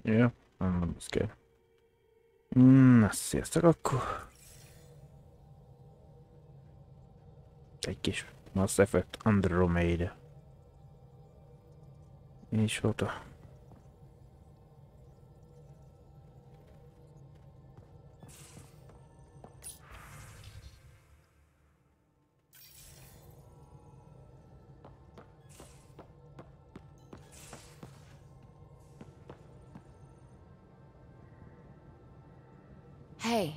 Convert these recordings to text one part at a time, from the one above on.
Ja, nem az kell. Na, sziasztok akkor. Egy kis Mass Effect Andromeda. És oda. Hey,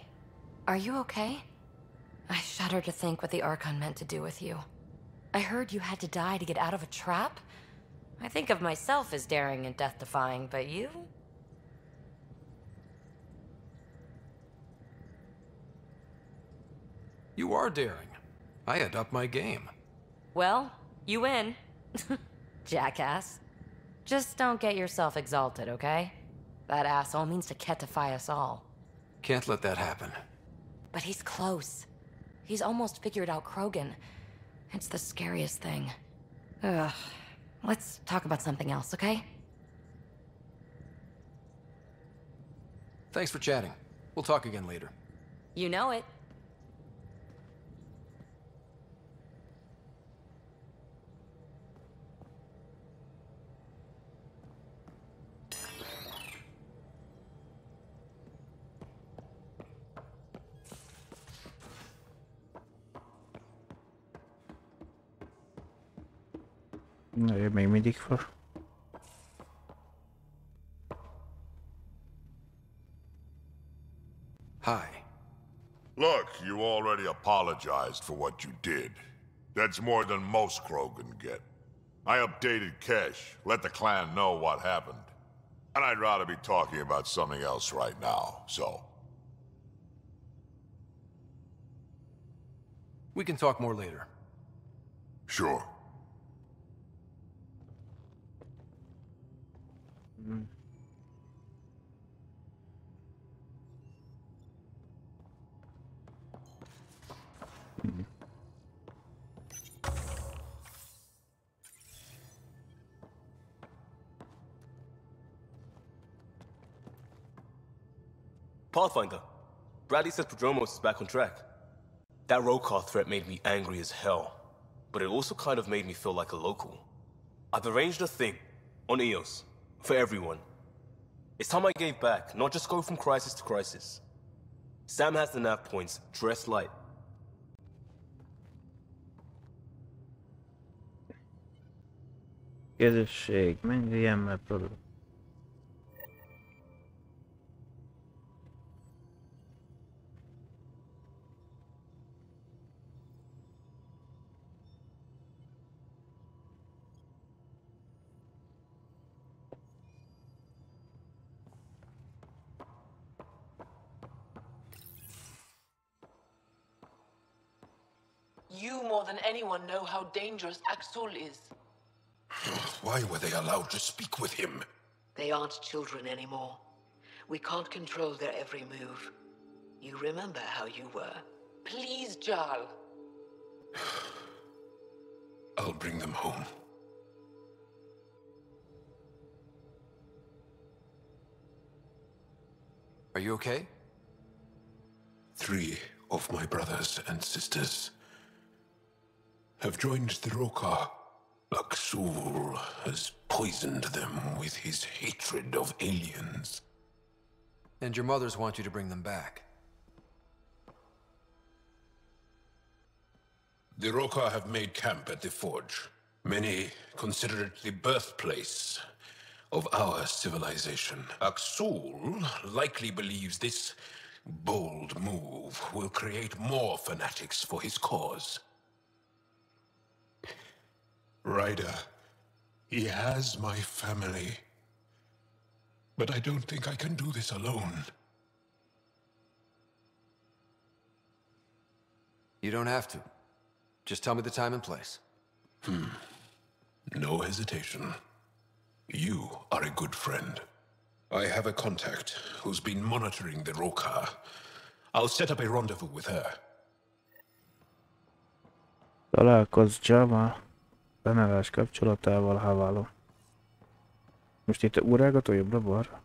are you okay? I shudder to think what the Archon meant to do with you. I heard you had to die to get out of a trap? I think of myself as daring and death-defying, but you? You are daring. I had upped my game. Well, you win. Jackass. Just don't get yourself exalted, okay? That asshole means to ketify us all. Can't let that happen. But he's close. He's almost figured out Krogan. It's the scariest thing. Ugh. Let's talk about something else, okay? Thanks for chatting. We'll talk again later. You know it. Na, ő még mindig for. Hi. Look, you already apologized for what you did. That's more than most Krogan get. I updated Kesh, let the clan know what happened. And I'd rather be talking about something else right now, so... We can talk more later. Sure. Pathfinder, Bradley says Prodromos is back on track. That Rokar threat made me angry as hell, but it also kind of made me feel like a local. I've arranged a thing on EOS for everyone. It's time I gave back, not just go from crisis to crisis. Sam has the nav points, dress light. Közösség, menj ilyen már produkt. You more than anyone know how dangerous Axul is. Why were they allowed to speak with him? They aren't children anymore. We can't control their every move. You remember how you were. Please, Jarl. I'll bring them home. Are you okay? 3 of my brothers and sisters have joined the Rokar. Axul has poisoned them with his hatred of aliens. And your mothers want you to bring them back. The Rokar have made camp at the Forge. Many consider it the birthplace of our civilization. Axul likely believes this bold move will create more fanatics for his cause. Ryder, he has my family. But I don't think I can do this alone. You don't have to. Just tell me the time and place. No hesitation. You are a good friend. I have a contact who's been monitoring the Rokar. I'll set up a rendezvous with her. Találkozz Java tanulás kapcsolatával, haváló. Most itt órágató jobbra-balra?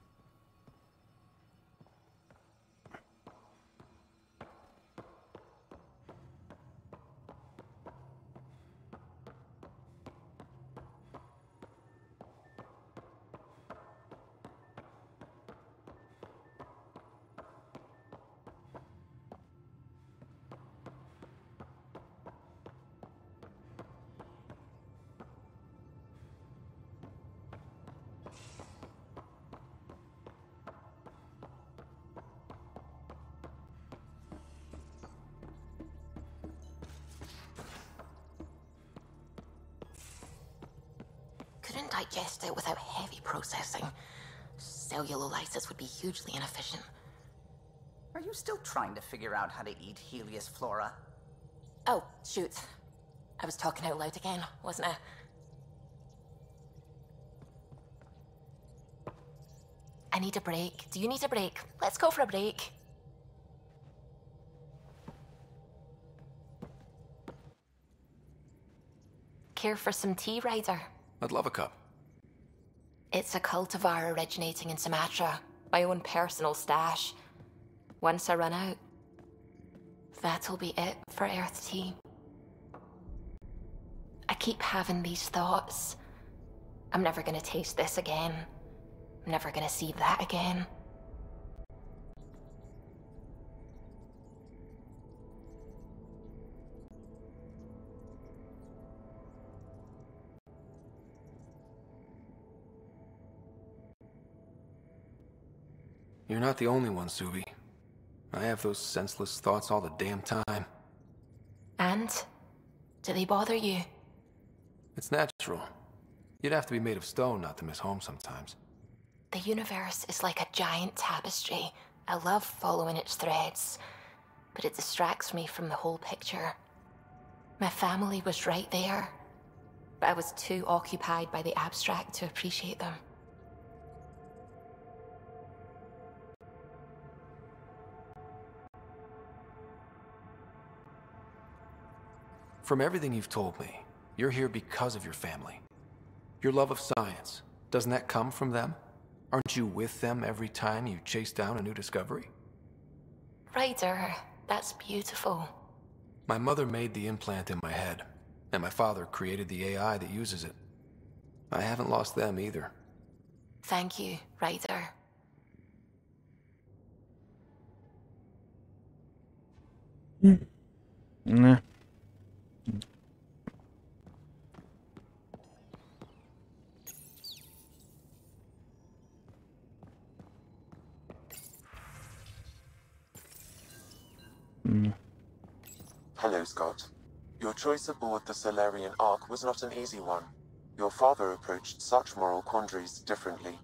digest it without heavy processing. Cellulolysis would be hugely inefficient. Are you still trying to figure out how to eat Helios flora? Oh, shoot. I was talking out loud again, wasn't I? I need a break. Do you need a break? Let's go for a break. Care for some tea, Ryder? I'd love a cup. It's a cultivar originating in Sumatra. My own personal stash. Once I run out, that'll be it for Earth tea. I keep having these thoughts. I'm never gonna taste this again. I'm never gonna see that again. You're not the only one, Subi. I have those senseless thoughts all the damn time. And? Do they bother you? It's natural. You'd have to be made of stone not to miss home sometimes. The universe is like a giant tapestry. I love following its threads, but it distracts me from the whole picture. My family was right there, but I was too occupied by the abstract to appreciate them. From everything you've told me, you're here because of your family. Your love of science, doesn't that come from them? Aren't you with them every time you chase down a new discovery? Ryder, that's beautiful. My mother made the implant in my head, and my father created the AI that uses it. I haven't lost them either. Thank you, Ryder. Ne. Hello, Scott. Your choice aboard the Solarian Ark was not an easy one. Your father approached such moral quandaries differently.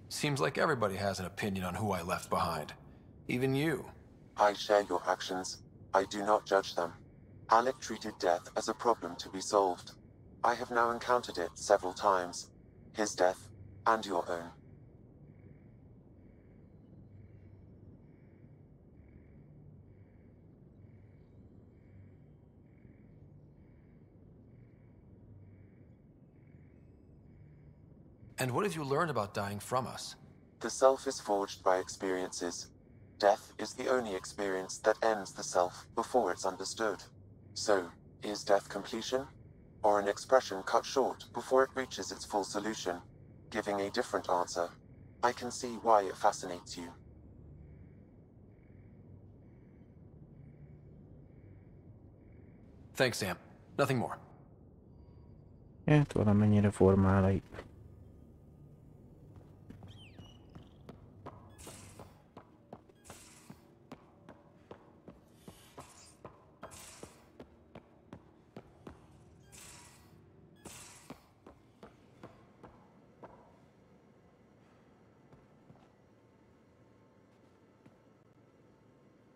Seems like everybody has an opinion on who I left behind. Even you. I share your actions. I do not judge them. Alec treated death as a problem to be solved. I have now encountered it several times. His death, and your own. And what have you learned about dying from us? The self is forged by experiences. Death is the only experience that ends the self before it's understood. So, is death completion? Or an expression cut short before it reaches its full solution, giving a different answer? I can see why it fascinates you. Thanks, Sam. Nothing more. Hát valamennyire formálai.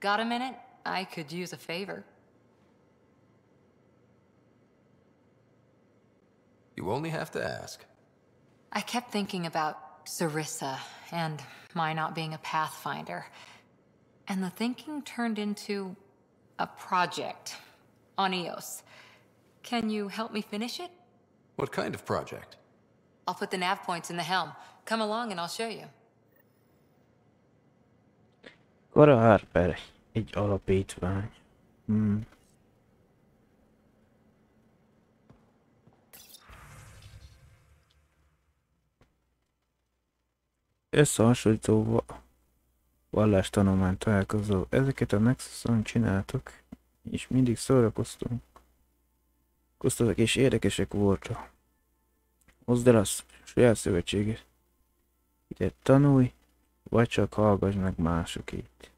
Got a minute? I could use a favor. You only have to ask. I kept thinking about Sarissa and my not being a pathfinder. And the thinking turned into a project on Eos. Can you help me finish it? What kind of project? I'll put the nav points in the helm. Come along and I'll show you. Kora Harper, egy alapítvány. Összehasonlító vallástanulmány találkozó. Ezeket a Nexuson csináltok, és mindig szórakoztunk. És érdekesek voltak. Hozd el a saját szövetséget. Ide tanulj, vagy csak hallgass meg másokét.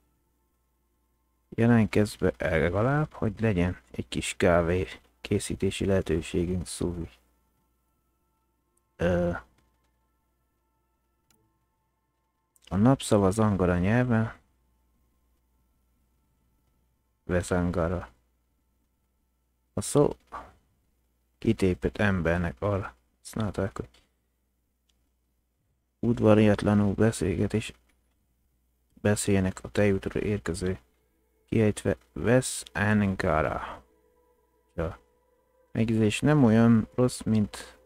Jelentkezz be legalább, hogy legyen egy kis kávé készítési lehetőségünk, Suvi. A napszava zangara nyelven vezangara. A szó kitépett embernek arra használták, hogy udvariatlanul beszéljenek a tejútra érkező, kiejtve vesz angara. A megjegyzés nem olyan rossz, mint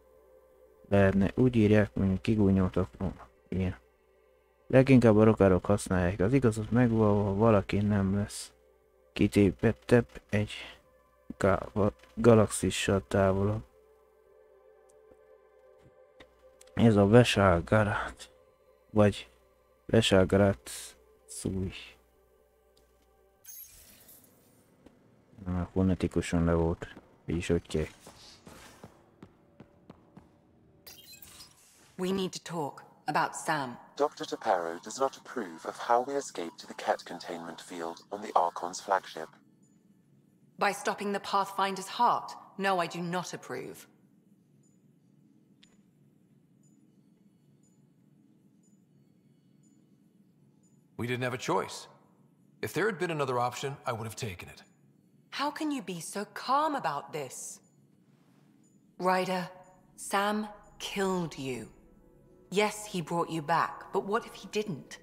lehetne, úgy írják, mint kigúnyoltak volna. Ilyen. Leginkább a rockárok használják, az igazat megvalva, valaki nem lesz kitépettebb egy galaxissal távolabb. Ez a Veságarát, vagy Veságarát szúj. Fonetikusan le volt, így hogy kell. We need to talk about Sam. Dr. Taparo does not approve of how we escaped to the Ket containment field on the Archon's flagship. By stopping the Pathfinder's heart? No, I do not approve. We didn't have a choice. If there had been another option, I would have taken it. How can you be so calm about this? Ryder, Sam killed you. Yes, he brought you back, but what if he didn't?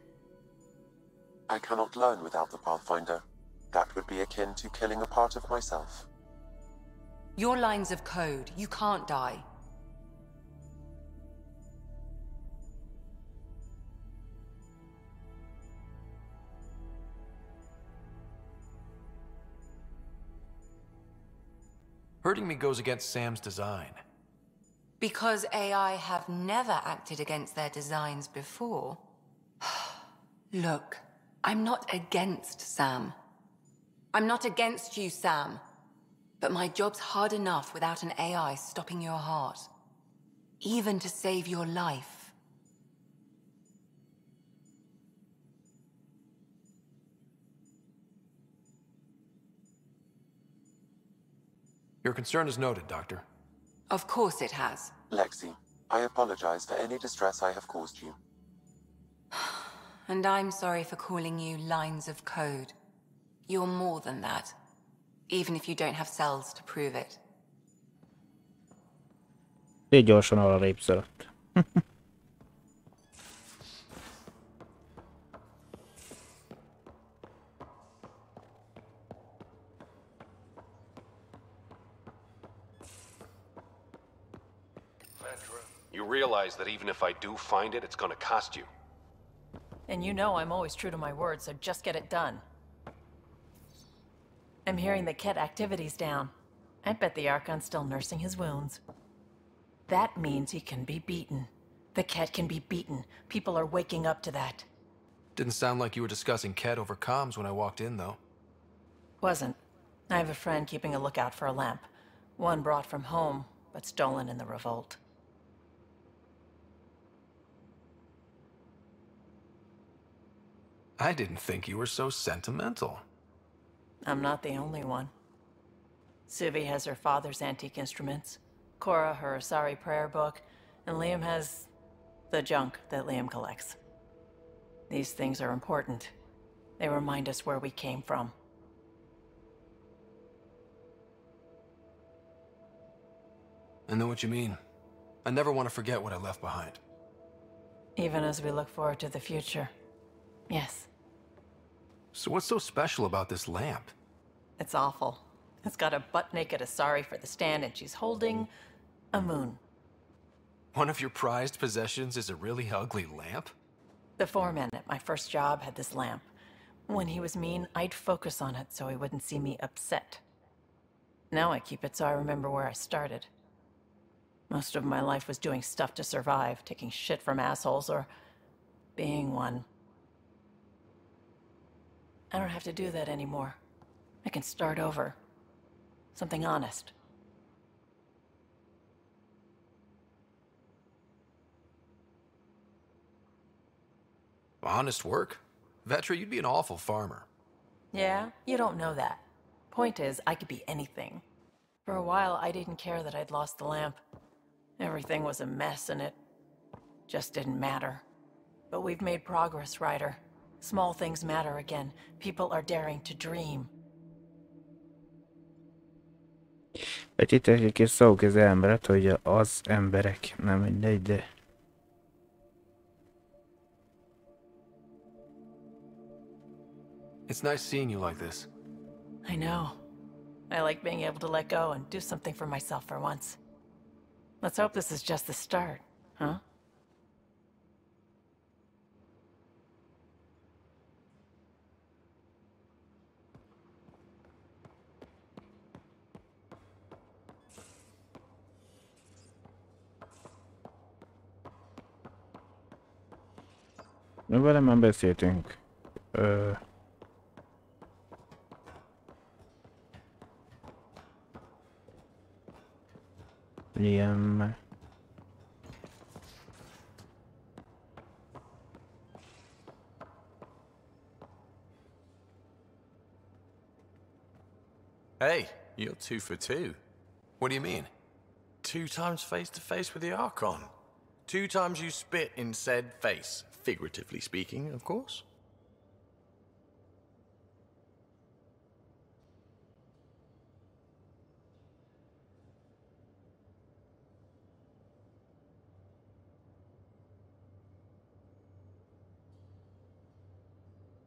I cannot learn without the Pathfinder. That would be akin to killing a part of myself. Your lines of code, you can't die. Hurting me goes against Sam's design. Because AI have never acted against their designs before. Look, I'm not against Sam. I'm not against you, Sam. But my job's hard enough without an AI stopping your heart. Even to save your life. Your concern is noted, Doctor. Of course it has. Lexi, I apologize for any distress I have caused you. And I'm sorry for calling you lines of code. You're more than that. Even if you don't have cells to prove it. Így gyorsan arrébb szaladt. You realize that even if I do find it, it's gonna cost you. And you know I'm always true to my word, so just get it done. I'm hearing the Ket activity's down. I bet the Archon's still nursing his wounds. That means he can be beaten. The Ket can be beaten. People are waking up to that. Didn't sound like you were discussing Ket over comms when I walked in, though. Wasn't. I have a friend keeping a lookout for a lamp. One brought from home, but stolen in the revolt. I didn't think you were so sentimental. I'm not the only one. Suvi has her father's antique instruments, Cora her Asari prayer book, and Liam has the junk that Liam collects. These things are important. They remind us where we came from. I know what you mean. I never want to forget what I left behind. Even as we look forward to the future. Yes. So what's so special about this lamp? It's awful. It's got a butt-naked Asari for the stand, and she's holding a moon. One of your prized possessions is a really ugly lamp? The foreman at my first job had this lamp. When he was mean, I'd focus on it so he wouldn't see me upset. Now I keep it so I remember where I started. Most of my life was doing stuff to survive, taking shit from assholes, or being one. I don't have to do that anymore. I can start over. Something honest. Honest work? Vetra, you'd be an awful farmer. Yeah, you don't know that. Point is, I could be anything. For a while, I didn't care that I'd lost the lamp. Everything was a mess and it just didn't matter. But we've made progress, Ryder. Small things matter again. People are daring to dream. Egy kis szó az emberet, hogy az emberek, nem mindegy, de... It's nice seeing you like this. I know. I like being able to let go and do something for myself for once. Let's hope this is just the start, huh? Vele már beszéltünk. Ilyen... Hey, you're 2 for 2. What do you mean? 2 times face to face with the Archon. 2 times you spit in said face. Figuratively speaking, of course.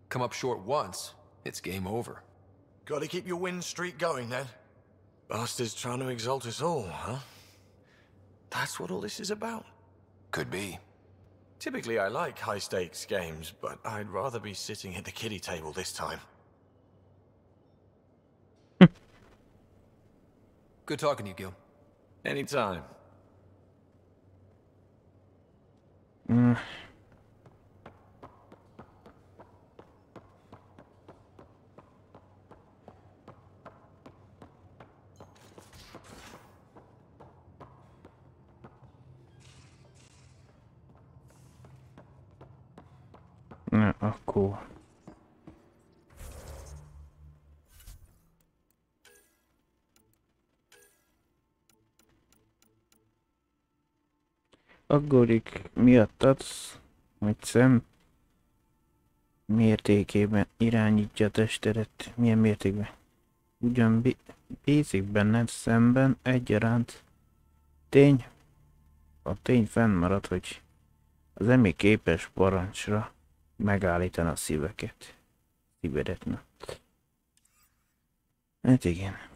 Come up short once, it's game over. Gotta keep your win streak going then. Bastards trying to exalt us all, huh? That's what all this is about? Could be. Typically I like high-stakes games, but I'd rather be sitting at the kiddie table this time. Good talking to you, Gil. Anytime. Na, akkor... Aggódik miattad, hogy szem mértékében irányítja a testedet. Milyen mértékben? Ugyan bízik benned szemben egyaránt. A tény fennmarad, hogy az emi képes parancsra megállítani a szívedet. Na. Hát igen.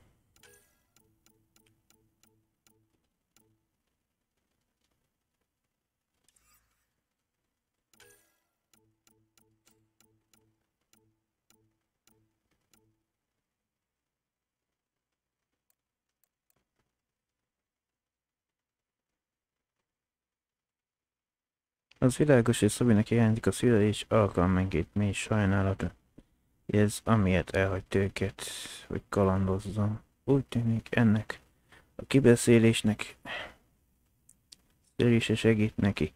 Az világos, hogy Szabinak hiányzik a szülés alkalmanként mély sajnálata. Ez amiért elhagyta őket, hogy kalandozzon. Úgy tűnik ennek a kibeszélésnek szülése segít neki,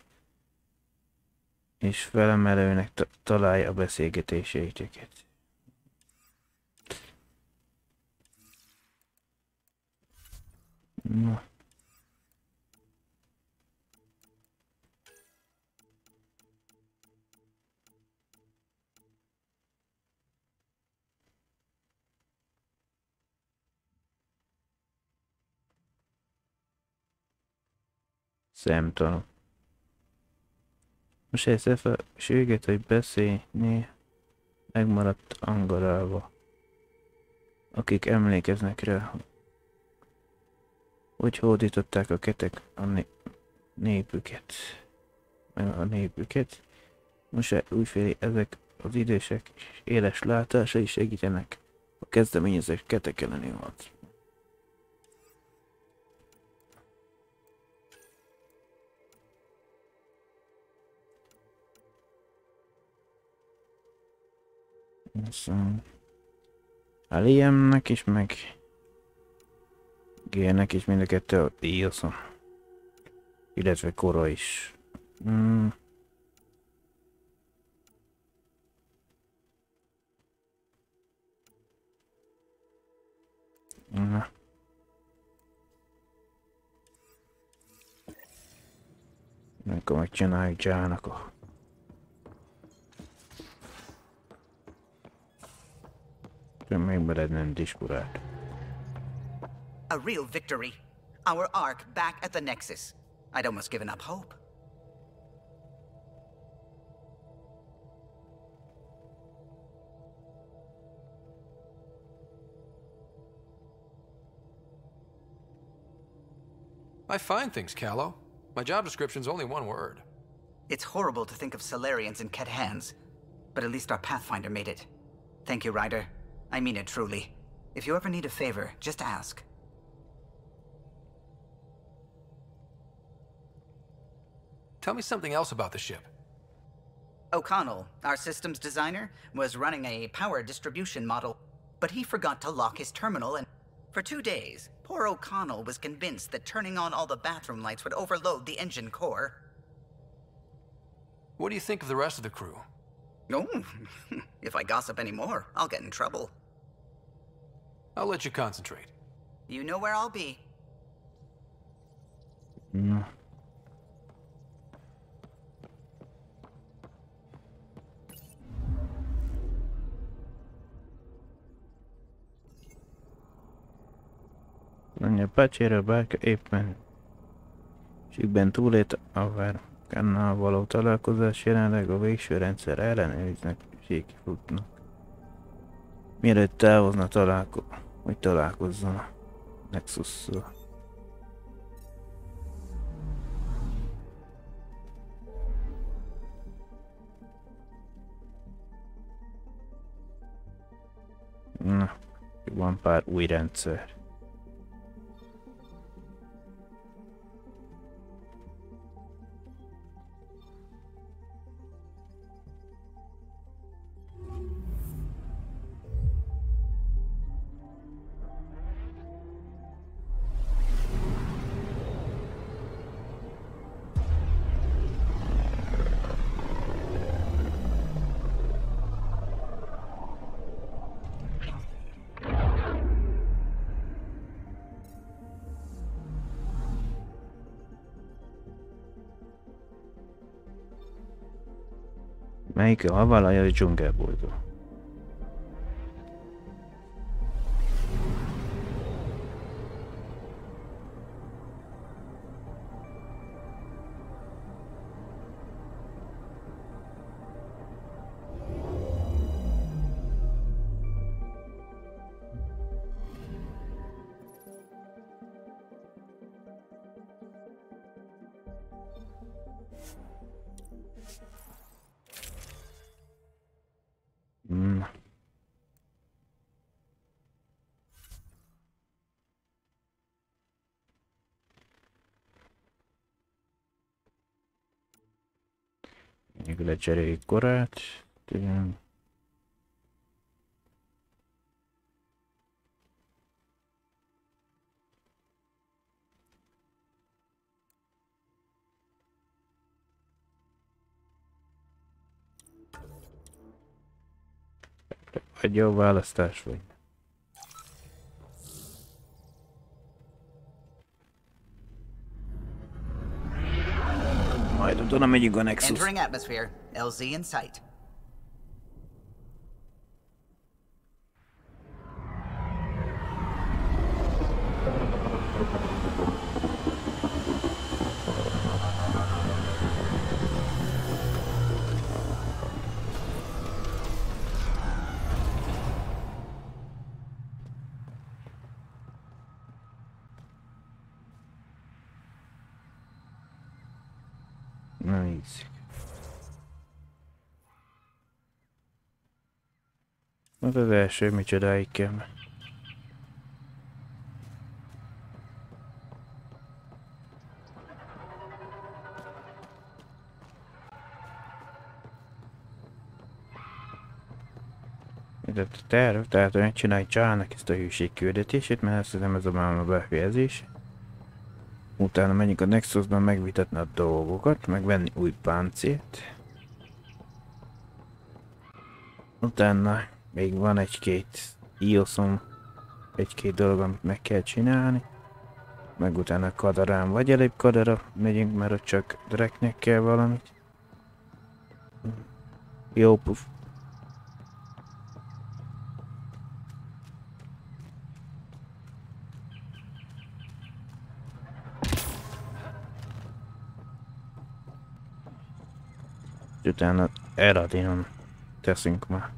és felemelőnek találja a beszélgetéseiteket. Na. Szemtanú. Most egy szefességet, hogy beszélni megmaradt Angarába. Akik emlékeznek rá, hogy hódították a ketek a népüket. Most újféle ezek az idősek és éles látásai segítenek a kezdeményezés ketek elleni harc. A Liamnek is, meg Gélnek is mind a kettő a díjaszon. Illetve Kora is. Na. Akkor megcsináljuk Jának a... Még belednen diskurát. A real victory. Our ark back at the Nexus. I'd almost given up hope. I find things, Callow. My job description's only one word. It's horrible to think of Solarians in Ket hands, but at least our Pathfinder made it. Thank you, Ryder. I mean it truly. If you ever need a favor, just ask. Tell me something else about the ship. O'Connell, our systems designer, was running a power distribution model, but he forgot to lock his terminal, and for 2 days, poor O'Connell was convinced that turning on all the bathroom lights would overload the engine core. What do you think of the rest of the crew? Oh, if I gossip anymore, I'll get in trouble. I'll let you concentrate. You know where I'll be. No. Annyi a pacséről bárka éppen síkben túlét a Várkannal való találkozás, jelenleg a végső rendszer ellenőriznek és futnak. Mielőtt távozna hogy találkozzon a Nexusszal. Na, van pár új rendszer. Melyik a havalaj a dzsungelbolygó? Még lecseréljük korát. Igen. Egy jó választás vagy. Majd utána megyünk a Nexus. Entering atmosphere. LZ in sight. Nice. Az az első, micsodáig kell. Ez a terv, tehát hogy megcsinálj Csának ezt a hűség küldetését, mert azt hiszem ez a befejezés. Utána menjünk a Nexusban megvitatni a dolgokat, megvenni új páncélt. Utána még van egy-két IOS-om, egy-két dolog, amit meg kell csinálni. Meg utána kadarán, vagy előbb kadara megyünk, mert ott csak direktnek kell valamit. Jó puf. Utána Eradinon teszünk már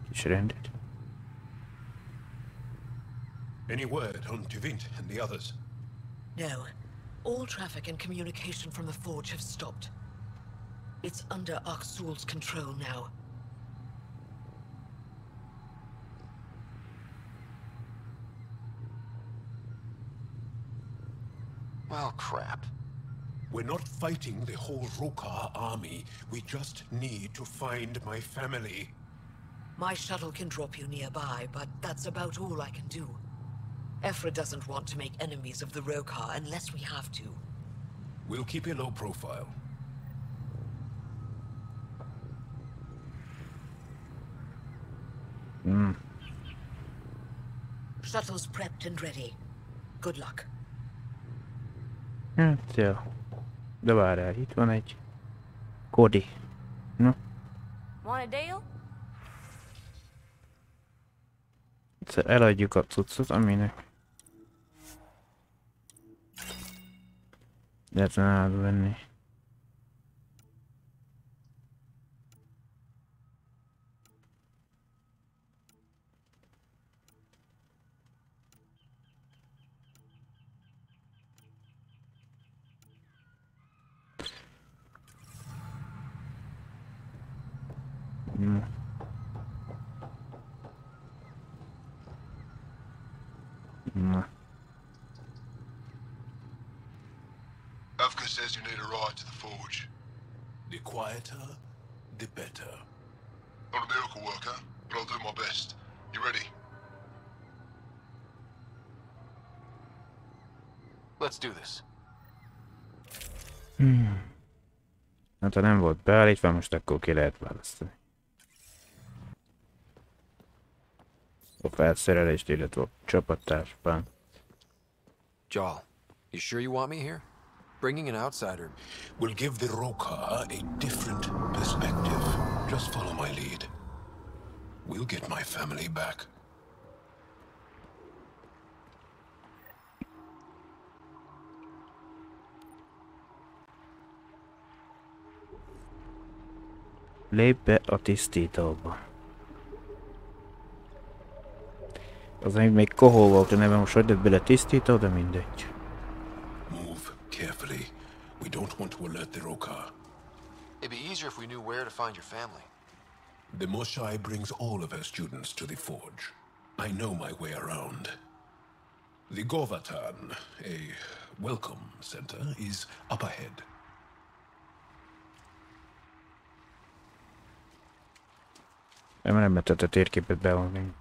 kis rendet. Any word on Tuvint and the others? No. All traffic and communication from the forge have stopped. It's under Aksul's control now. Well, crap. We're not fighting the whole Rokar army. We just need to find my family. My shuttle can drop you nearby, but that's about all I can do. Ephra doesn't want to make enemies of the Rokar unless we have to. We'll keep a low profile. Shuttle's prepped and ready. Good luck. Hát jó. De várjál, itt van egy Kodi. No. Want a deal? Egyszer eladjuk a cuccot, aminek lehetne átvenni. Na. Avka says you need a ride to the forge. The quieter, the better. Not a miracle worker, but I'll do my best. You ready? Let's do this. Hát ha nem volt beállítva, most akkor ki lehet választani. A felszerelést, illetve a csapattársban. Jal, you sure you want me here? Bringing an outsider will give the Rokar a different perspective. Just follow my lead. We'll get my family back. Lépj be a tisztítóba. Az még Kohó volt a neve, most hogy lett bele tisztító, de mindegy. Move carefully. We don't want to alert the Rokar. It'd be easier if we knew where to find your family. The Moshai brings all of her students to the forge. I know my way around. The Govatan, a welcome center, is up ahead. Nem tett a térképet beolni.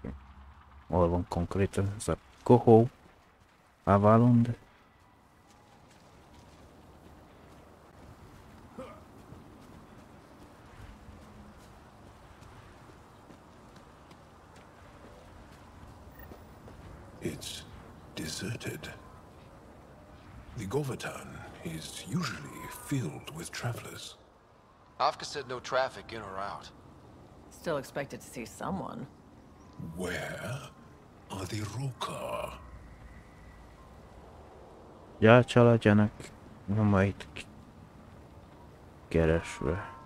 Hol van konkrétan ez a Kohó, Avalond. It's deserted. The Govatan is usually filled with travelers. Avka said no traffic in or out. Still expected to see someone. Where are the Rokar? Ja, családjának nyomait keresve.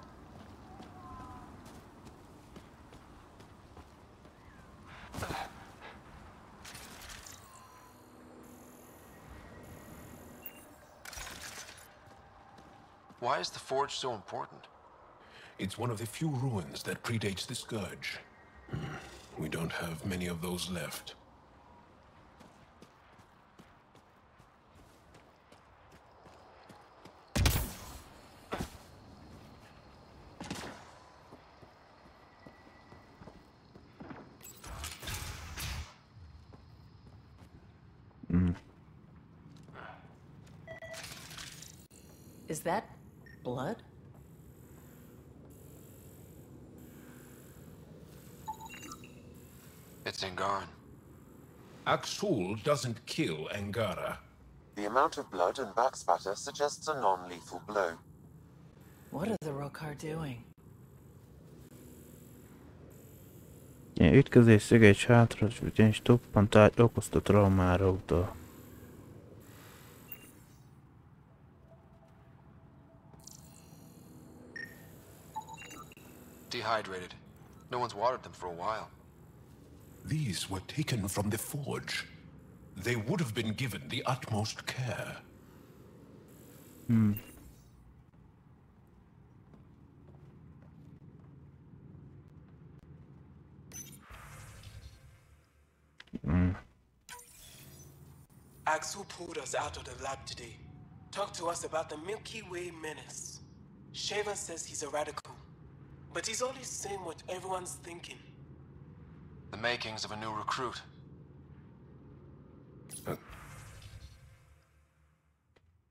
Why is the forge so important? It's one of the few ruins that predates the Scourge. We don't have many of those left. Is that blood? It's Angaran. Axul doesn't kill Angara. The amount of blood and backspatter suggests a non-lethal blow. What are the Rokar doing? Ilyen ütközés szöges hátra, ugyanis toppantás okozta traumára utal. Dehydrated. No one's watered them for a while. These were taken from the forge. They would have been given the utmost care. Axel pulled us out of the lab today. Talked to us about the Milky Way menace. Shaven says he's a radical, but he's only saying what everyone's thinking. The makings of a new recruit.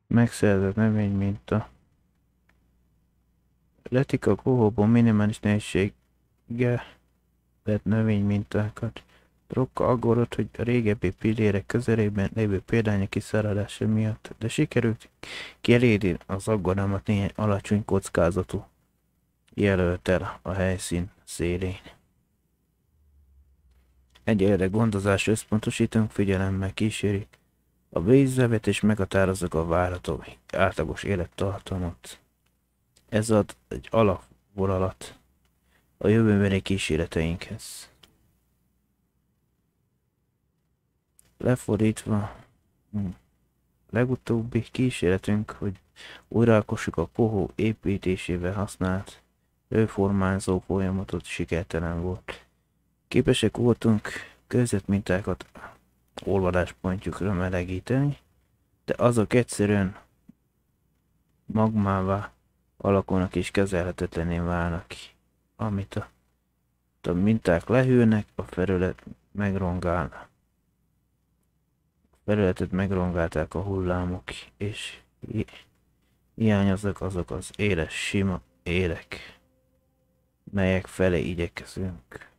Megszerzett növényminta. Letik a kohóból minimális nehézséggel vett növénymintákat. Rokka aggódott, hogy a régebbi pillérek közelében lévő példányok kiszáradása miatt, de sikerült kielégíteni az aggodalmat néhány alacsony kockázatú jelöltel a helyszín szélén. Egyelőre gondozás összpontosítunk, figyelemmel kísérik a vízzevet és meghatározzuk a várható átlagos élettartamot. Ez ad egy alapvonalat a jövőbeni kísérleteinkhez. Lefordítva, legutóbbi kísérletünk, hogy újraalkossuk a kohó építésével használt lőformányzó folyamatot, sikertelen volt. Képesek voltunk között mintákat olvadáspontjukra melegíteni, de azok egyszerűen magmává alakulnak és kezelhetetlenné válnak, amit a minták lehűlnek, a felület megrongál. Felületet megrongálták a hullámok, és hiányoznak azok az éles, sima élek, melyek felé igyekezünk.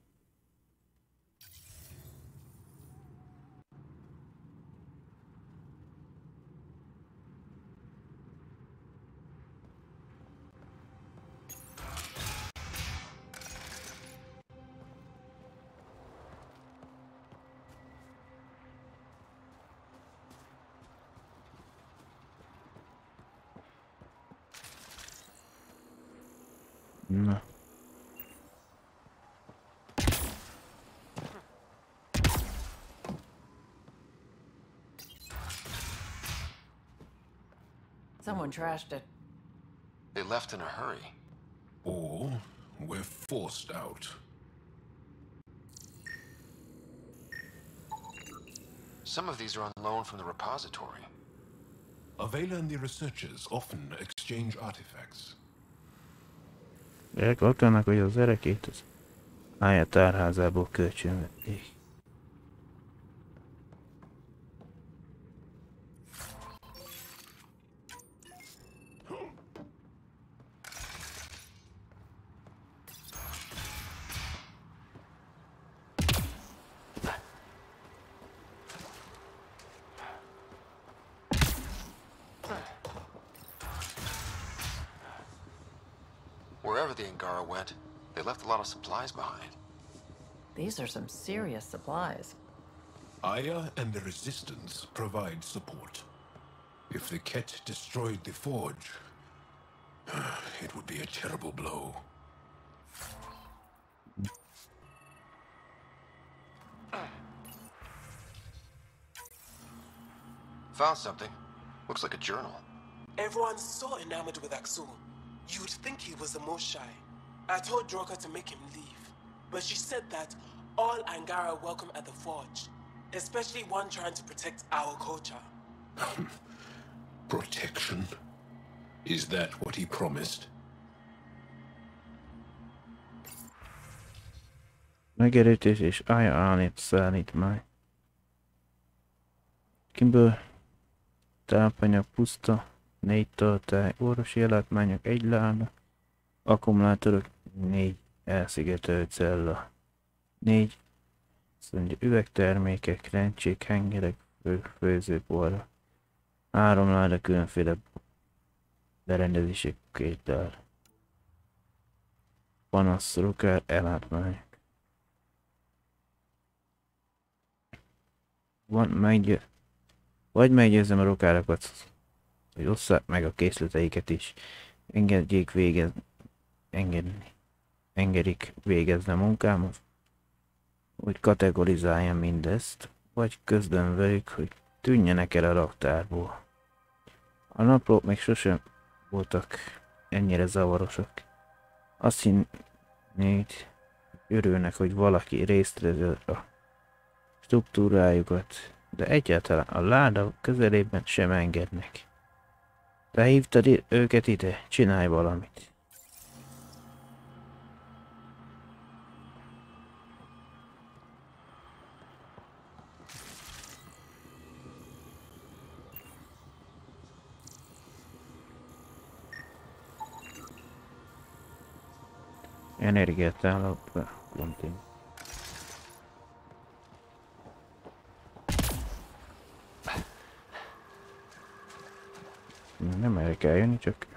Na. Someone trashed it. They left in a hurry. Or were forced out. Some of these are on loan from the repository. Avela and the researchers often exchange artifacts. Ott vannak, hogy az erekét az Ája tárházából kölcsönvették. Wherever the Angara went, they left a lot of supplies behind. These are some serious supplies. Aya and the Resistance provide support. If the Ket destroyed the forge, it would be a terrible blow. Found something. Looks like a journal. Everyone's so enamored with Axul. You'd think he was the most shy. I told Droka to make him leave, but she said that all Angara are welcome at the forge, especially one trying to protect our culture. Protection? Is that what he promised? Megerítés és Ája állít szállítmány. Kimből tápanyag puszta, 4 tartály, orvosi ellátmányok 1 láda, akkumulátorok 4 elszigetelt cella, 4 Azt mondja, üvegtermékek, lencsék, hengerek, főzőborra. 3 láda különféle berendezések, 2 dár. Panasz, rukár, ellátmányok. Vagy meggyőzem a rukárokat, hogy osszák meg a készleteiket is. Engedik végezni a munkámat, hogy kategorizáljam mindezt, vagy közlöm velük, hogy tűnjenek el a raktárból. A naplók még sosem voltak ennyire zavarosak. Azt hinnék, örülnek, hogy valaki részt vesz a struktúrájukat, de egyáltalán a láda közelében sem engednek. Te hívtad őket ide, csinálj valamit. Energiát állapba, kontin. Nem erre kell jönni, csak...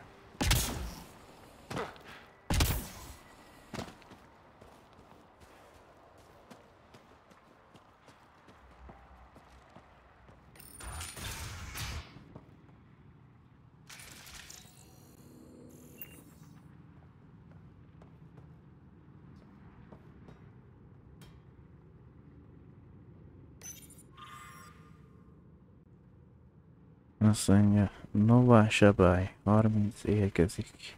Azt mondja, Nova Sabály, 30 érkezik.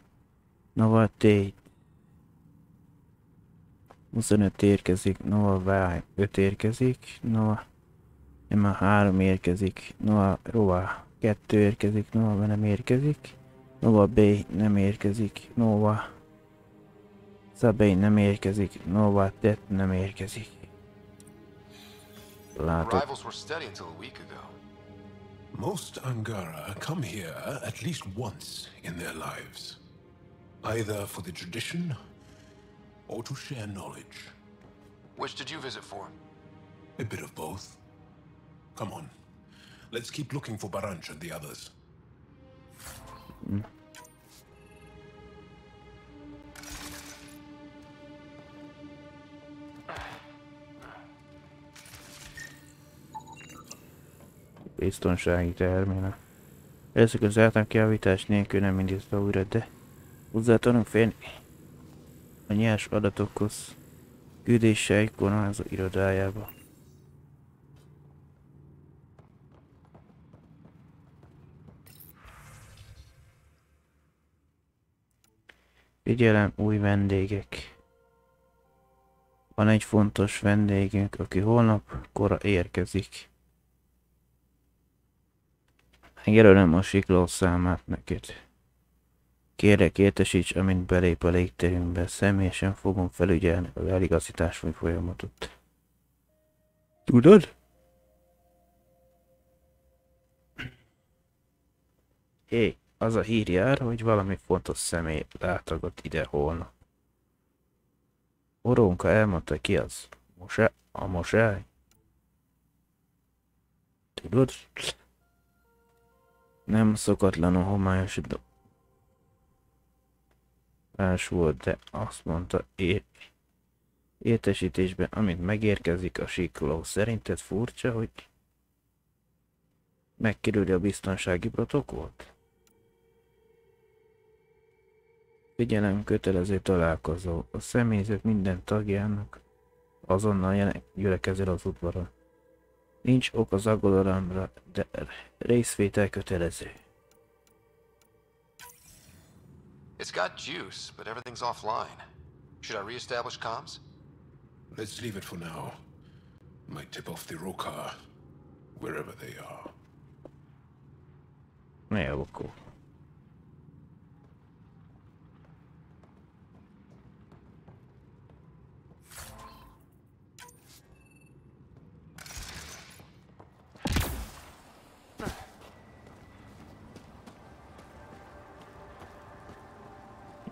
Nova Tét, 25 érkezik. Nova Váj, 5 érkezik. Nova Emma 3 érkezik. Nova Rova, 2 érkezik. Nova nem érkezik. Nova B nem érkezik. Nova Szabély nem érkezik. Nova Tet nem érkezik. Látod. Arrivals were steady until a week ago. Most Angara come here at least once in their lives, either for the tradition or to share knowledge. Which did you visit for? A bit of both. Come on, let's keep looking for Baranch and the others. Biztonsági termének. Ezek az általános javítás nélkül nem indítva újra, de hozzá tudunk férni a nyers adatokhoz küldéssel ikonázó irodájába. Figyelem, új vendégek. Van egy fontos vendégünk, aki holnap kora érkezik. Megjelölöm a siklós számát neked. Kérlek, értesíts, amint belép a légterünkbe, személyesen fogom felügyelni az eligazítási folyamatot. Tudod? Hé, az a hír jár, hogy valami fontos személy látogat ide holnap. Orónka elmondta, ki az? A mosály? Tudod? Nem szokatlanul homályos más volt, de azt mondta értesítésben, amint megérkezik a sikló. Szerinted furcsa, hogy megkerüli a biztonsági protokollt? Figyelem, kötelező találkozó. A személyzet minden tagjának azonnal gyülekezel az udvaron. Nincs ok az aggodalomra, de részvétel kötelező. It's got juice, but everything's offline. Should I re-establish comms? Let's leave it for now. Might tip off the Rokar, wherever they are. Ne akkor.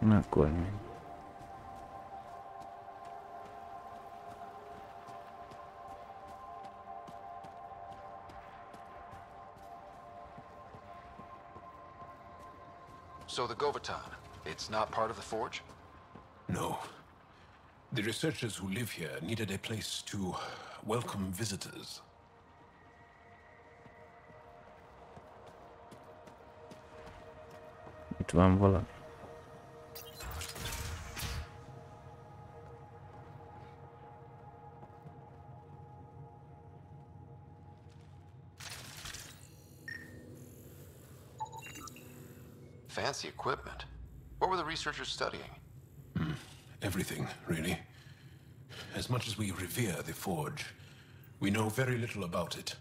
Akkor mi? So the Govatan, it's not part of the Forge? No. The researchers who live here needed a place to welcome visitors. Itt van valami. Fancy equipment. What were the researchers studying? Everything, really. As much as we revere the Forge, we know very little about it.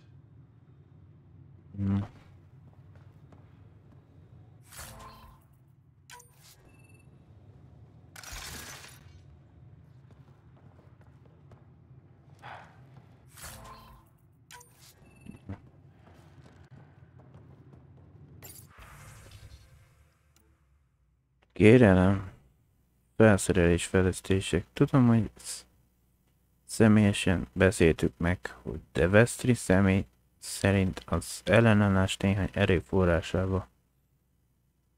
Kérelem, felszerelés fejlesztések. Tudom, hogy személyesen beszéltük meg, hogy de Vesztri személy szerint az ellenállás néhány erőforrásába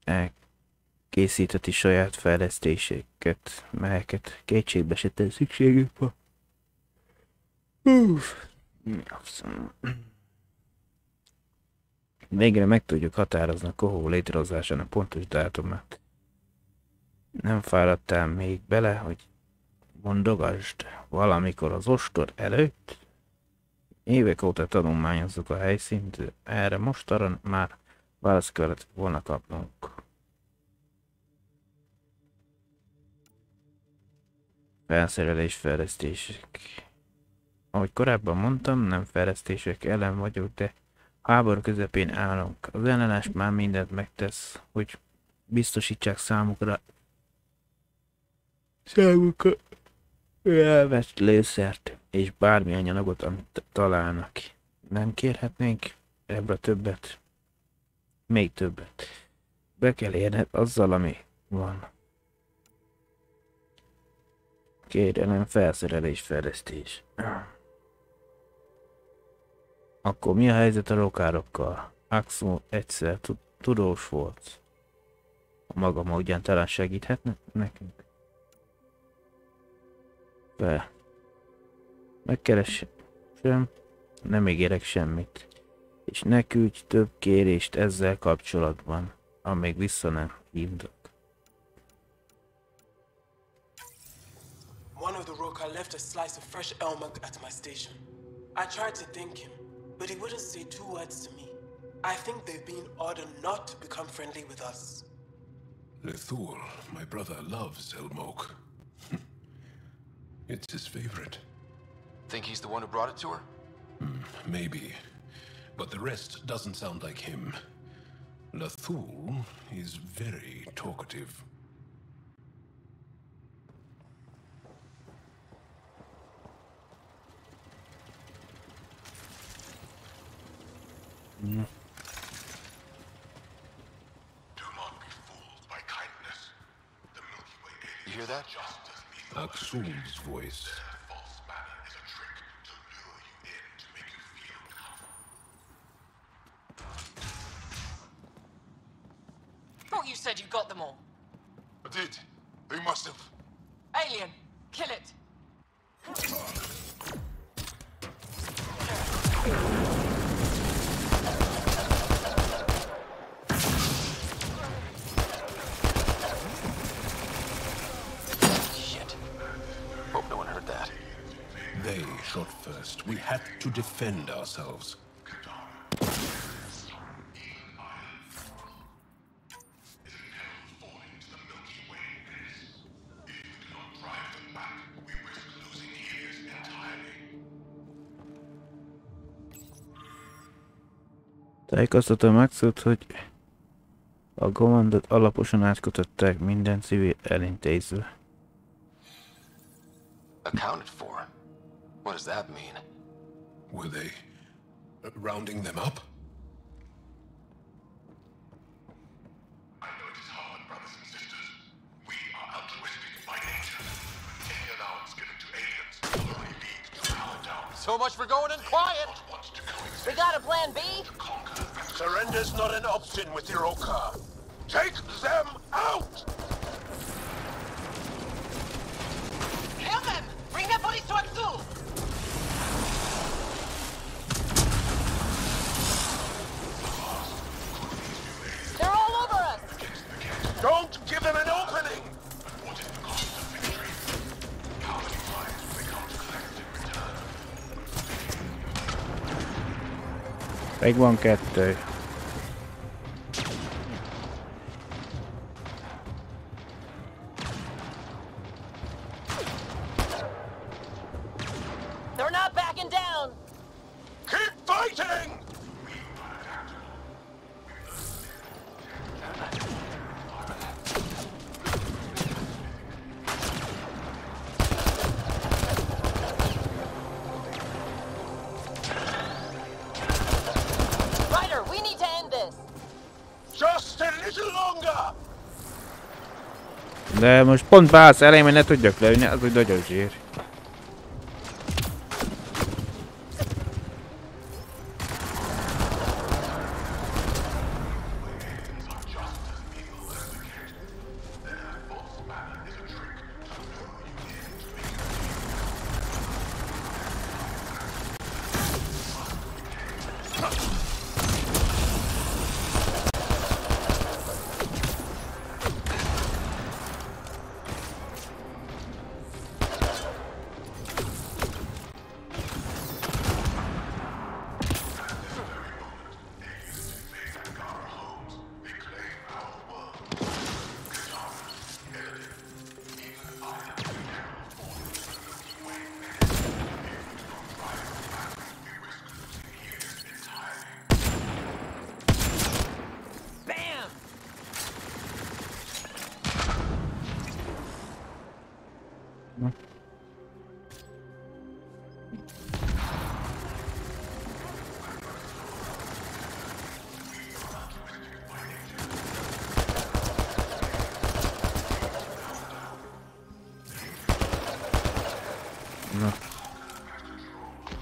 elkészítheti saját fejlesztéseket, melyeket kétségbe se tesz szükségük van. Végre meg tudjuk határozni a kohó létrehozásának pontos dátumát. Nem fáradtál még bele, hogy mondogasd valamikor az ostor előtt? Évek óta tanulmányozzuk a helyszínt, erre mostanra már választ kellett volna kapnunk. Felszerelés fejlesztések. Ahogy korábban mondtam, nem fejlesztések ellen vagyok, de háború közepén állunk. Az ellenállás már mindent megtesz, hogy biztosítsák számukra elvett lőszert és bármilyen anyagot, amit találnak. Nem kérhetnénk ebből többet? Még többet. Be kell érned azzal, ami van. Kérelem, felszerelés, fejlesztés. Akkor mi a helyzet a rokárokkal? Axel egyszer tudós volt. A maga módján talán segíthetne nekünk? Be. Megkeresem, nem ígérek semmit. És ne küldj több kérést ezzel kapcsolatban, amíg vissza nem hívnak. One of the Roka left a slice of fresh elmug at my station. I tried to thank him, but he wouldn't say two words to me. I think they've been ordered not to become friendly with us. Lethul, my brother, loves Elmok. It's his favorite. Think he's the one who brought it to her? Maybe. But the rest doesn't sound like him. Lethul is very talkative. Do not be fooled by kindness. The Milky Way You hear that? Aksul's voice. false manner is a trick to lure you in to make you feel comfortable. Thought you said you got them all. I did. They must have. Alien, kill it. Shit. Hope no one heard that. They shot first. We had to defend ourselves. Tájékoztatom Maxot, hogy a kommandot alaposan átkutatták, minden civil elintézve. Accounted for? What does that mean? Were they rounding them up? I know it is hard, brothers and sisters. We are altruistic by nature. Any allowance given to aliens will only lead to our down. So much for going in quiet. We got a plan B? Surrender's not an option with Iroka. Take them out! Kill them! Bring their bodies to Axul! They're all over us! Don't give them an opening! Még van 2. They're not backing down! Keep fighting! Ryder, we need to end this! Just a little longer! De most pont válsz elején, hogy ne tudjak leülni, az úgy nagyon zsír.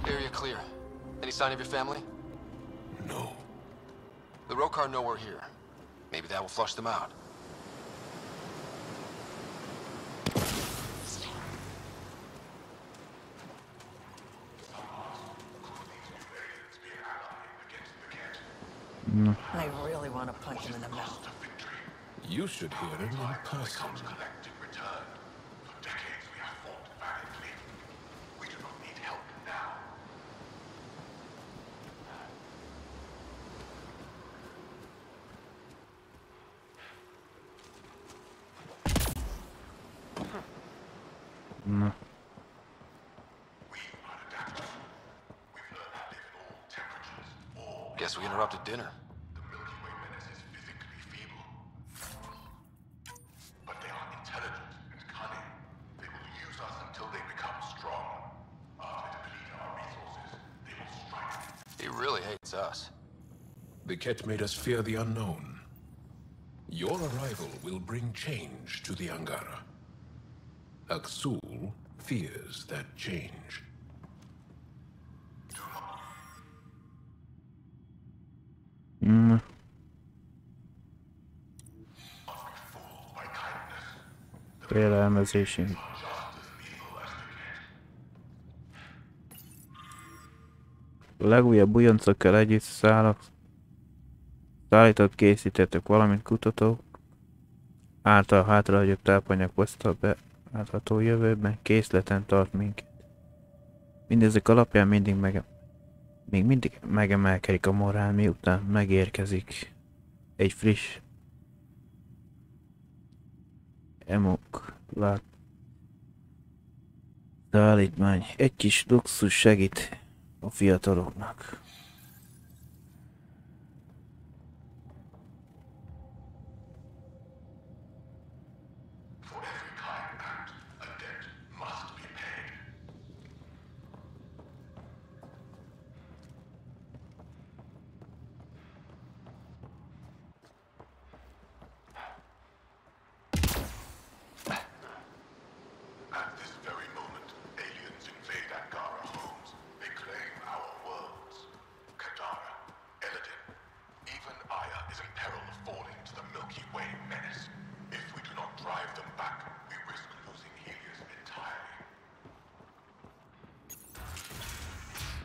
Area clear. Any sign of your family? No. The Rokar know we're here. Maybe that will flush them out. I really want to punch him in the mouth. You should hear him in person. Na. Guess we interrupted dinner. He really hates us. The Ket made us fear the unknown. Your arrival will bring change to the Angara. Axul fears that change. Félelmezésünk. A legújabb újoncokkal együtt készítettek, valamint kutatók által hátrahagyott tápanyag hozta be látható jövőben készleten tart minket. Mindezek alapján még mindig megemelkedik a morál, miután megérkezik egy friss szállítmány. Egy kis luxus segít a fiataloknak.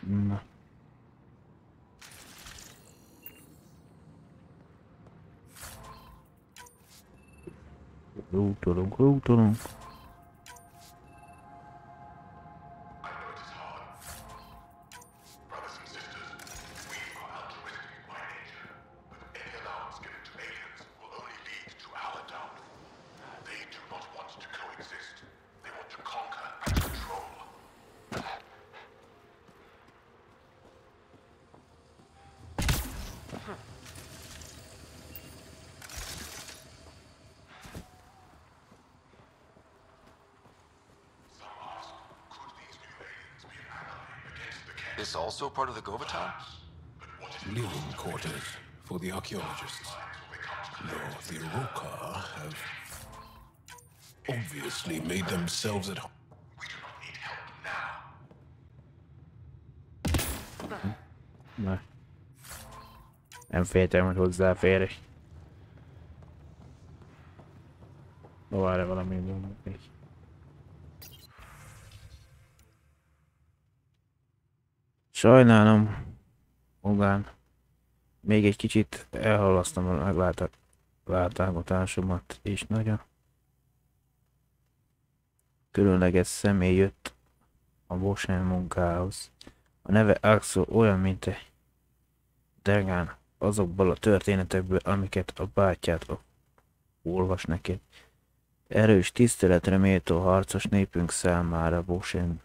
Na. Lootolunk, lootolunk. This also part of the Govatan? Living quarters for the archaeologists. Though the Roka have obviously made themselves at home. Na. Nem féltem, hogy hozzáférek. No, várj, valami mondok még. Sajnálom, magán. Még egy kicsit elhalasztom a meglátogatásomat, és nagyon különleges személy jött a Bosán munkához. A neve Axel olyan, mint egy Degán azokból a történetekből, amiket a bátyád olvas neked. Erős, tiszteletre méltó harcos népünk számára Bosánnek.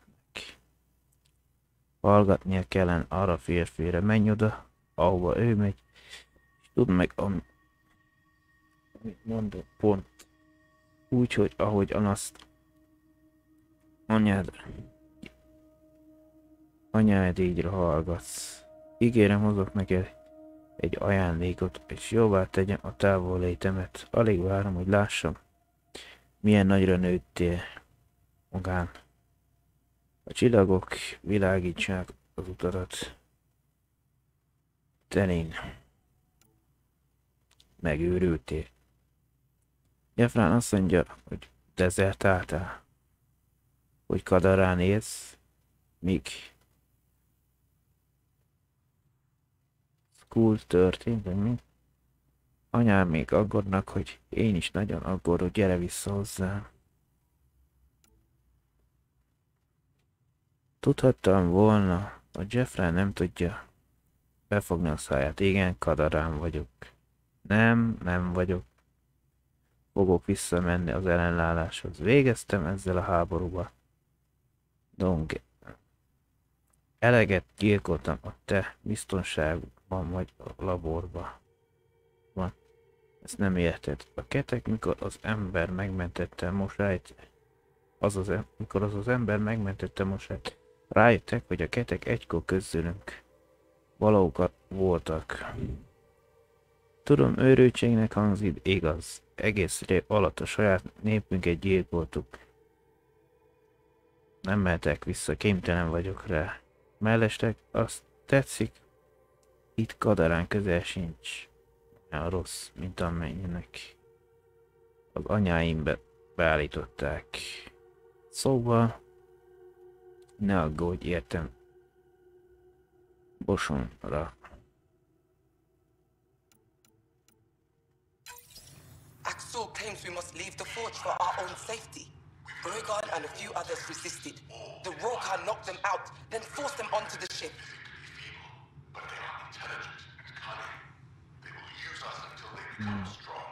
Hallgatnia kellene arra a férfire, menj oda, ahova ő megy, és tudd meg, amit mondom, pont úgy, hogy ahogyan azt anyád ígyra hallgatsz. Ígérem, hozok neked egy ajándékot, és jóvá tegyem a távollétemet. Alig várom, hogy lássam, milyen nagyra nőttél magán. A csillagok világítsák az utadat. Telén megőrültél. Jefrán azt mondja, hogy dezertáltál, hogy Kadarán élsz, míg Skull történt, vagy mi? Anyám még aggódnak, hogy én is nagyon aggódok, gyere vissza hozzám. Tudhattam volna, hogy Jeffrey nem tudja befogni a száját. Igen, Kadarán vagyok. Nem vagyok. Fogok visszamenni az ellenálláshoz. Végeztem ezzel a háborúba. Dong. Eleget gyilkoltam a te biztonságban vagy a laborban. Van. Ezt nem érted. A ketek, mikor az ember megmentette Mosájt, mikor az ember megmentette Mosájt, rájöttek, hogy a ketek egykor közülünk valók voltak. Tudom, őrültségnek hangzik, igaz. Egész alatt a saját népünket gyilkoltuk. Nem mehetek vissza, kénytelen vagyok rá. Mellesleg azt tetszik, itt Kadarán közel sincs olyan rossz, mint amennyinek az anyáim beállították. Szóval ne aggódj, értem. Bosonra. Axel claims we must leave the forge for our own safety. Brogan and a few others resisted. The Roka knocked them out, then forced them onto the ship. But they are intelligent and cunning. They will use us until they become strong.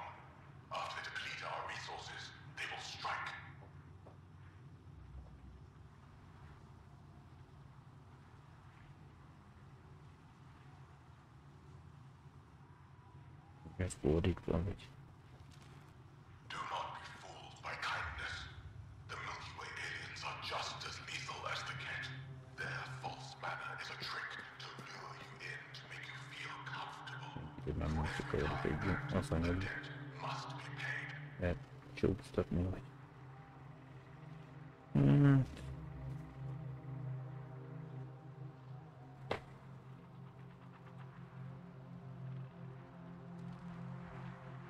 After they deplete our resources, they will strike. Ez fordítva, hogy Do not be fooled by kindness. The Milky Way aliens are just as lethal as the Ket. Their false manner is a trick to lure you in to make you feel comfortable. nem másik egy az anyag. Lehet csúsztatni, vagy.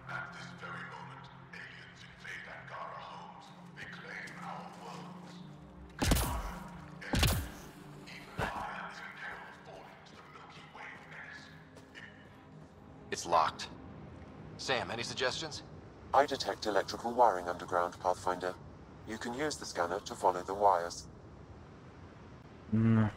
At this very moment, aliens invade Angara homes Sam, any suggestions? I detect electrical wiring underground, Pathfinder. You can use the scanner to follow the wires. No.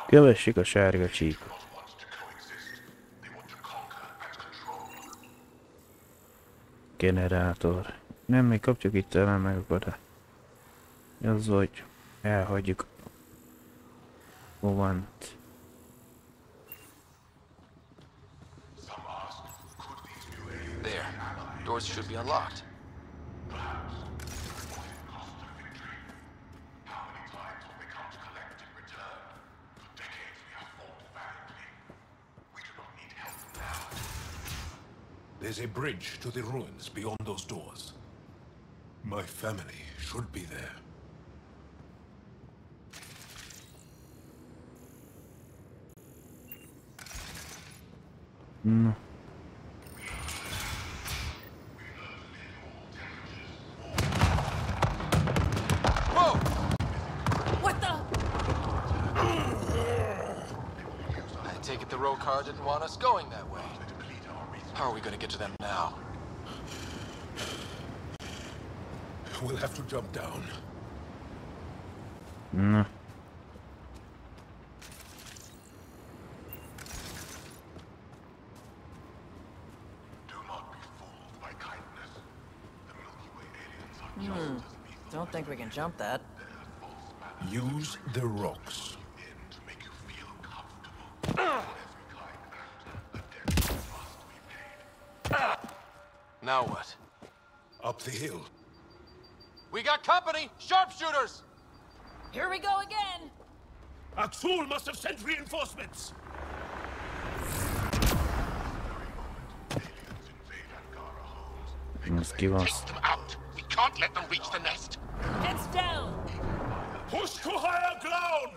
Kövessük a sárga csíkot. Generátor. Nem, még kapcsoljuk itt el meg oda. Az, hogy elhagyjuk. Van. There. Doors should be unlocked. There's a bridge to the ruins beyond those doors. My family should be there. No. Whoa! What the? I take it the road car didn't want us going that way. How are we gonna get to them now? We'll have to jump down. No. Don't think we can jump that. Use the rocks. Now what? Up the hill. We got company! Sharpshooters! Here we go again! Axul must have sent reinforcements! Most ki van. Take them out! We can't let them reach the nest! Heads down! Push to higher ground!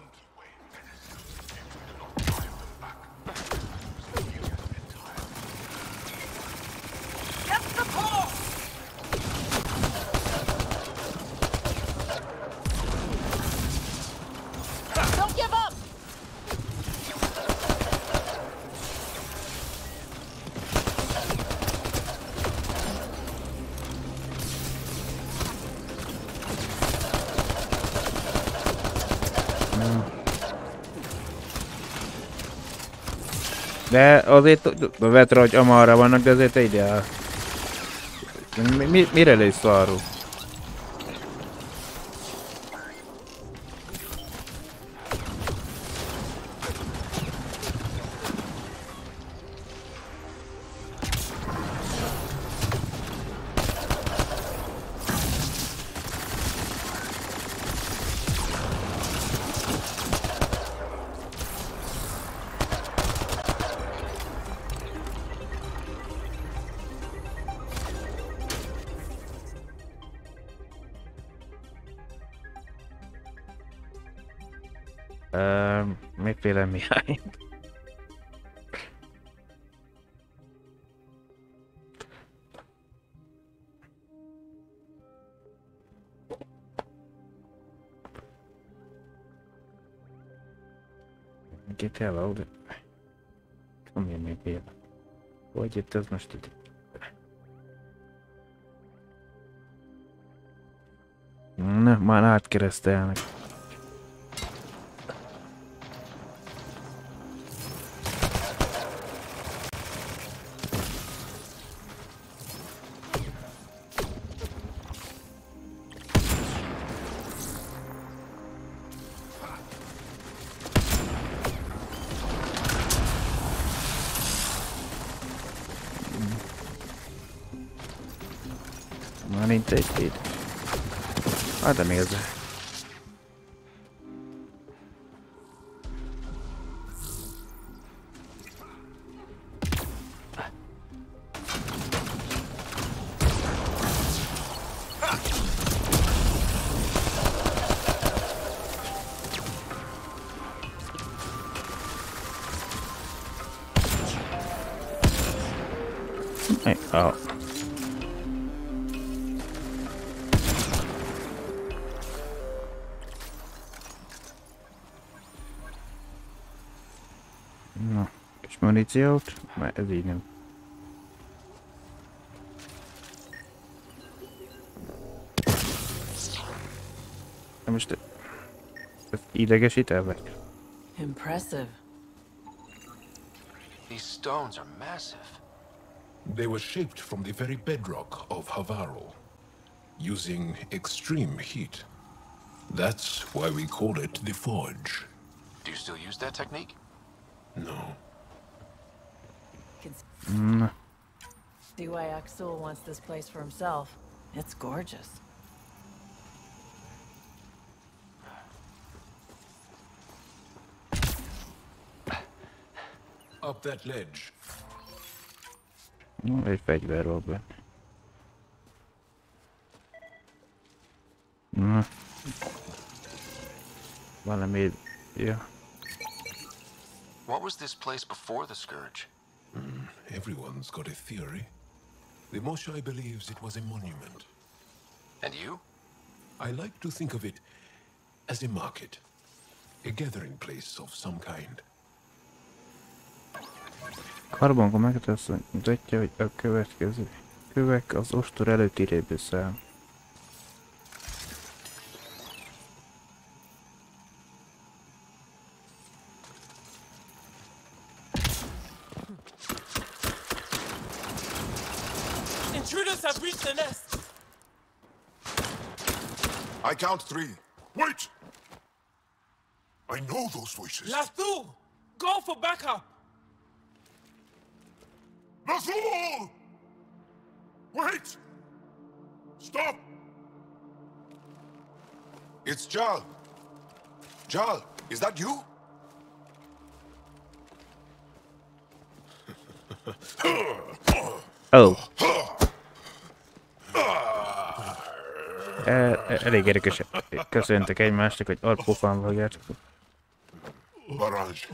Get the ball! Don't give up! De azért a vetra, hogy amarra vannak, de azért ideál. Mire lesz szarul? Miféle miány? Get hello. Come here, maybe. Hogy itt ez most itt? Na, már átkeresztelnek. Már nincs egy két. Hát de nézze. Na, és muníciót? Mert ez így nem. De most ez idegesít el vagy? Impressive. These stones are massive. They were shaped from the very bedrock of Havaro, using extreme heat. That's why we call it the Forge. Do you still use that technique? No. See why Axel wants this place for himself. It's gorgeous. Up that ledge. Egy fegyver volt benne. Valami... Ja. What was this place before the Scourge? Everyone's got a theory. The Moshai believes it was a monument. And you? I like to think of it as a market. A gathering place of some kind. Karbonka megmutatja, hogy a következő kövek az ostor előtti iréből száll. Intruders have reached the nest. I count 3. Wait! I know those voices. Lathu, go for backup. Nazul! Wait! Stop! It's Jal. Jal, is that you? Oh. Elég érdekesen köszöntek egymásnak, hogy arpofán vágjátok. Baraj,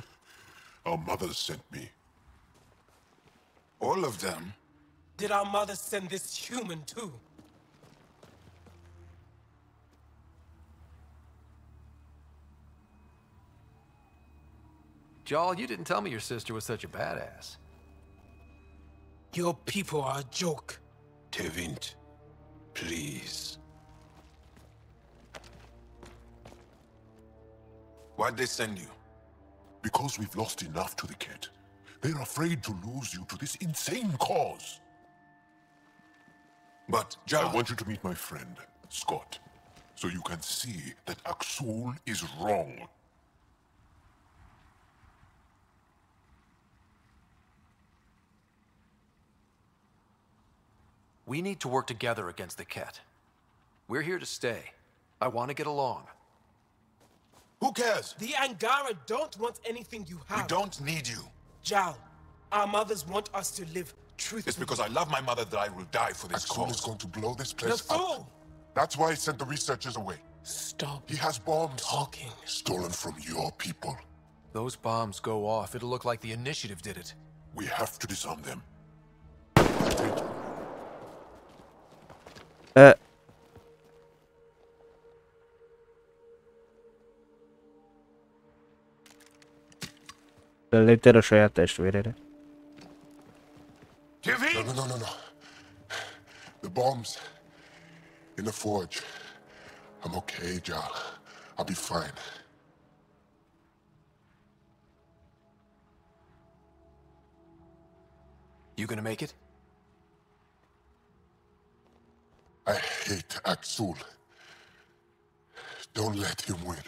our mothers sent me. All of them? Did our mother send this human too? Jal, you didn't tell me your sister was such a badass. Your people are a joke. Tevint, please. Why'd they send you? Because we've lost enough to the kid. They're afraid to lose you to this insane cause. But, Jal, I want you to meet my friend, Scott, so you can see that Axul is wrong. We need to work together against the Ket. We're here to stay. I want to get along. Who cares? The Angara don't want anything you have. We don't need you. Jal, our mothers want us to live truthfully. It's because I love my mother that I will die for this cause. Axul is going to blow this place The fool! up. That's why he sent the researchers away. Stop. He has bombs. Talking. Stolen from your people. Those bombs go off, it'll look like the Initiative did it. We have to disarm them. Léptél a saját testvérére. No. The bombs in the forge. I'm okay, Jal. I'll be fine. You gonna make it? I hate Axul. Don't let him win.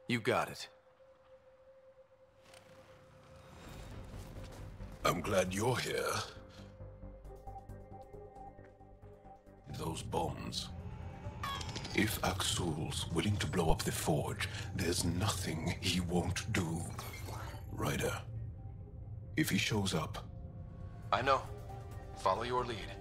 You got it. I'm glad you're here. Those bombs. If Axul's willing to blow up the forge, there's nothing he won't do. Ryder, if he shows up... I know. Follow your lead.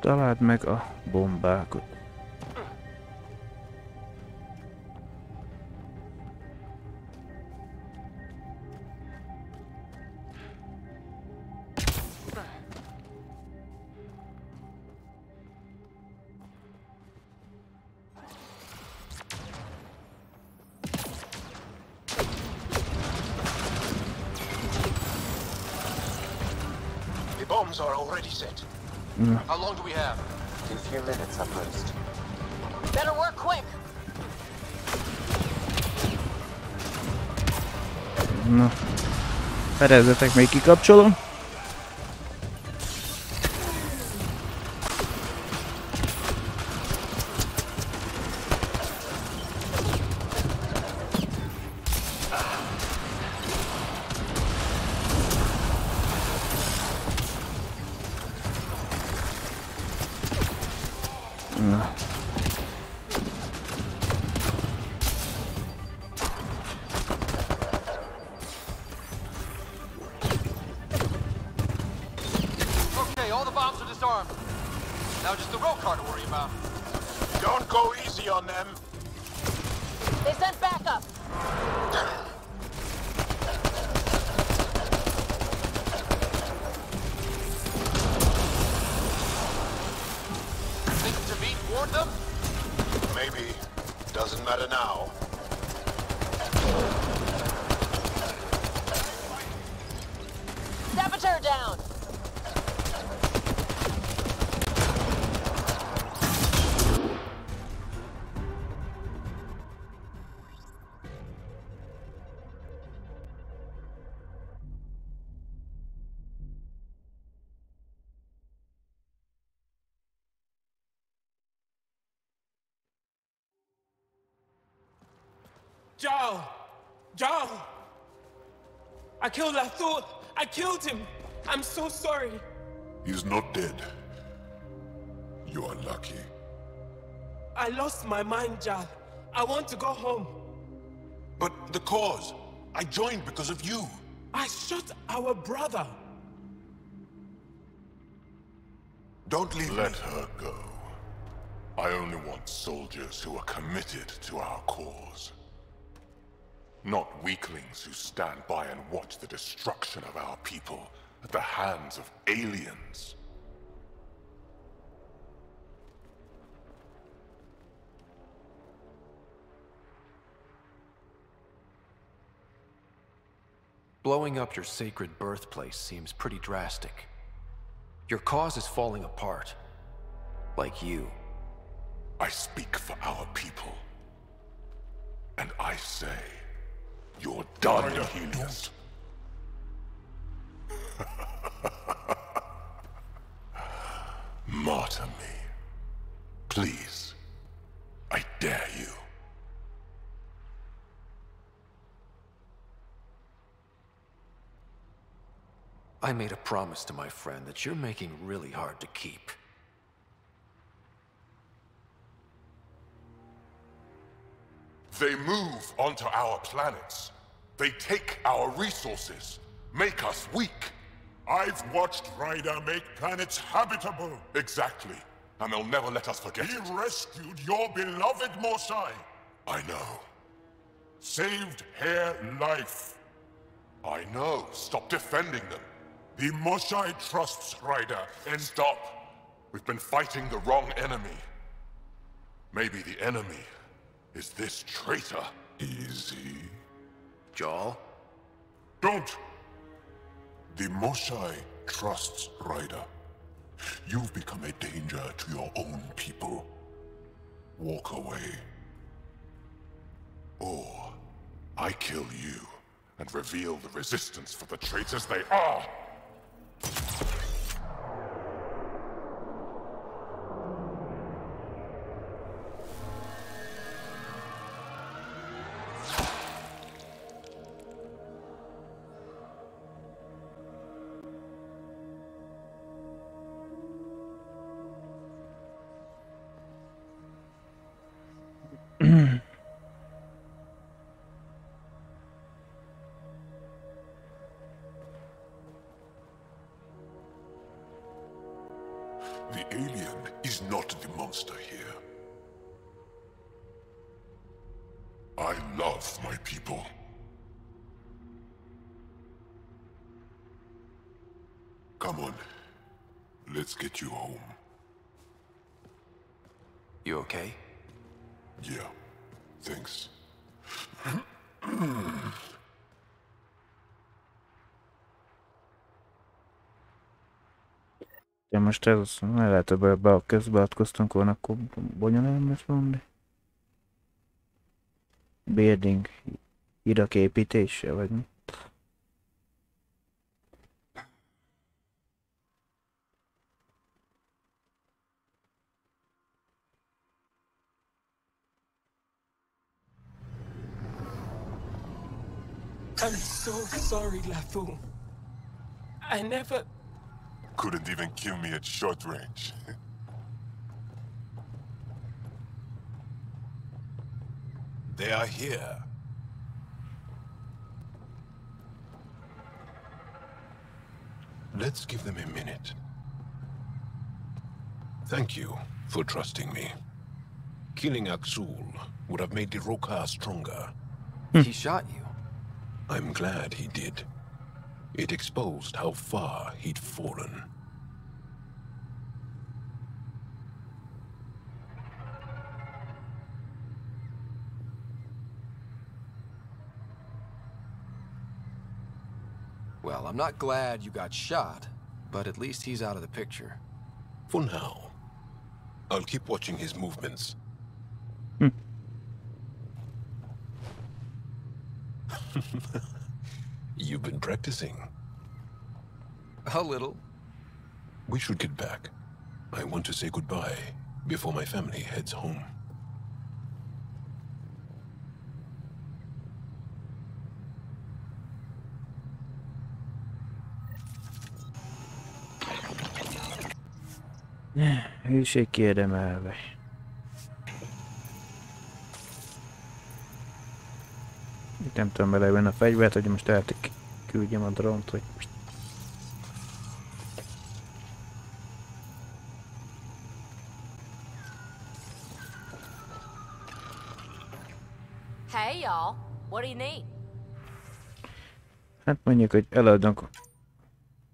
Találd meg a bombákat. systems are already set. How long do we have? A few minutes at most. Better work quick. Na. Perezzetek, még kikapcsolom. Now just the roll car to worry about. Don't go easy on them. They sent backup. Think David warned them? Maybe. Doesn't matter now. Saboteur down. Joe! I killed Arthur! I killed him! I'm so sorry! He's not dead. You are lucky. I lost my mind, Jal. I want to go home. But the cause? I joined because of you. I shot our brother. Don't leave Let her go. I only want soldiers who are committed to our cause. Not weaklings who stand by and watch the destruction of our people at the hands of aliens. Blowing up your sacred birthplace seems pretty drastic. Your cause is falling apart. Like you. I speak for our people. And I say, you're done, Helios. Martyr me. Please. I dare you. I made a promise to my friend that you're making really hard to keep. They move onto our planets. They take our resources, make us weak. I've watched Ryder make planets habitable. Exactly. And they'll never let us forget He it. rescued your beloved Mosai. I know. Saved her life. I know. Stop defending them. The Mosai trusts Ryder and... Stop. We've been fighting the wrong enemy. Maybe the enemy is this traitor. Easy. Jarl? Don't! The Mosai trusts Ryder. You've become a danger to your own people. Walk away. Or I kill you and reveal the resistance for the traitors they are. The alien is not the monster here. I love my people. Come on. Let's get you home. You okay? Yeah. Thanks. Ja, most ez az, lehet, hogy be a közbeadkoztunk volna, akkor bonyolultam lett volna. Building irak építése, vagy mi? I'm so sorry, Lafu. I never... Couldn't even kill me at short range. They are here. Let's give them a minute. Thank you for trusting me. Killing Aksul would have made the Roka stronger. He shot you. I'm glad he did. It exposed how far he'd fallen. Well, I'm not glad you got shot, but at least he's out of the picture. For now. I'll keep watching his movements. You've been practicing. A little. We should get back. I want to say goodbye before my family heads home. Hűség kiérdemelve. Itt nem tudom belevenni a fegyvert, hogy most elküldjem a drónt, hogy... Hey, y'all. What do you need? Hát mondjuk, hogy eladnak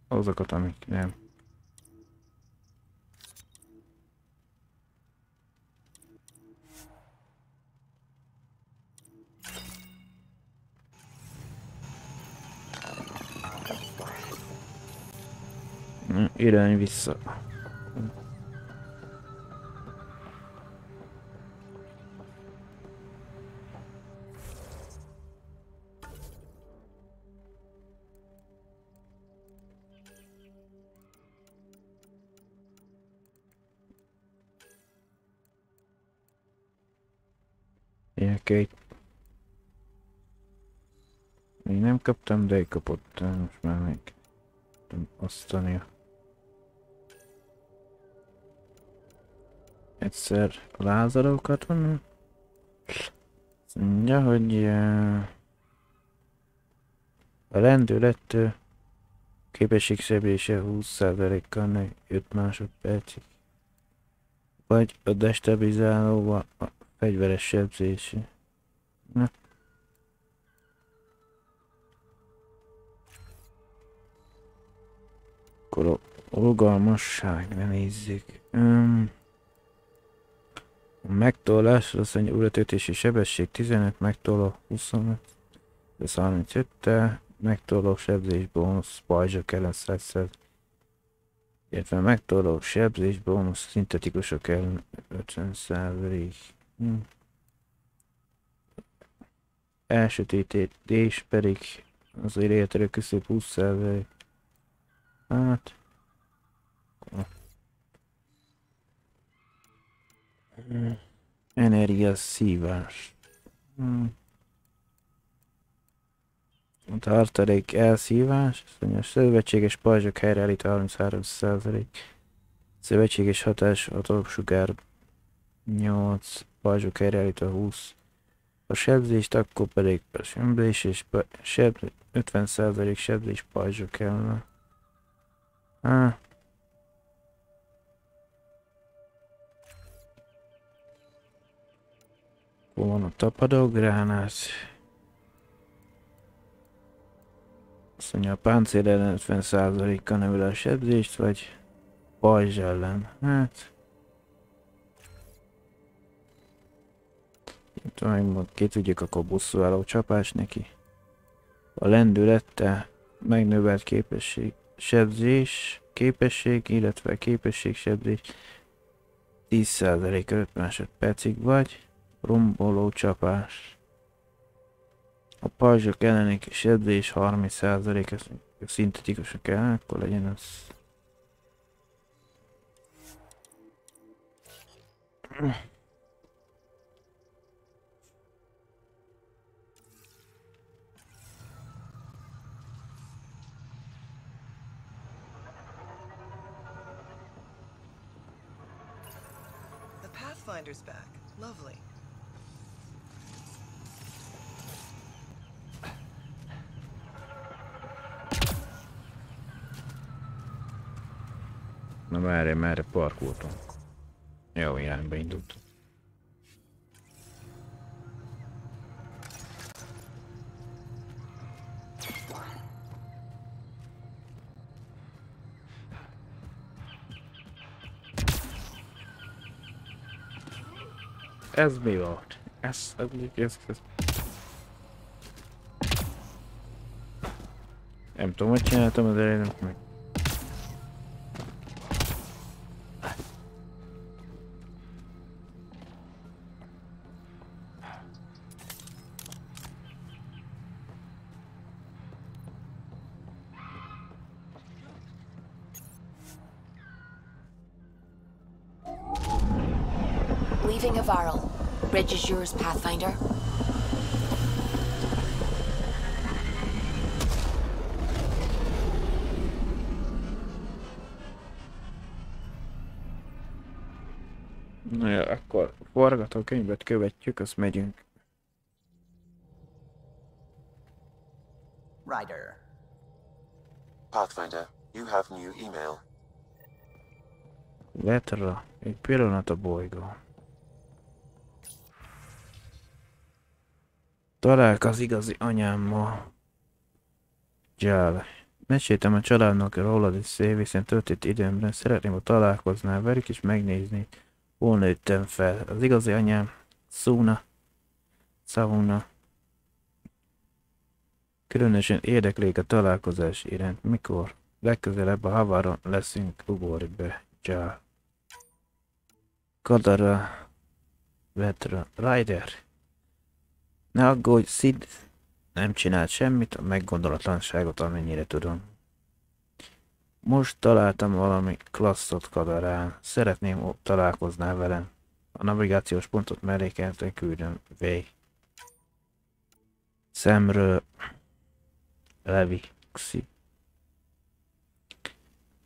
azokat, amik nem. Irány vissza. Ilyenkeit még nem kaptam, de kapott, most már még tudom osztani. Egyszer a lázarokat van. Azt mondja, hogy a lendülettől képességseblése 20%-kal 5 másodpercig. Vagy a destabilizálóval a fegyveres sebzése. Na. Akkor a rugalmasságra nézzük. A megtollás, azt mondja, uratötési sebesség 15, megtolló 25, ez 35-tel, megtolló sebzés bónusz, pajzsok ellen 100%, illetve megtolló sebzés bónusz, szintetikusok ellen 50%. Elsötétítés pedig az életerő küszöb 20%. Hát... Energia szívás. A tartalék elszívás, a szövetséges pajzsok helyreállít 33%. Szövetséges hatás atomsugár 8, pajzsok helyreállít a 20. A sebzést akkor pedig a sebzés és 50% sebzés pajzsok ellen. Van a tapadógránát. Azt mondja, a páncél ellen 50%-kal növeli a sebzést, vagy pajzs ellen. Hát... Ki tudjuk, akkor buszoláló csapás neki. A lendülettel megnövelt képesség sebzés. képesség, illetve képességsebzés 10%-a 5 másodpercig, vagy romboló csapás. A pajzsok elleni sebzés 30%-a szintetikusok ellen, akkor legyen az. The Pathfinder's back. Lovely. Na merre parkoltunk. Jó irányba indultunk. Ez mi volt? Ez. Nem tudom, hogy csináltam az elejének meg. Leaving Avaril. Bridge is yours, Pathfinder. Na jó, akkor forgatókönyvet követjük, azt megyünk. Ryder. Pathfinder, you have new email. Vetra, egy pillanat a bolygó. Találk az igazi anyámmal. Jál. Meséltem a családnak rólad is szép, hiszen történt időmben. Szeretném, ha találkoznál velük és megnézni, hol nőttem fel. Az igazi anyám, Savuna. Különösen érdeklik a találkozás iránt. Mikor? Legközelebb a Havaron leszünk, ugorj be, Jál. Kadara. Vetra. Ryder. Ne aggódj, Sid nem csinált semmit, a meggondolatlanságot, amennyire tudom. Most találtam valami klasszot Kadarán. Szeretném, találkoznál velem. A navigációs pontot mellékelten küldöm. Véj. Szemről. Levi. Xi.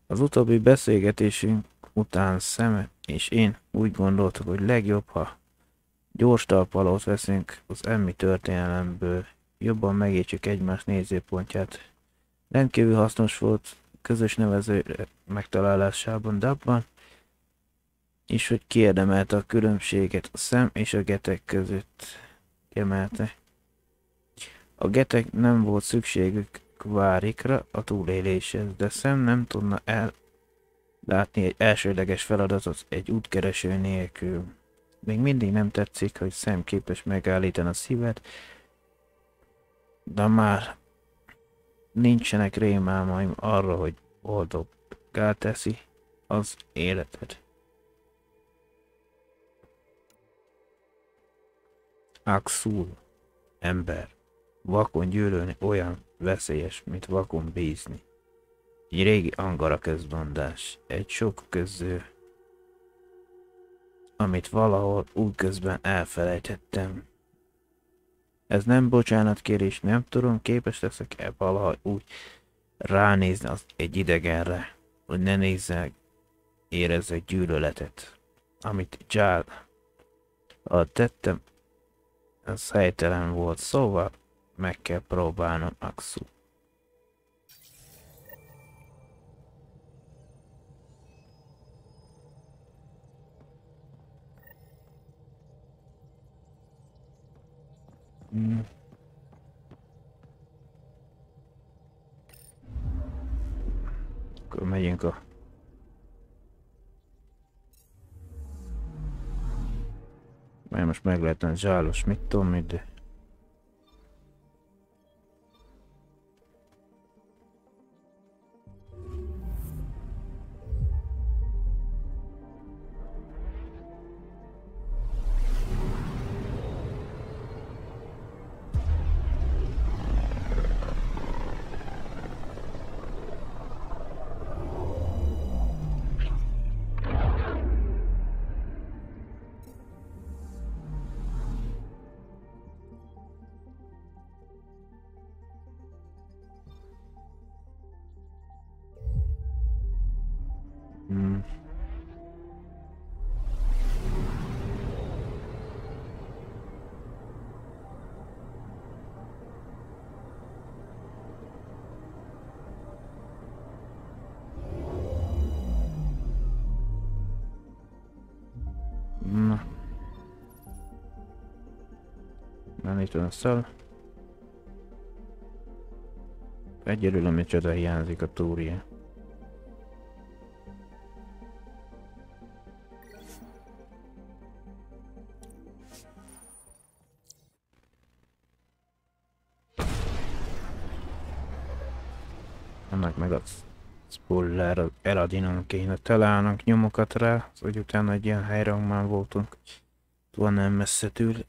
Az utóbbi beszélgetésünk után Szeme és én úgy gondoltuk, hogy legjobb, ha gyors talpalót veszünk az emmi történelemből, jobban megértsük egymás nézőpontját. Rendkívül hasznos volt közös nevező megtalálásában, de abban is, hogy kiérdemelte a különbséget a szem és a getek között. Kiemelte. A getek nem volt szükségük kvárikra a túléléshez, de szem nem tudna ellátni egy elsődleges feladatot egy útkereső nélkül. Még mindig nem tetszik, hogy szem képes megállítani a szíved, de már nincsenek rémálmaim arra, hogy boldoggá teszi az életed. Axul, ember, vakon gyűlölni olyan veszélyes, mint vakon bízni. Egy régi angara közmondás, egy sok közül, amit valahol útközben elfelejtettem. Ez nem bocsánatkérés, nem tudom, képes leszek-e valahogy úgy ránézni egy idegenre, hogy ne nézzek, érezzek gyűlöletet. Amit Jál tettem, az helytelen volt, szóval meg kell próbálnom, Axu. Akkor megyünk a... Mert most meg lehetne zsálos, mit tudom, mit, de... itt van a szal. Egyelőre micsoda hiányzik a túrja. Annak meg a spoiler Eladinon kéne találnunk nyomokat rá, hogy utána egy ilyen helyre már voltunk. Túl nem messze tőle.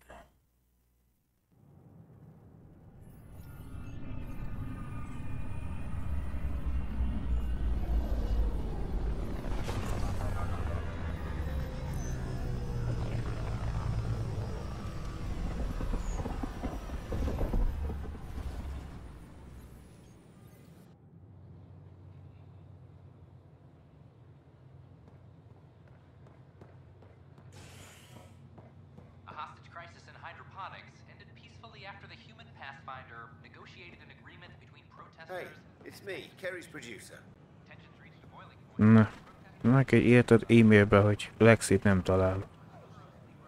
Hey, it's me, Kerry's producer. Na, neki írtad e-mailbe, hogy Lexit nem talál.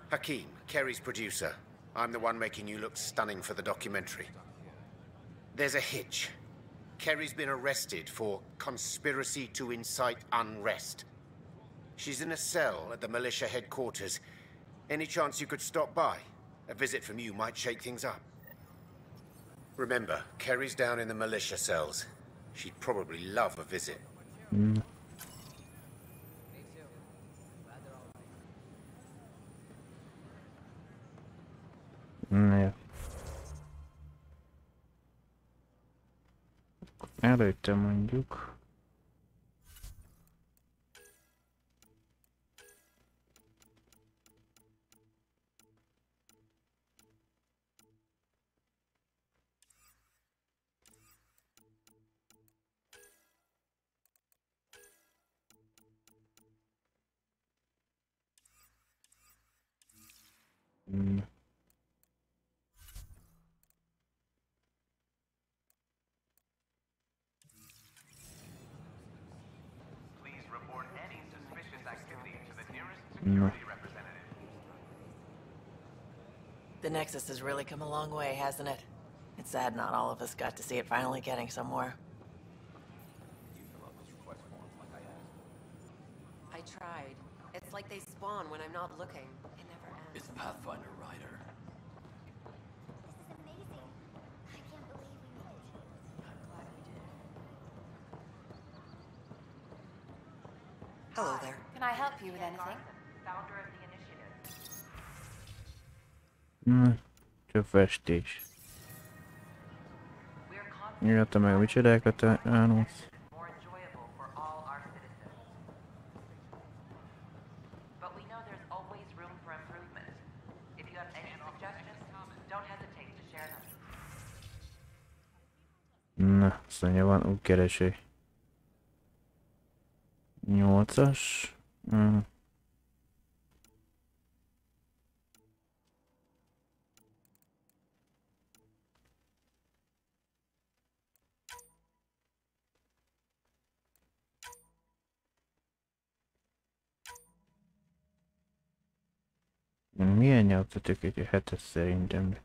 Hakeem, Kerry's producer. I'm the one making you look stunning for the documentary. There's a hitch. Kerry's been arrested for conspiracy to incite unrest. She's in a cell at the militia headquarters. Any chance you could stop by? A visit from you might shake things up. Remember, Kerry's down in the militia cells. She'd probably love a visit. Ja. Előtte mondjuk. No. The Nexus has really come a long way, hasn't it? It's sad not all of us got to see it finally getting somewhere. I tried. It's like they spawn when I'm not looking. It never ends. It's Pathfinder Rider. Hello there. Can I help you with anything? Csak festés. Jöttem meg, micsodákat állunk. Na, azt mondja, van útkereső. 8-as. Milyen nyelvtetők egy 7-es szerintem?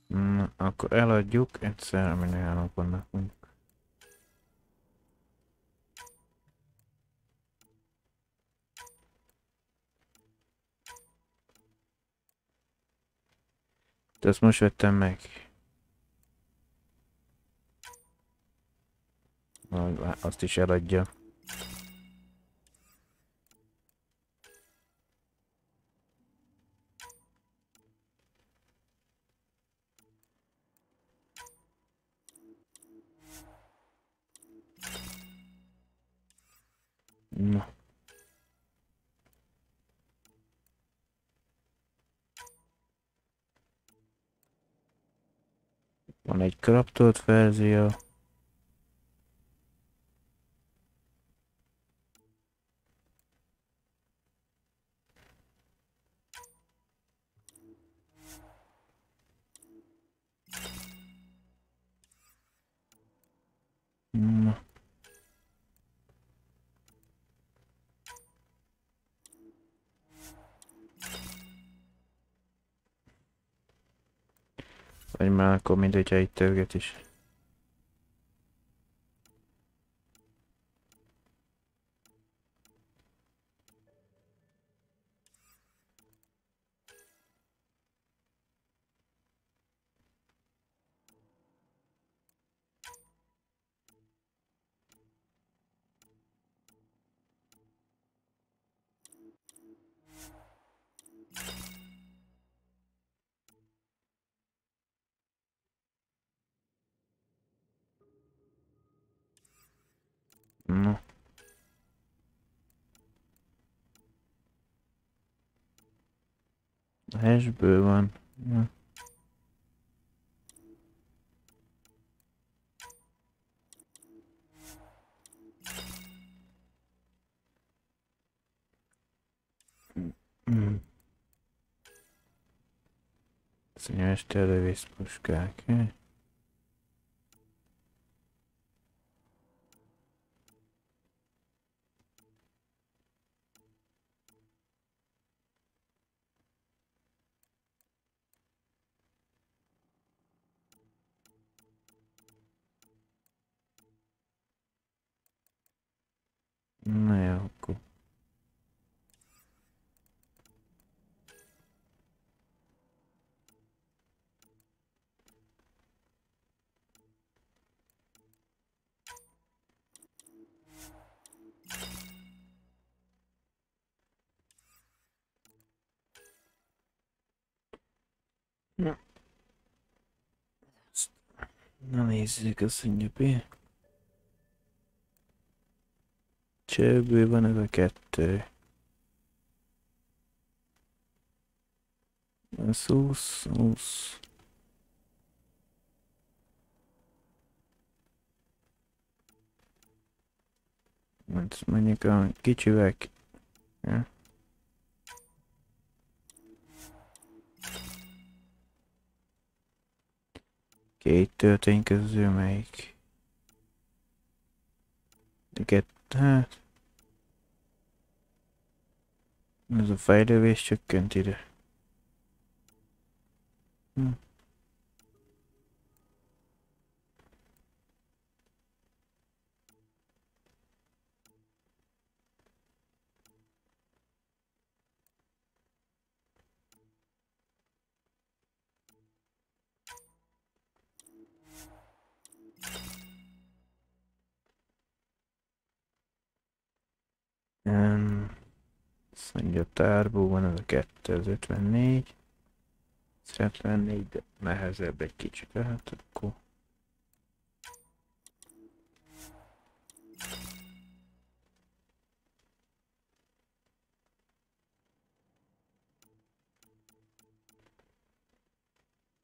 Na, akkor eladjuk, egyszer, ami állunk vannak mondjuk. De ezt most vettem meg. Azt is eladja. Na. Van egy kraptolt verzió. Na. Vagy már akkor mindegy, ha itt törget is. No. A hashből van. Ja. Színes televészpuskák. Na jó, akkor. Na nézzük, azt mondja B. Csőből van ez a kettő. Ez 20. Mondjuk a kicsivek. Ja. Két töltény közül melyik? Hát... Ez a fejlődés csökkent ide. Azt mondja, tárból van ez a 254. 74, de nehezebb egy kicsit, hát akkor...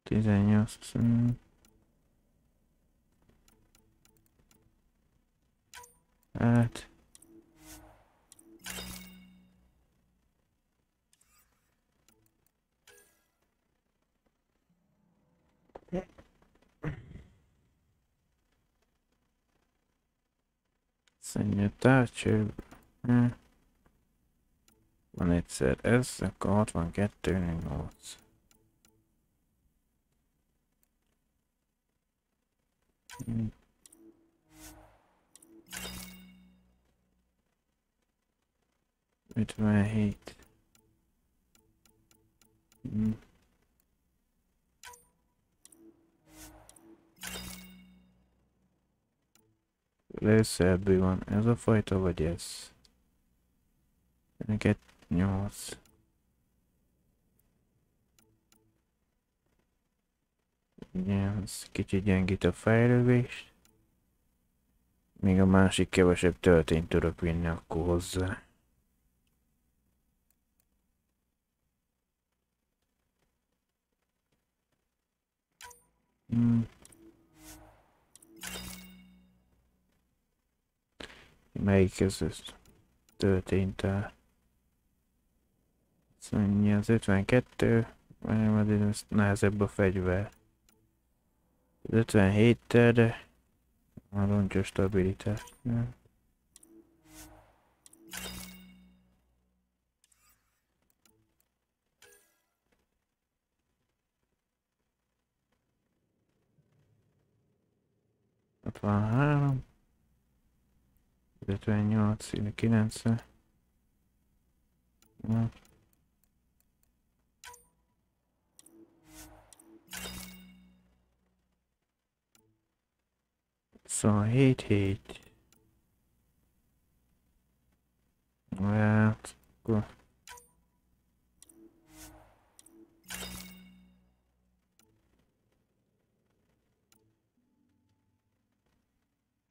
Tizennyolc. Hát... Szennyi tárcső. Van egyszer ez, akkor 62, 8. Ötvenhét. Először ebből van ez a fajta, vagy ez? Neked 8. Igen, ez kicsit gyengít a fejlődést. Még a másik kevesebb töltényt tudok vinni akkor hozzá. Melyik ez tölténytár? Szóval az 52, vagy ez nehezebb a fegyver. Az 57-tel, de a roncsos stabilitás. 63, 58, 90. Ja. Szóval 7. Hát, akkor...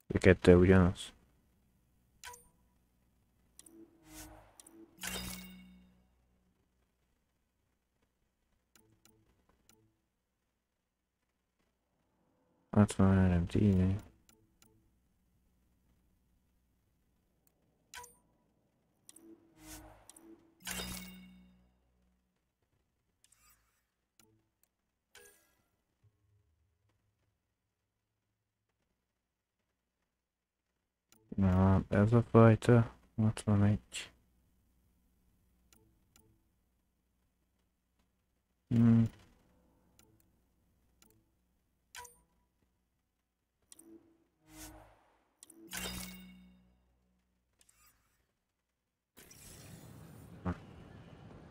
A kettő ugyanaz. Nem tíz. Na, ez a fajta 61.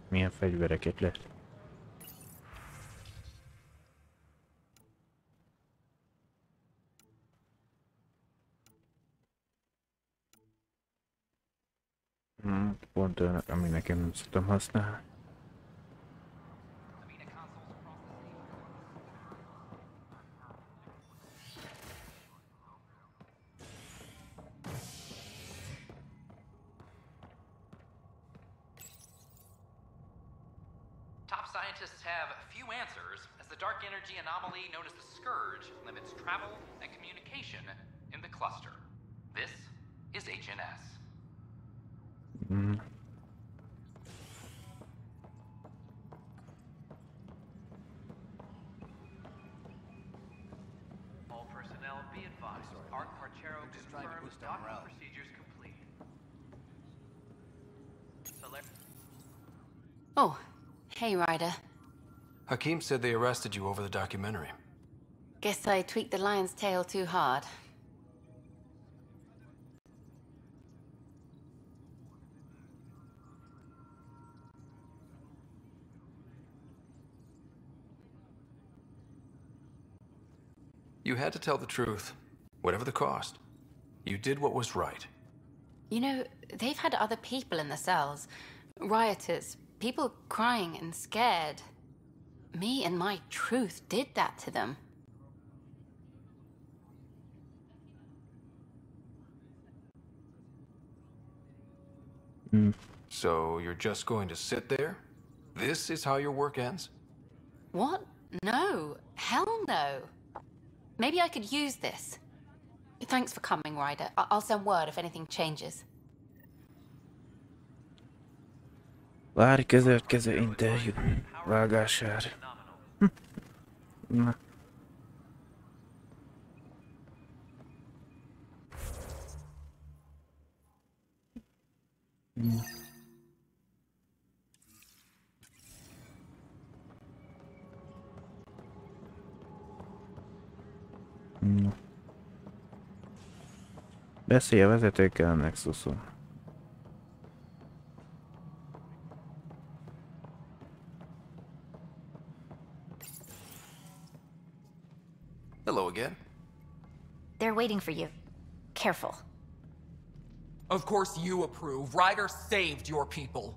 Milyen fegyvereket lehet? Pont olyan, ami nekem nem szoktam használni. Top scientists have few answers, as the dark energy anomaly known as the Scourge limits travel and communication in the cluster. This is HNS. All personnel be advised. Art Parchero confirms docking procedures complete. Oh, hey, Ryder. Hakeem said they arrested you over the documentary. Guess I tweaked the lion's tail too hard. You had to tell the truth, whatever the cost. You did what was right. You know, they've had other people in the cells. Rioters, people crying and scared. Me and my truth did that to them. So you're just going to sit there? This is how your work ends? What? No. Hell no. Maybe I could use this. Thanks for coming, Ryder. I'll send word if anything changes. Várj következő interjú vágására. Na. Beszélj a vezetőkkel a Nexuson. Hello again. They're waiting for you. Careful. Of course you approve. Ryder saved your people.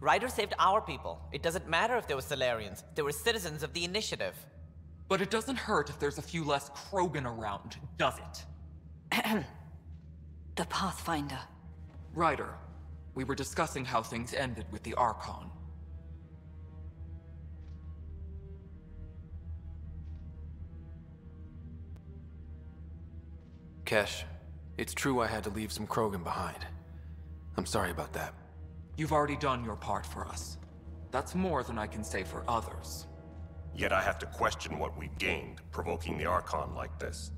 Ryder saved our people. It doesn't matter if they were Solarians. They were citizens of the Initiative. But it doesn't hurt if there's a few less Krogan around, does it? The Pathfinder. Ryder, we were discussing how things ended with the Archon. Kesh, it's true I had to leave some Krogan behind. I'm sorry about that. You've already done your part for us. That's more than I can say for others. Yet I have to question what we've gained, provoking the Archon like this.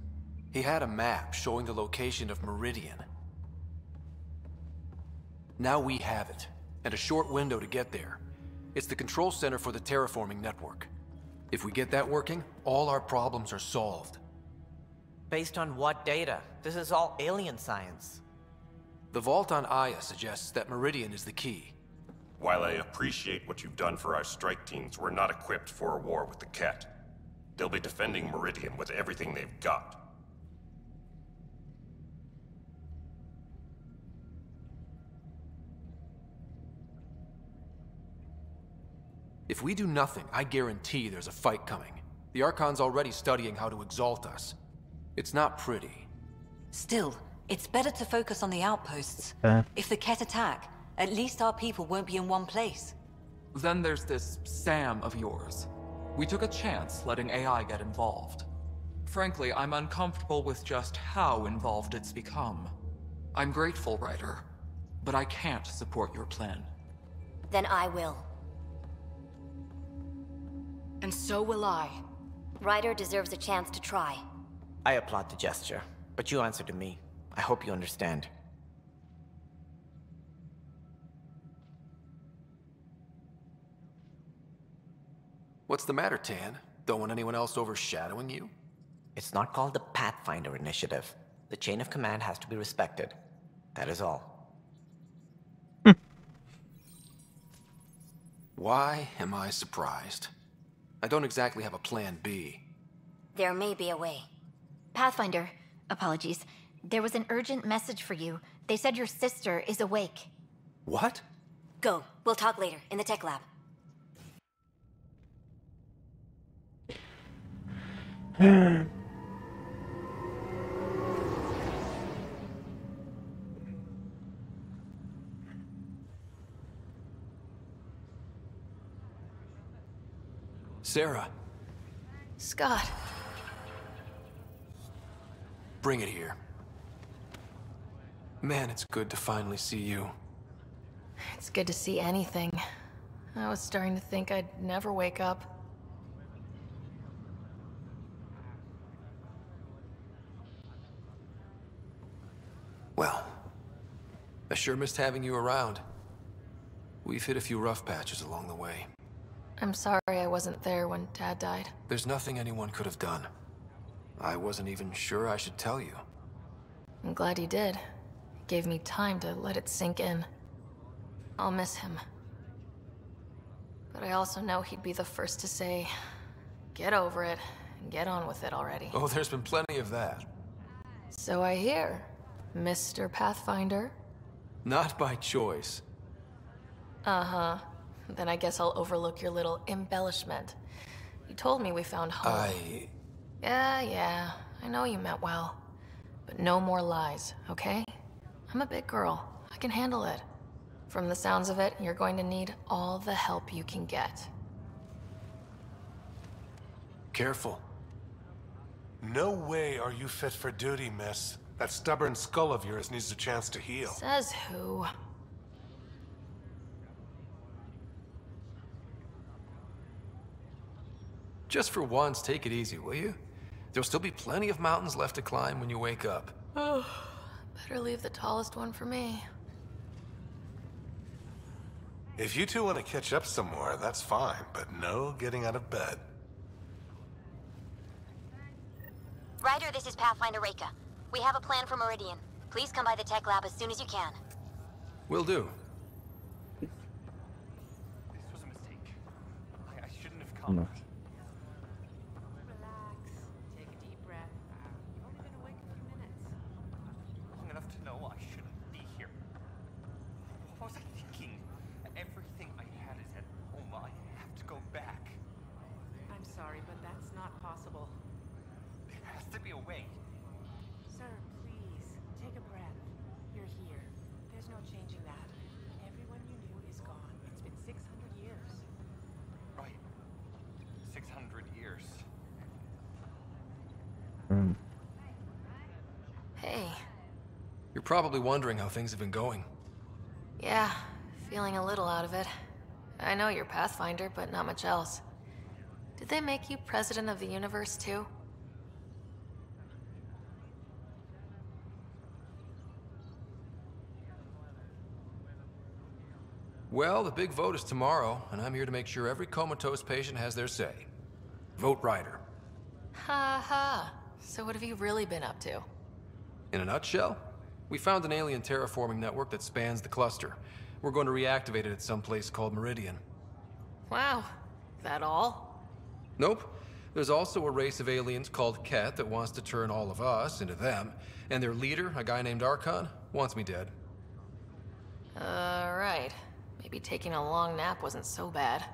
He had a map showing the location of Meridian. Now we have it, and a short window to get there. It's the control center for the terraforming network. If we get that working, all our problems are solved. Based on what data? This is all alien science. The vault on Aya suggests that Meridian is the key. While I appreciate what you've done for our strike teams, we're not equipped for a war with the Cat. They'll be defending Meridian with everything they've got. If we do nothing, I guarantee there's a fight coming. The Archon's already studying how to exalt us. It's not pretty. Still, it's better to focus on the outposts. If the Ket attack, at least our people won't be in one place. Then there's this Sam of yours. We took a chance letting AI get involved. Frankly, I'm uncomfortable with just how involved it's become. I'm grateful, Ryder, but I can't support your plan. Then I will. And so will I. Ryder deserves a chance to try. I applaud the gesture, but you answer to me. I hope you understand. What's the matter, Tan? Don't want anyone else overshadowing you? It's not called the Pathfinder Initiative. The chain of command has to be respected. That is all. Why am I surprised? I don't exactly have a plan B. There may be a way. Pathfinder, apologies. There was an urgent message for you. They said your sister is awake. What? Go. We'll talk later, in the tech lab. Sarah. Scott. Bring it here. Man, it's good to finally see you. It's good to see anything. I was starting to think I'd never wake up. Well, I sure missed having you around. We've hit a few rough patches along the way. I'm sorry I wasn't there when Dad died. There's nothing anyone could have done. I wasn't even sure I should tell you. I'm glad you did. It gave me time to let it sink in. I'll miss him. But I also know he'd be the first to say, get over it, and get on with it already. Oh, there's been plenty of that. So I hear, Mr. Pathfinder. Not by choice. Uh-huh. Then I guess I'll overlook your little embellishment. You told me we found home. Yeah, I know you meant well. But no more lies, okay? I'm a big girl. I can handle it. From the sounds of it, you're going to need all the help you can get. Careful. No way are you fit for duty, miss. That stubborn skull of yours needs a chance to heal. Says who? Just for once, take it easy, will you? There'll still be plenty of mountains left to climb when you wake up. Oh, better leave the tallest one for me. If you two want to catch up some more, that's fine, but no getting out of bed. Ryder, this is Pathfinder Reika. We have a plan for Meridian. Please come by the tech lab as soon as you can. Will do. This was a mistake. I shouldn't have come. No. Hey. You're probably wondering how things have been going. Yeah, feeling a little out of it. I know you're Pathfinder, but not much else. Did they make you president of the universe, too? Well, the big vote is tomorrow, and I'm here to make sure every comatose patient has their say. Vote Ryder. Ha ha. So what have you really been up to? In a nutshell, we found an alien terraforming network that spans the cluster. We're going to reactivate it at some place called Meridian. Wow. That all? Nope. There's also a race of aliens called Ket that wants to turn all of us into them, and their leader, a guy named Archon, wants me dead. Right. Maybe taking a long nap wasn't so bad.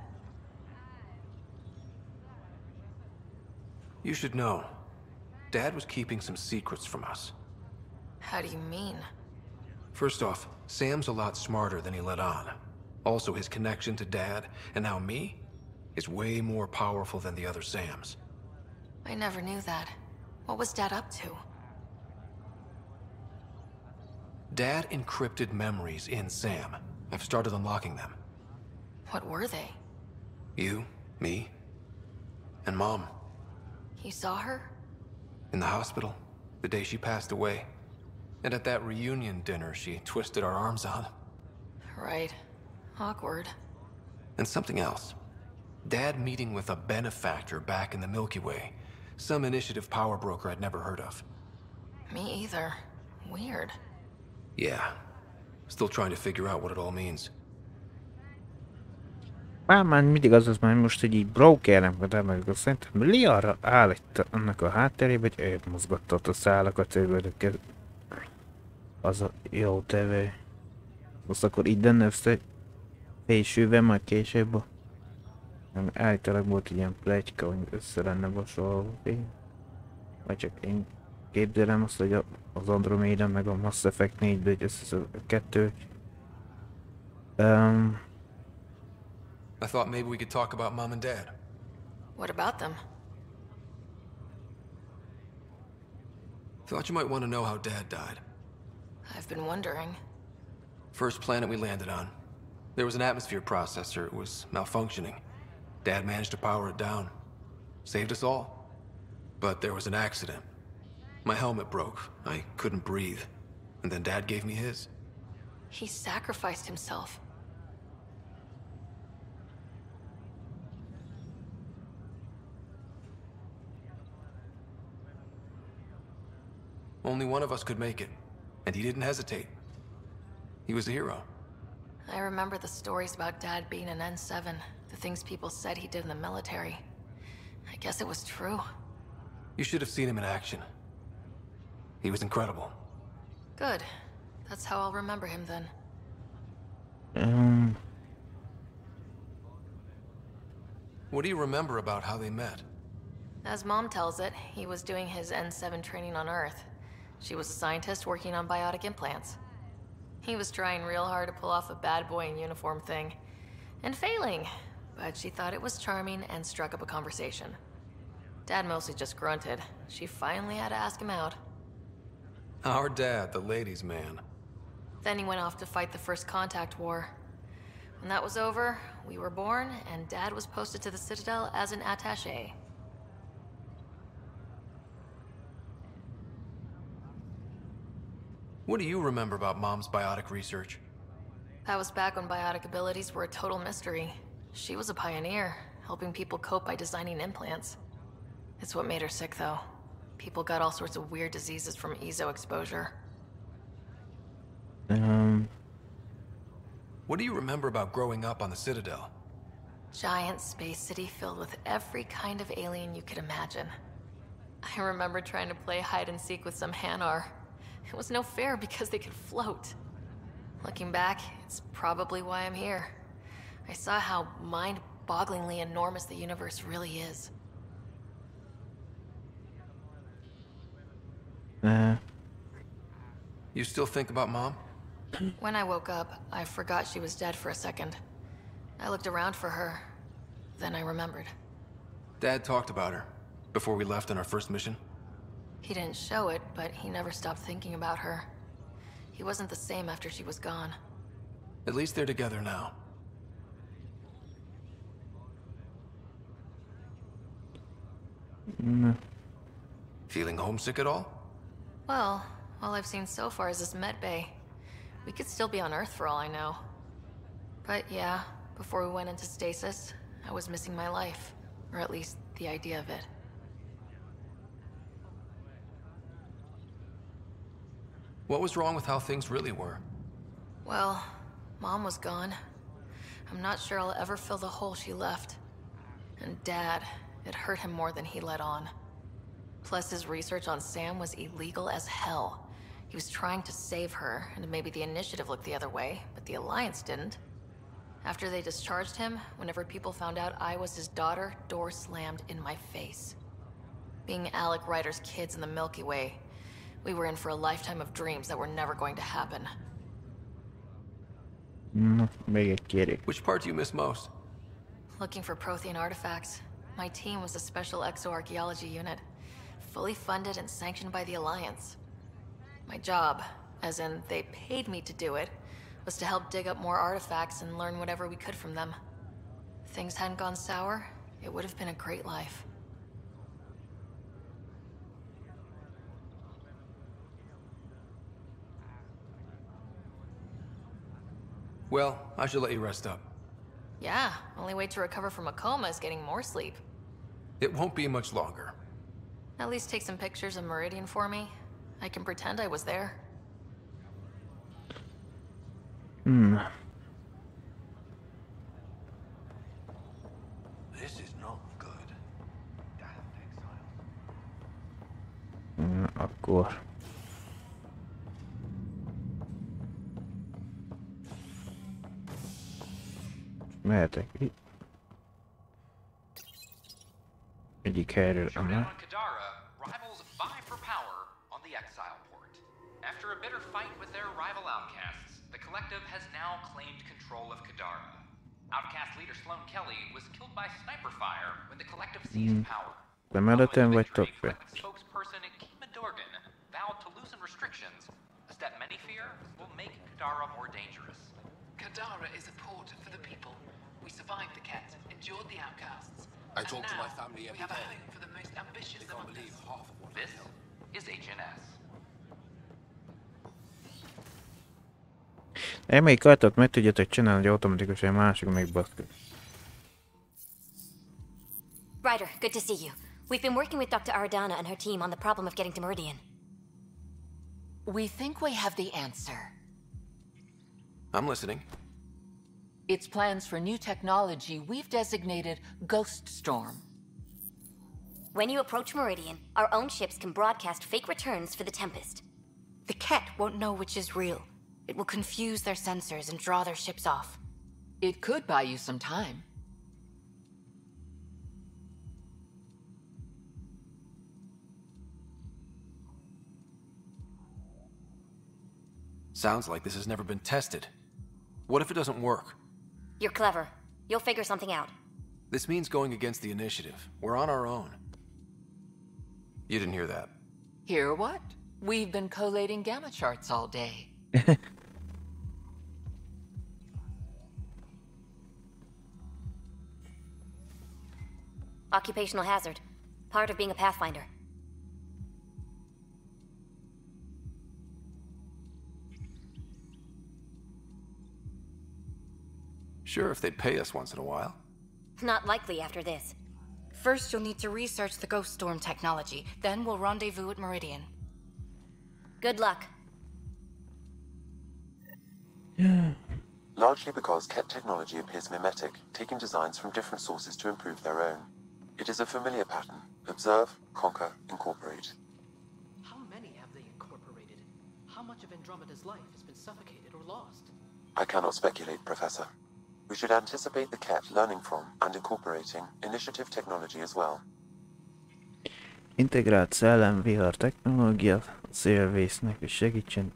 You should know, Dad was keeping some secrets from us. How do you mean? First off, Sam's a lot smarter than he let on. Also, his connection to Dad, and now me, is way more powerful than the other Sams. I never knew that. What was Dad up to? Dad encrypted memories in Sam. I've started unlocking them. What were they? You, me, and Mom. You saw her? In the hospital, the day she passed away. And at that reunion dinner she twisted our arms on. Right. Awkward. And something else. Dad meeting with a benefactor back in the Milky Way. Some initiative power broker I'd never heard of. Me either. Weird. Yeah. Still trying to figure out what it all means. Már mindig az már most, hogy így brokernek meg szerintem Li arra áll itt annak a hátterébe, hogy ő mozgatta a szálakat, ővölöket. Az a jó tevő. Most akkor így lenne össze fésülve majd később. Állítólag volt egy ilyen pletyka, hogy össze lenne vasolva. Vagy csak én képzelem azt, hogy az Andromeda meg a Mass Effect 4-ből, hogy össze a kettő. I thought maybe we could talk about Mom and Dad. What about them? Thought you might want to know how Dad died. I've been wondering. First planet we landed on. There was an atmosphere processor. It was malfunctioning. Dad managed to power it down. Saved us all. But there was an accident. My helmet broke. I couldn't breathe. And then Dad gave me his. He sacrificed himself. Only one of us could make it. And he didn't hesitate. He was a hero. I remember the stories about Dad being an N7, the things people said he did in the military. I guess it was true. You should have seen him in action. He was incredible. Good. That's how I'll remember him then. What do you remember about how they met? As Mom tells it, he was doing his N7 training on Earth. She was a scientist working on biotic implants. He was trying real hard to pull off a bad boy in uniform thing. And failing. But she thought it was charming and struck up a conversation. Dad mostly just grunted. She finally had to ask him out. Our dad, the ladies' man. Then he went off to fight the First Contact War. When that was over, we were born, and Dad was posted to the Citadel as an attaché. What do you remember about Mom's biotic research? That was back when biotic abilities were a total mystery. She was a pioneer, helping people cope by designing implants. It's what made her sick, though. People got all sorts of weird diseases from ESO exposure. What do you remember about growing up on the Citadel? Giant space city filled with every kind of alien you could imagine. I remember trying to play hide and seek with some Hanar. It was no fair because they could float. Looking back, it's probably why I'm here. I saw how mind-bogglingly enormous the universe really is. You still think about Mom? When I woke up, I forgot she was dead for a second. I looked around for her. Then I remembered. Dad talked about her before we left on our first mission. He didn't show it, but he never stopped thinking about her. He wasn't the same after she was gone. At least they're together now. Feeling homesick at all? Well, all I've seen so far is this med bay. We could still be on Earth for all I know. But yeah, before we went into stasis, I was missing my life. Or at least the idea of it. What was wrong with how things really were? Well, Mom was gone. I'm not sure I'll ever fill the hole she left. And Dad, it hurt him more than he let on. Plus, his research on Sam was illegal as hell. He was trying to save her, and maybe the Initiative looked the other way, but the Alliance didn't. After they discharged him, whenever people found out I was his daughter, door slammed in my face. Being Alec Ryder's kids in the Milky Way, we were in for a lifetime of dreams that were never going to happen. Még egy kérés. Which part do you miss most? Looking for Prothean artifacts. My team was a special exoarchaeology unit, fully funded and sanctioned by the Alliance. My job, as in they paid me to do it, was to help dig up more artifacts and learn whatever we could from them. If things hadn't gone sour, it would have been a great life. Well, I should let you rest up. Yeah, only way to recover from a coma is getting more sleep. It won't be much longer. At least take some pictures of Meridian for me. I can pretend I was there. This is not good. Akkor... mehetek itt. Egyik helyről, Showdown on Kadara, rivals vie for power on the exile port. After a bitter fight with their rival outcasts, the collective has now claimed control of Kadara. Outcast leader Sloan Kelly was killed by sniper fire when the collective seized power. Emeleten vagytok be. Spokesperson Kima Dorgan vowed to loosen restrictions, a step many fear will make Kadara more dangerous. Kadara is a port for the people. We survived the Ket, endured the outcasts. I talk to my family every we have day. a home for the most ambitious They can't believe half of what This is HNS. Elmelyik kartot meg tudjátok csinálni, hogy automatikusan a másik még baszkod. Ryder, good to see you. We've been working with Dr. Aradana and her team on the problem of getting to Meridian. We think we have the answer. I'm listening. It's plans for new technology we've designated Ghost Storm. When you approach Meridian, our own ships can broadcast fake returns for the Tempest. The Ket won't know which is real. It will confuse their sensors and draw their ships off. It could buy you some time. Sounds like this has never been tested. What if it doesn't work? You're clever. You'll figure something out. This means going against the Initiative. We're on our own. You didn't hear that. Hear what? We've been collating gamma charts all day. Occupational hazard. Part of being a Pathfinder. Sure, if they'd pay us once in a while. Not likely after this. First, you'll need to research the Ghost Storm technology. Then we'll rendezvous at Meridian. Good luck. Largely because Ket technology appears mimetic, taking designs from different sources to improve their own. It is a familiar pattern. Observe, conquer, incorporate. How many have they incorporated? How much of Andromeda's life has been suffocated or lost? I cannot speculate, Professor. We should anticipate the Ket learning from and incorporating Initiative technology as well. Integrált szellemvihar technológia a szélvésznek, és segítsen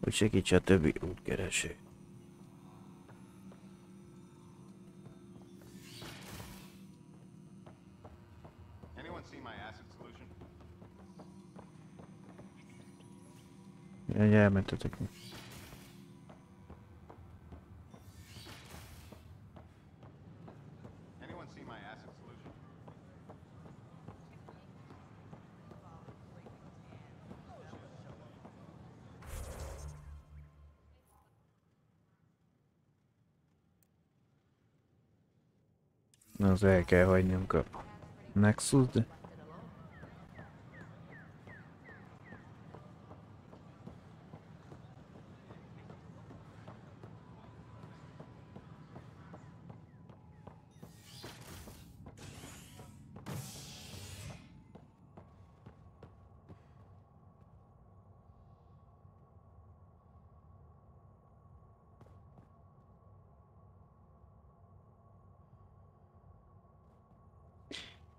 hogy segítse a többi útkeresőt. Jaj, elmentetek mi. Az el kell hagynunk a Nexus, de...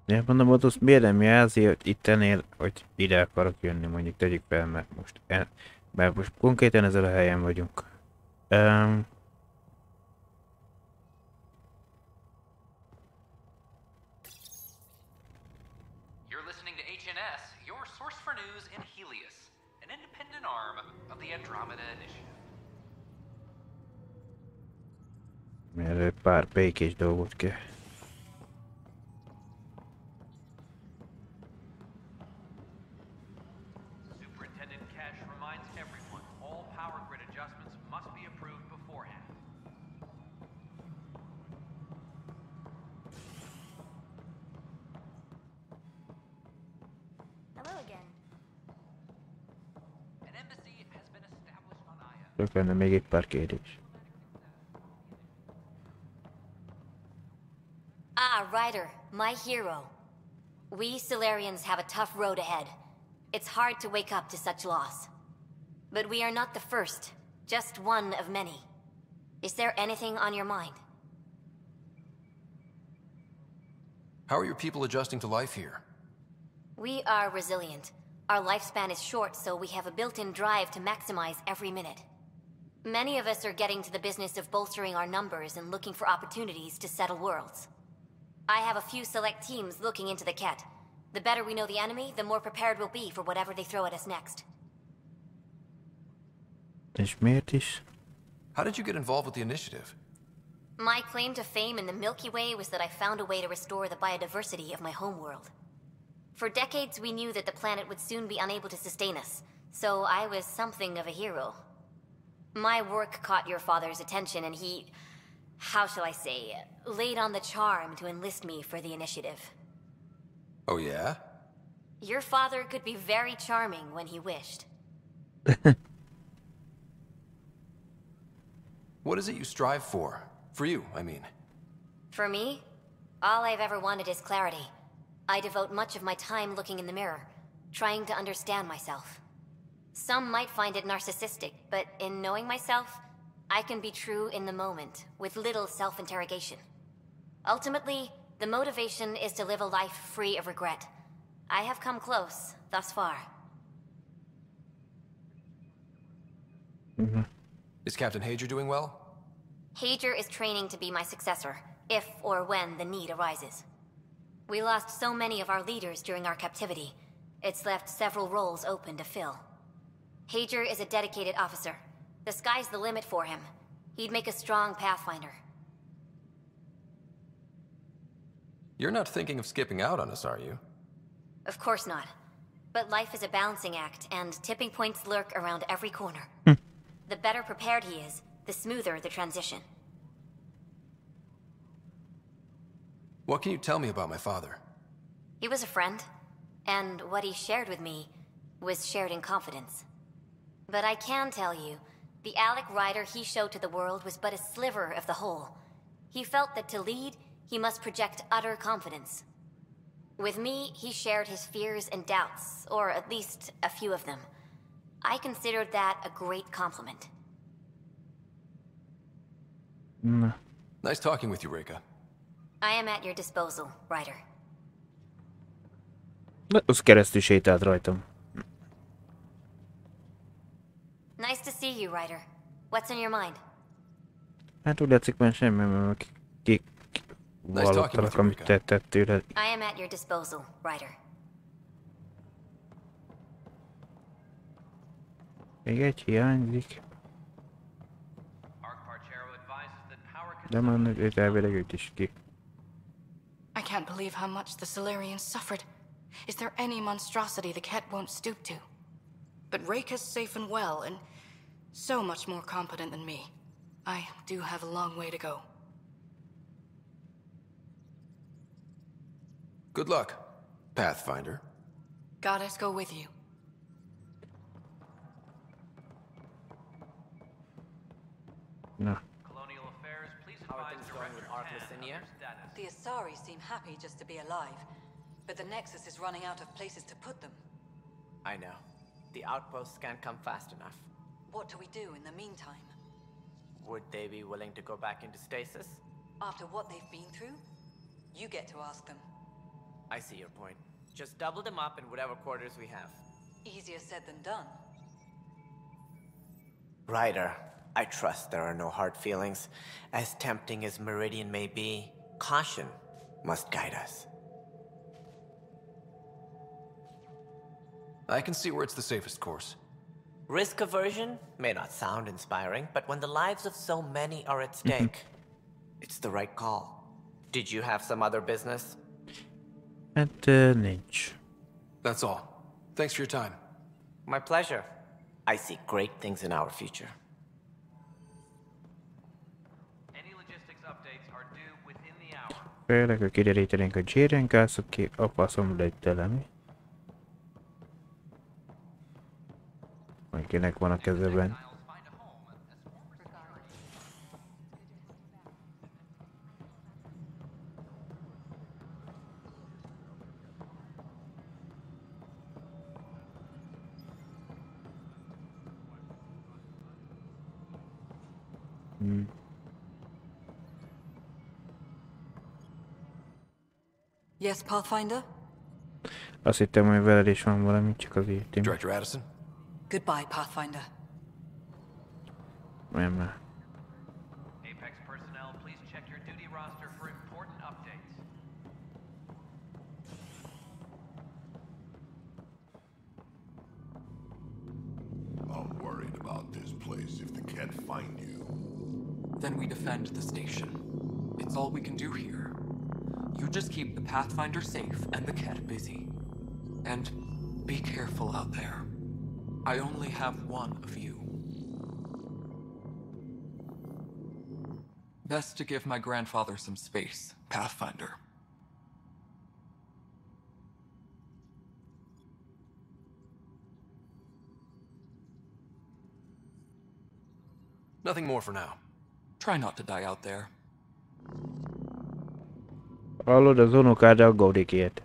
Ja, mondom, ott azt miért nem jelzi, hogy itt ennél, hogy ide akarok jönni, mondjuk tegyük fel, mert most konkrétan ezen a helyen vagyunk. You're listening to HNS, your source for news in Helios, an independent arm of the Andromeda initiative. Mert pár békés dolgot kell. Superintendent Cash reminds everyone all power grid adjustments must be approved beforehand. Hello again. An embassy has been established on Aya. Csak lenne még egy pár kérdés. Ah, Ryder, my hero. We Solarians have a tough road ahead. It's hard to wake up to such loss. But we are not the first, just one of many. Is there anything on your mind? How are your people adjusting to life here? We are resilient. Our lifespan is short, so we have a built-in drive to maximize every minute. Many of us are getting to the business of bolstering our numbers and looking for opportunities to settle worlds. I have a few select teams looking into the Ket. The better we know the enemy, the more prepared we'll be for whatever they throw at us next. És miért is? How did you get involved with the initiative? My claim to fame in the Milky Way was that I found a way to restore the biodiversity of my homeworld. For decades, we knew that the planet would soon be unable to sustain us, so I was something of a hero. My work caught your father's attention, and he, how shall I say, laid on the charm to enlist me for the initiative. Oh yeah? Your father could be very charming when he wished. What is it you strive for? For you, I mean. For me, all I've ever wanted is clarity. I devote much of my time looking in the mirror, trying to understand myself. Some might find it narcissistic, but in knowing myself, I can be true in the moment, with little self-interrogation. Ultimately, the motivation is to live a life free of regret. I have come close, thus far. Is Captain Hager doing well? Hager is training to be my successor, if or when the need arises. We lost so many of our leaders during our captivity. It's left several roles open to fill. Hager is a dedicated officer. The sky's the limit for him. He'd make a strong Pathfinder. You're not thinking of skipping out on us, are you? Of course not. But life is a balancing act, and tipping points lurk around every corner. The better prepared he is, the smoother the transition. What can you tell me about my father? He was a friend, and what he shared with me was shared in confidence. But I can tell you, the Alec Ryder he showed to the world was but a sliver of the whole. He felt that to lead, he must project utter confidence. With me, he shared his fears and doubts, or at least a few of them. I considered that a great compliment. Nice talking with you, Reika. I am at your disposal, Ryder. Az keresztül sétált rajtam. Nice to see you, Ryder. What's on your mind? Hát úgy látszik, már semmi, mert vallottalak, amit tetted tőled. I am at your disposal, Ryder. Még egy hiányzik. De már őt elvileg őt is ki. I can't believe how much the Solarians suffered. Is there any monstrosity the Ket won't stoop to? But Reika's safe and well, and so much more competent than me. I do have a long way to go. Good luck, Pathfinder. Goddess go with you. Na. The Asari seem happy just to be alive, but the Nexus is running out of places to put them. I know. The outposts can't come fast enough. What do we do in the meantime? Would they be willing to go back into stasis? After what they've been through? You get to ask them. I see your point. Just double them up in whatever quarters we have. Easier said than done. Ryder, I trust there are no hard feelings. As tempting as Meridian may be, caution must guide us. I can see where it's the safest course. Risk aversion may not sound inspiring, but when the lives of so many are at stake, it's the right call. Did you have some other business? Nincs. That's all. Thanks for your time. My pleasure. I see great things in our future. Any logistics updates are due within the hour. Főleg, hogy kiderítenénk, hogy Jiren gászok ki, a faszom lett tele mi. Kinek van a kezében. Yes, Pathfinder? Azt hittem, hogy veled is van valami, csak az írtam. Director Addison? Goodbye, Pathfinder. Nem. Apex personnel, please check your duty roster for important updates. I'm worried about this place if they can't find you. Then we defend the station. It's all we can do here. You just keep the Pathfinder safe and the Ket busy. And be careful out there. I only have one of you. Best to give my grandfather some space, Pathfinder. Nothing more for now. Try not to die out there. Hallod, az unokád aggódik érted.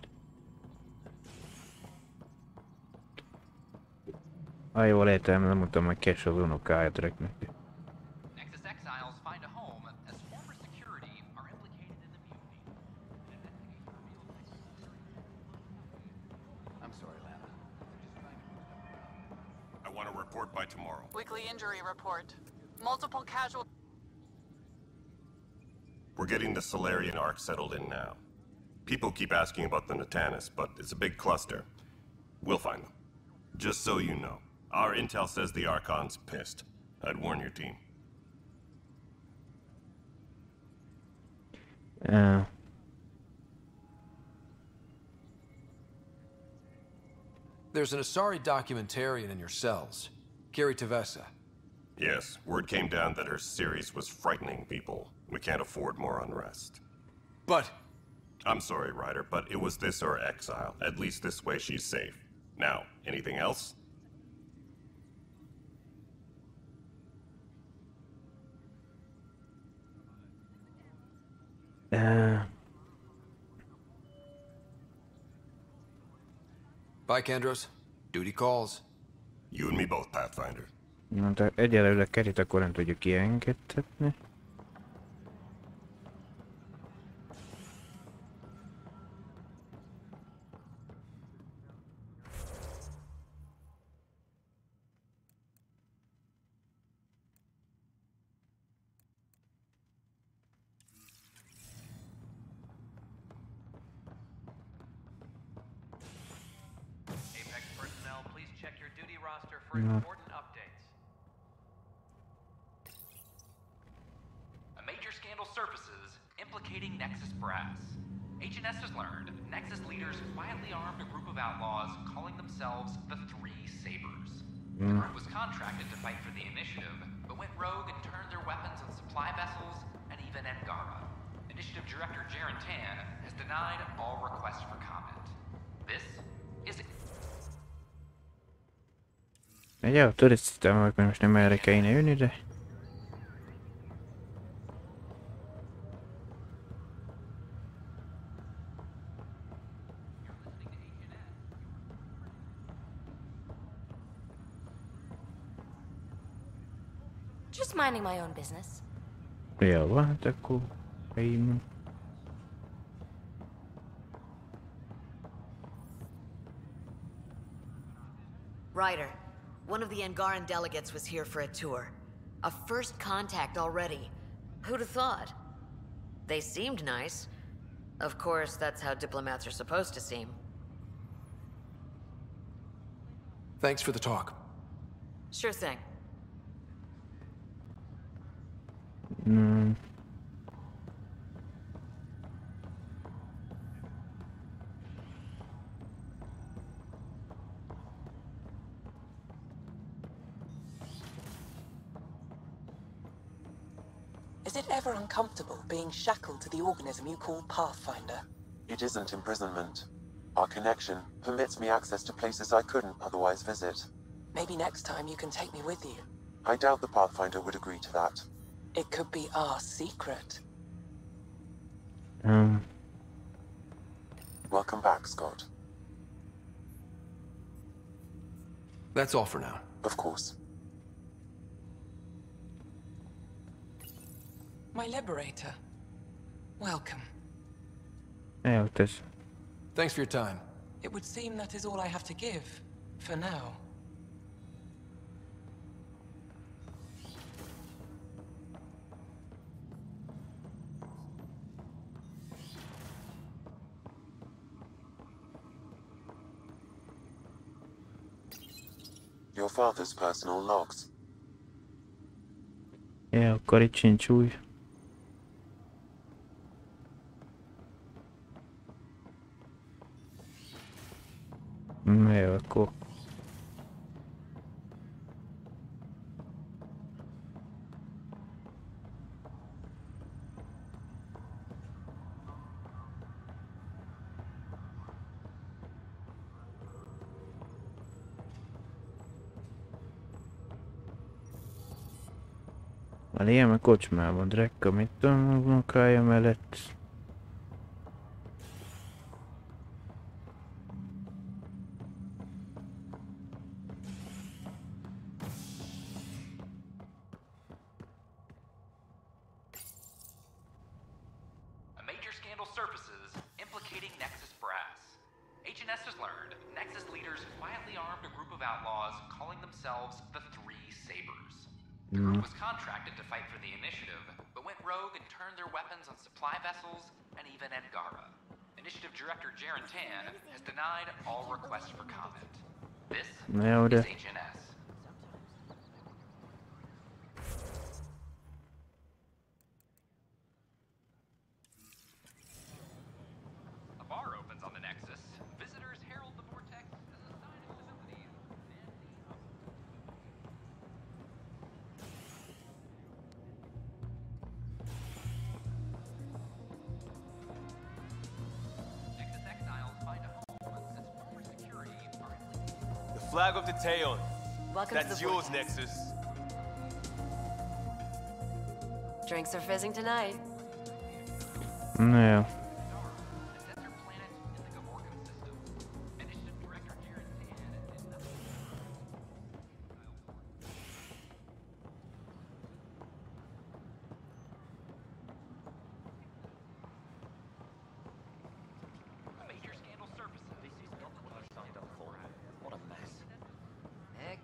Ha jól értem, nem mondtam, hogy kes az unokáját neki. Nexus exiles find a home as former security are implicated in the mutiny. I'm sorry, Lana. I want a report by tomorrow. Weekly injury report. Multiple casual. We're getting the Solarian Arc settled in now. People keep asking about the Natanis, but it's a big cluster. We'll find them. Just so you know, our intel says the Archon's pissed. I'd warn your team. There's an Asari documentarian in your cells. Carrie Tavessa. Yes, word came down that her series was frightening people. We can't afford more unrest. But... I'm sorry, Ryder, but it was this or exile. At least this way she's safe. Now, anything else? Bye, Kandros. Duty calls. You and me both, Pathfinder. Mondta, egyelőre Kerit akkor nem tudjuk kiengedtetni. Apex personnel, please check your duty roster for important updates. A major scandal surfaces implicating Nexus brass. H&S has learned Nexus leaders quietly armed a group of outlaws calling themselves the Three Sabers. The group was contracted to fight for the initiative, but went rogue and turned their weapons on supply vessels and even Angara. Initiative Director Jaren Tan has denied all requests for comment. This is it. Ugye a turisztám, hogy most nem erre kellene jönni, de... Just minding my own business. Jó, hát akkor... Én... Ryder, one of the Angaran delegates was here for a tour. A first contact already. Who'd have thought? They seemed nice. Of course, that's how diplomats are supposed to seem. Thanks for the talk. Sure thing. Is it ever uncomfortable being shackled to the organism you call Pathfinder? It isn't imprisonment. Our connection permits me access to places I couldn't otherwise visit. Maybe next time you can take me with you. I doubt the Pathfinder would agree to that. It could be our secret. Welcome back, Scott. That's all for now. Of course. My liberator. Welcome. Yeah, this. Thanks for your time. It would seem that is all I have to give, for now. Your father's personal logs. Ja, akkor itt sincs új. Jó, akkor. Már ilyen meg kocsmában, drekka, mit tudom, a munkája mellett. A major scandal surfaces implicating Nexus brass. HNS has learned Nexus leaders quietly armed a group of outlaws calling themselves the Three Sabers. The group was contracted to fight for the initiative, but went rogue and turned their weapons on supply vessels and even Angara. Initiative Director Jaren Tan has denied all requests for comment. This is HNS. A bar opens on the Nexus. Visitors herald the vortex as a sign of civility. Flag of the Teon. Welcome That's to the yours, vortex. Nexus. Drinks are fizzing tonight. No.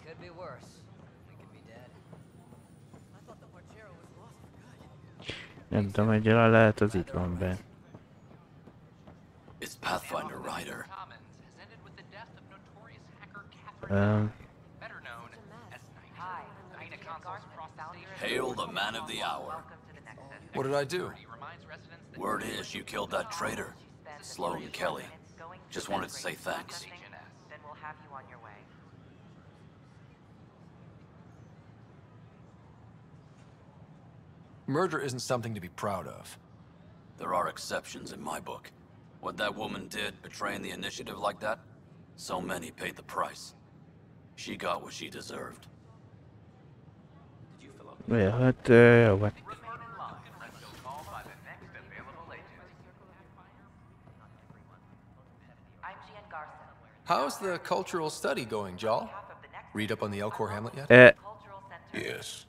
Could be worse. We could be dead. I thought the Marchero was lost for good. Nem tudom, hogy lehet, az itt van be. It's Pathfinder Ryder. Hail the man of the hour. What did I do? Word is you killed that traitor, Sloan Kelly. Just wanted to say thanks. Then we'll have you on your way. Murder isn't something to be proud of. There are exceptions in my book. What that woman did, betraying the initiative like that, so many paid the price. She got what she deserved. Ja, hát jó, hát. How's the cultural study going, Jal? Read up on the Elcor Hamlet yet? Yes.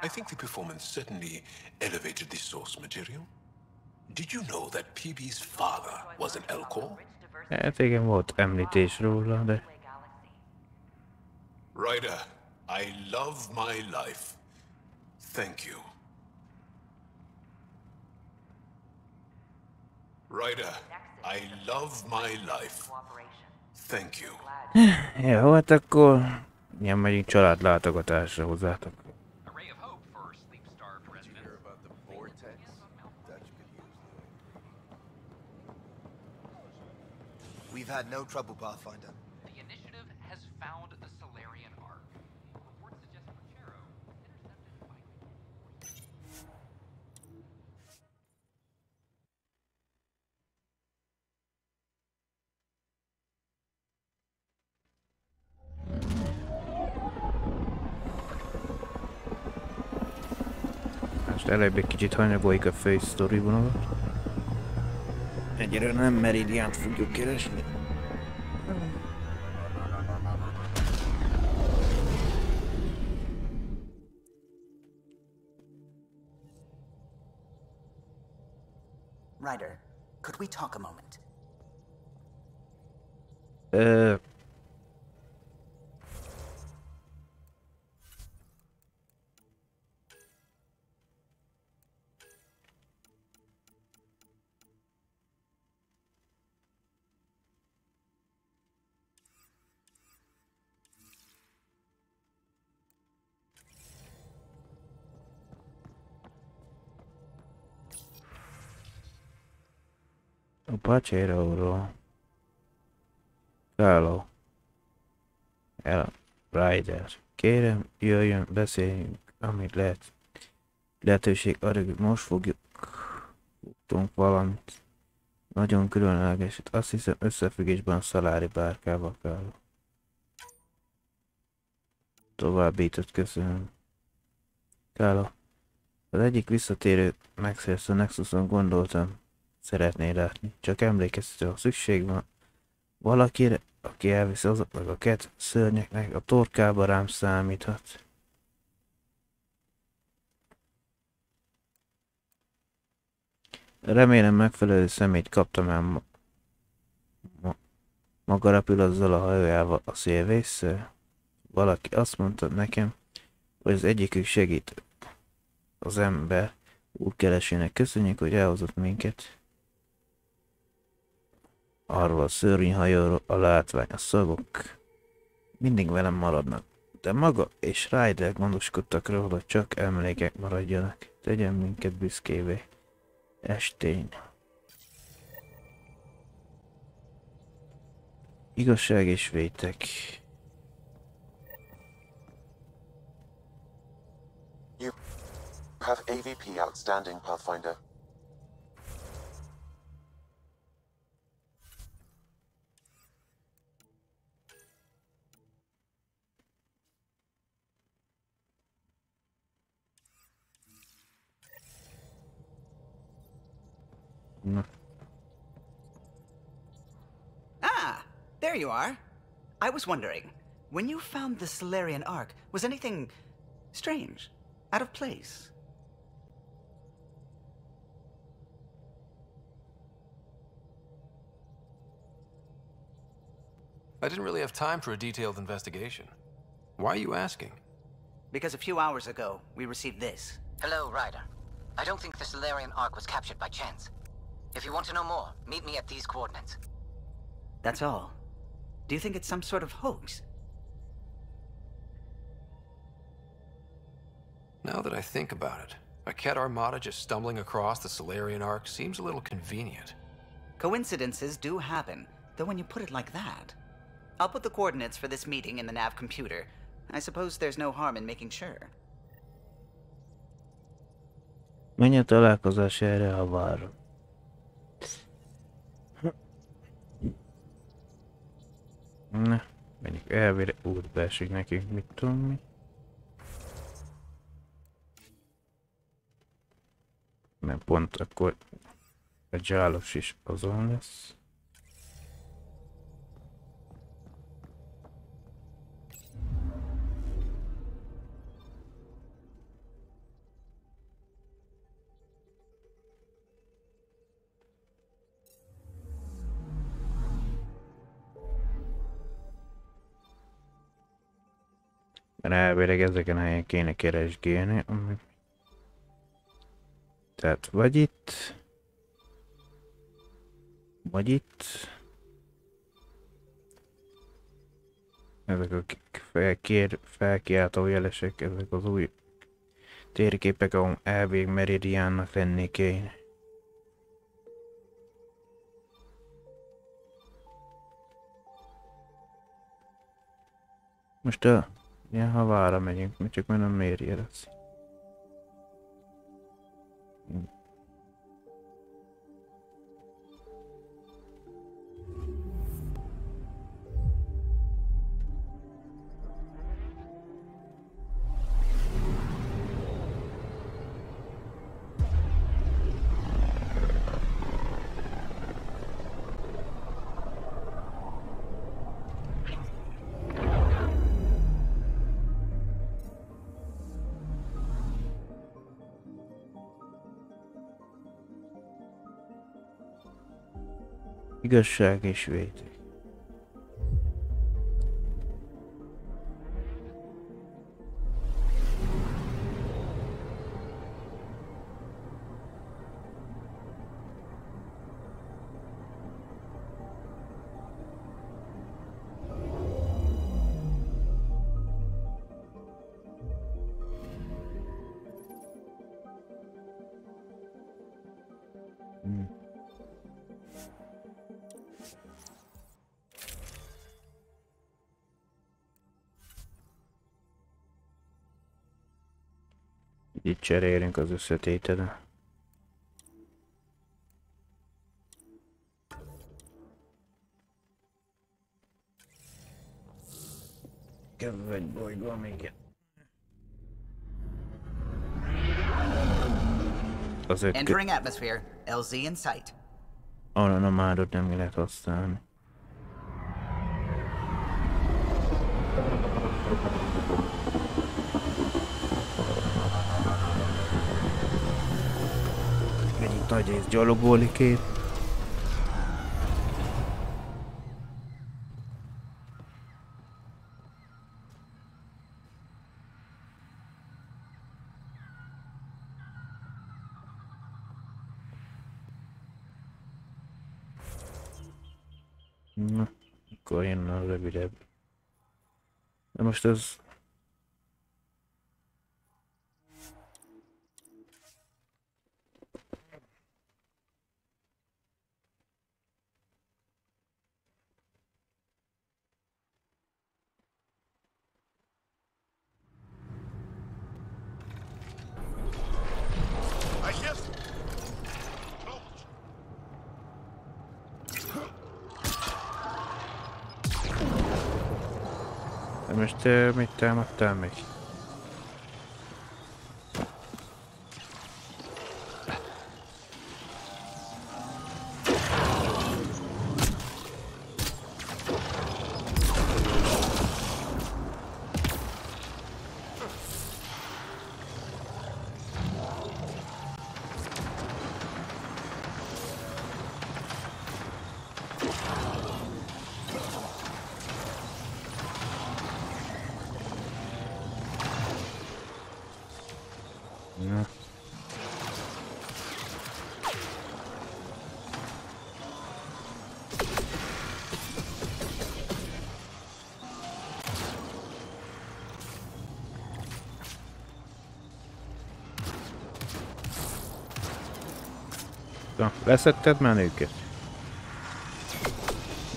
I think the performance certainly elevated the source material. Did you know that PB's father was an Elcor? Hát igen, volt említés róla, de... Ryder, I love my life. Thank you. Ryder, I love my life. Thank you. Jó, hát akkor ilyen megyünk családlátogatásra hozzátok. We've had no trouble, Pathfinder. The initiative has found the Solarian Ark. Reports suggest Pochero intercepted. Most előbb egy kicsit hanyagoljuk a fő sztori vonalat. Egyre nem Meridiánt fogjuk keresni. Ryder, could we talk a moment? A Pachéróról. Kiadó. Ryder. Kérem, jöjjön, beszéljünk, amit lehet. Lehetőség addig, most fogjuk valamit. Nagyon különlegeset. Azt hiszem összefüggésben a szalári bárkával kell. Továbbított, köszönöm. Kiadó. Az egyik visszatérő megszerző Nexuson gondoltam, szeretné látni. Csak emlékeztető, ha szükség van valakire, aki elviszi azoknak a két szörnyeknek a torkába, rám számíthat. Remélem megfelelő személyt kaptam el maga repül azzal a hajójával a szélvészsel. Valaki azt mondta nekem, hogy az egyikük segít az ember útkeresének. Köszönjük, hogy elhozott minket. Arról a szörnyhajóról a látvány, a szagok mindig velem maradnak. De maga és Ryder gondoskodtak róla, hogy csak emlékek maradjanak. Tegyen minket büszkévé. Estény. Igazság és vétek. You have AVP outstanding, Pathfinder. Ah, there you are. I was wondering, when you found the Solarian Ark, was anything strange, out of place? I didn't really have time for a detailed investigation. Why are you asking? Because a few hours ago, we received this. Hello, Ryder. I don't think the Solarian Ark was captured by chance. If you want to know more, meet me at these coordinates. That's all. Do you think it's some sort of hoax? Now that I think about it, a Ket Armada just stumbling across the Solarian Ark seems a little convenient. Coincidences do happen, though when you put it like that. I'll put the coordinates for this meeting in the nav computer. I suppose there's no harm in making sure. Menj a találkozás erre, ha várom. Na, menjünk elvére útba esik nekünk, mit tudom mi. Mert pont akkor a dzsálos is azon lesz. Mert elvileg ezeken a helyen kéne keresgélni. Tehát vagy itt. Vagy itt. Ezek a felkiáltó jelesek, ezek az új térképek, ahol elvég meridiánnak lenni kéne. Most ilyen havára megyünk, csak már nem méri el az. Igazság és vétek. Itt cserélünk az összetételen. Kell egy bolygó még. Entering atmosphere, LZ in sight. Onnan a mádot nem lehet használni. Egy nagy rész gyalogolni két. Na, akkor jön a rövidebb. De most ez... Most mit támadtál meg? Na, leszetted már őket?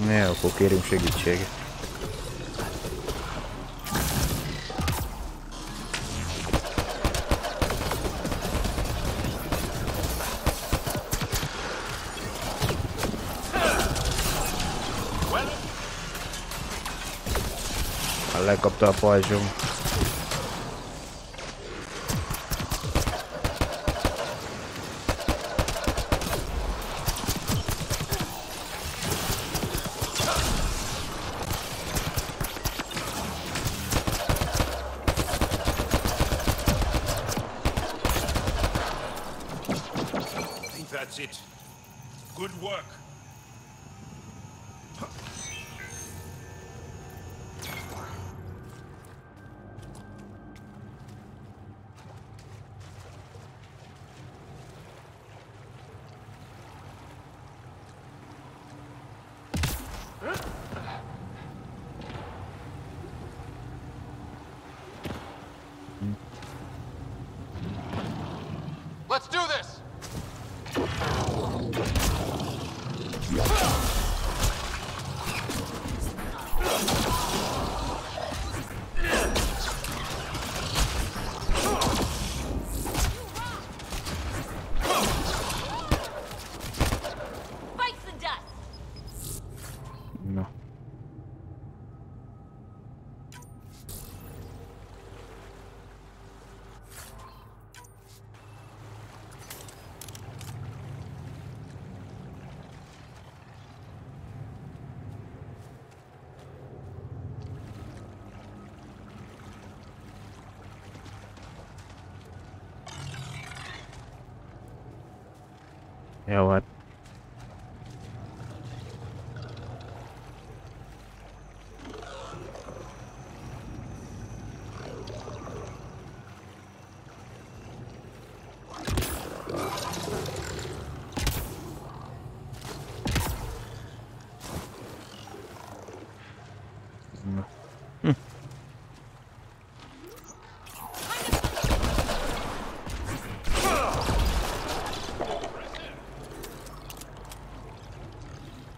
Ne, akkor kérünk segítséget. Lekapta a pajzsom. That's it. Good work. Let's do this! Bites the dust! No. Jó, hát.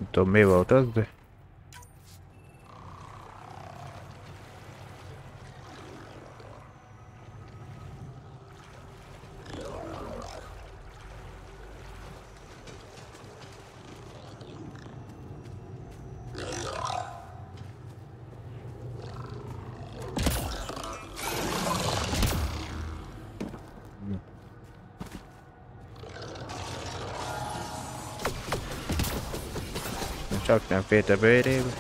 Nem tudom, mi volt az, de... Csak nem félt a bőrébe.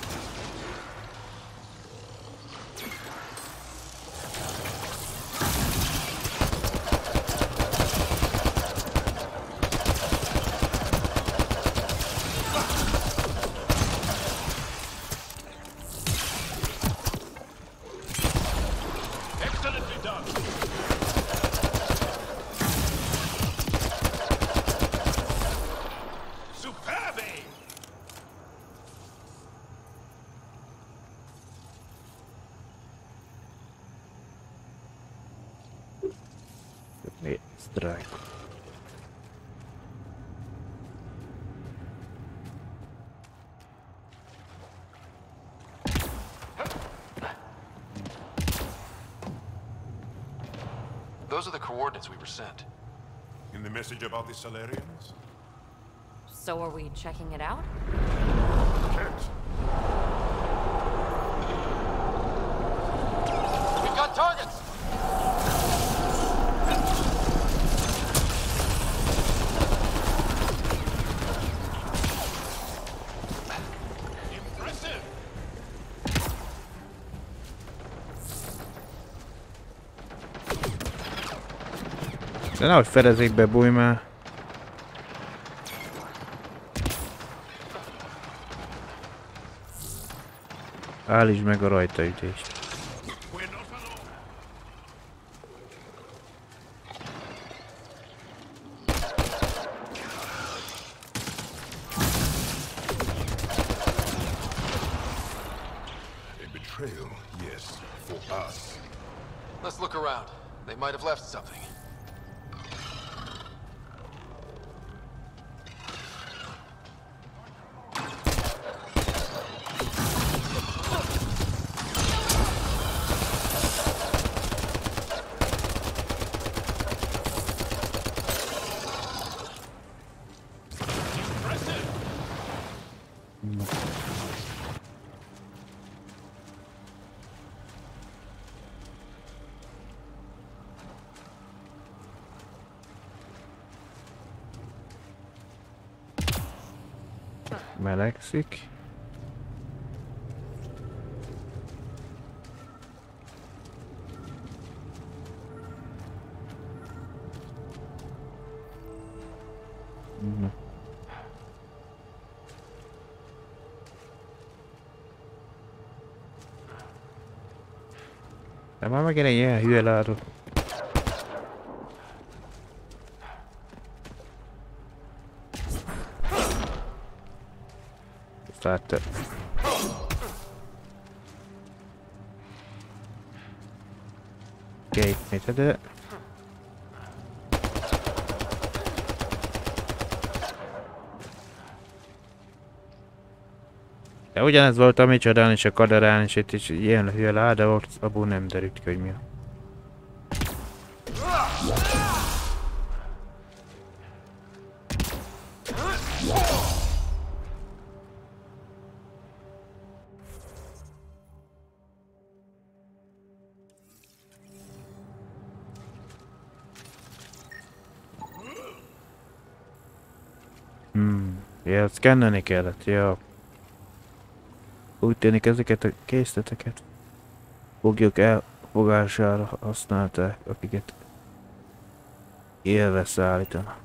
Strike. Those are the coordinates we were sent. In the message about the Salarians? So are we checking it out? We've got targets! De nehogy fedezékbe bújj már. Állítsd meg a rajtaütést. A betrayal, yes, for us. Let's look around. They might have left something. Melegszik. De már megint egy ilyen hülye látod. Ezt láttad. Oké, mit de... De ugyanez volt a micsodán és a kaderán, és itt is ilyen hülye láda volt, abból nem derült ki, hogy mi a... Ja, szkennelni kellett, ja. Úgy tűnik ezeket a készleteket foglyok elfogására használták, akiket élve szállítanak.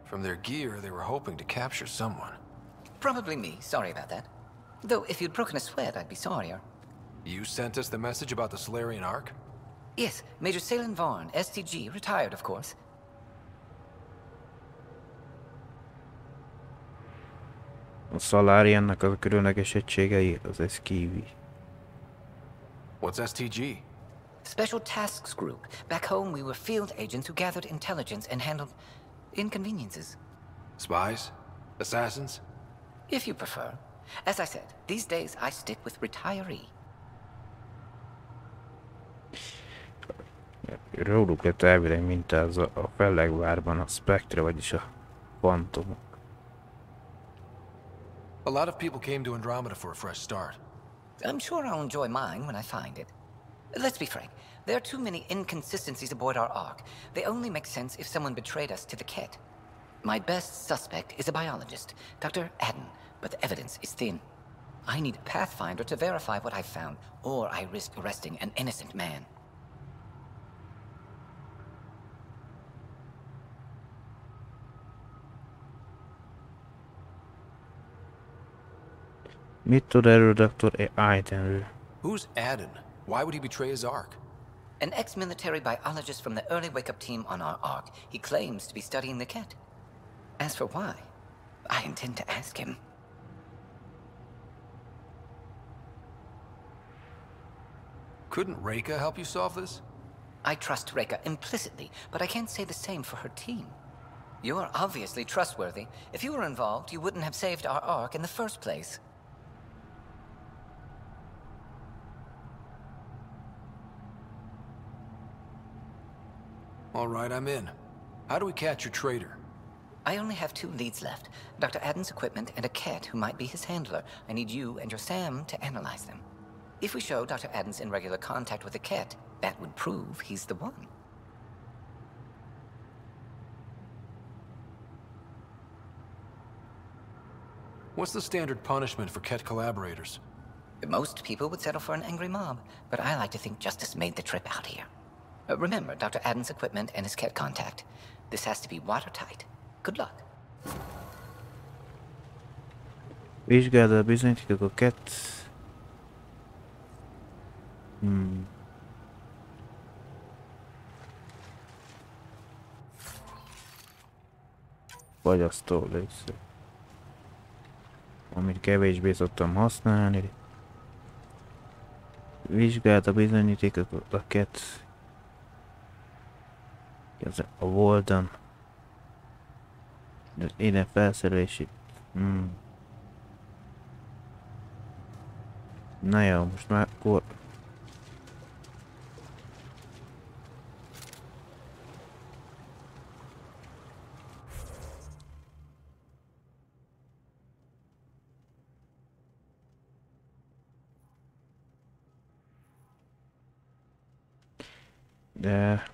From their gear, they were hoping to capture someone. Probably me. Sorry about that. Though, if you'd broken a sweat, I'd be sorrier. You sent us the message about the Solarian Ark? Yes, Major Salin Vaughn, STG, retired, of course. A Solariannak a különleges egységei az SKV. What's STG? Special Tasks Group. Back home, we were field agents who gathered intelligence and handled inconveniences. Spies? Assassins? If you prefer. As I said, these days I stick with retiree. Róluk lett elvileg mintázva a Fellegvárban a Spectre, vagyis a Fantomok. A lot of people came to Andromeda for a fresh start. I'm sure I'll enjoy mine when I find it. Let's be frank. There are too many inconsistencies aboard our Ark. They only make sense if someone betrayed us to the Ket. My best suspect is a biologist, Dr. Adden, but the evidence is thin. I need a pathfinder to verify what I've found, or I risk arresting an innocent man. Mit tud erről Dr. Addenről? Who's Adden? Why would he betray his Ark? An ex-military biologist from the early wake-up team on our Ark. He claims to be studying the Ket. As for why, I intend to ask him. Couldn't Reika help you solve this? I trust Reika implicitly, but I can't say the same for her team. You are obviously trustworthy. If you were involved, you wouldn't have saved our Ark in the first place. All right, I'm in. How do we catch your traitor? I only have 2 leads left. Dr. Adden's equipment and a Ket who might be his handler. I need you and your Sam to analyze them. If we show Dr. Adden's in regular contact with the Ket, that would prove he's the one. What's the standard punishment for Ket collaborators? Most people would settle for an angry mob, but I like to think justice made the trip out here. Remember Dr. Adden's equipment and his Ket contact. This has to be watertight. Good luck. Vizsgáld a bizonyítékokat. Fagyasztó légszer. Amit kevésbé szoktam használni. Vizsgáld a bizonyítékokat. Ez a Walden. Ide felszerelési. Na jó, most már akkor... De...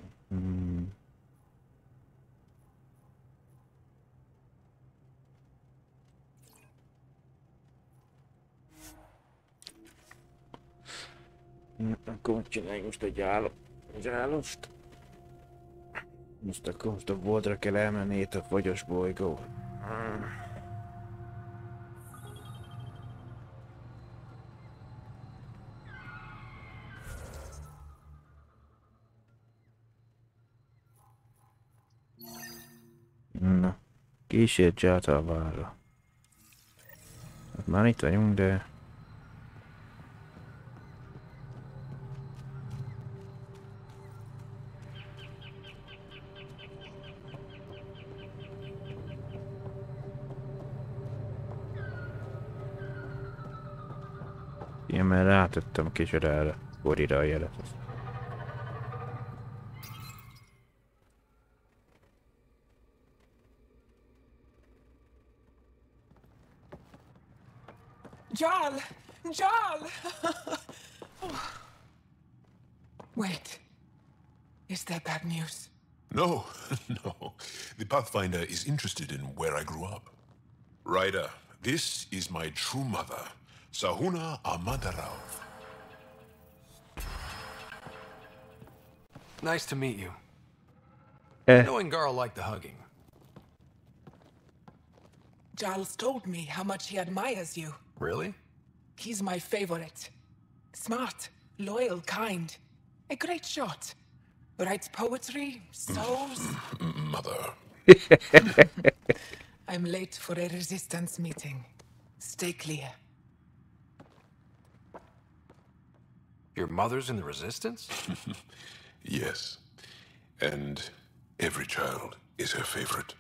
Akkor csinálj most egy állost. Most akkor most a boldra kell elmenni itt a fagyos bolygó. Na, kísérj Játalvára. Hát már itt vagyunk, de... Igen, mert rátettem kicsit erre, Gorira a jelet. Jarl! Jarl! Wait. Is that bad news? No, no. The Pathfinder is interested in where I grew up. Ryder, this is my true mother, Sahuna Amadarov. Nice to meet you. Eh. Knowing Garl liked the hugging. Giles told me how much he admires you. Really? He's my favorite. Smart, loyal, kind. A great shot. Writes poetry, sews. Mother. I'm late for a resistance meeting. Stay clear. Your mother's in the resistance? Yes. And every child is her favorite.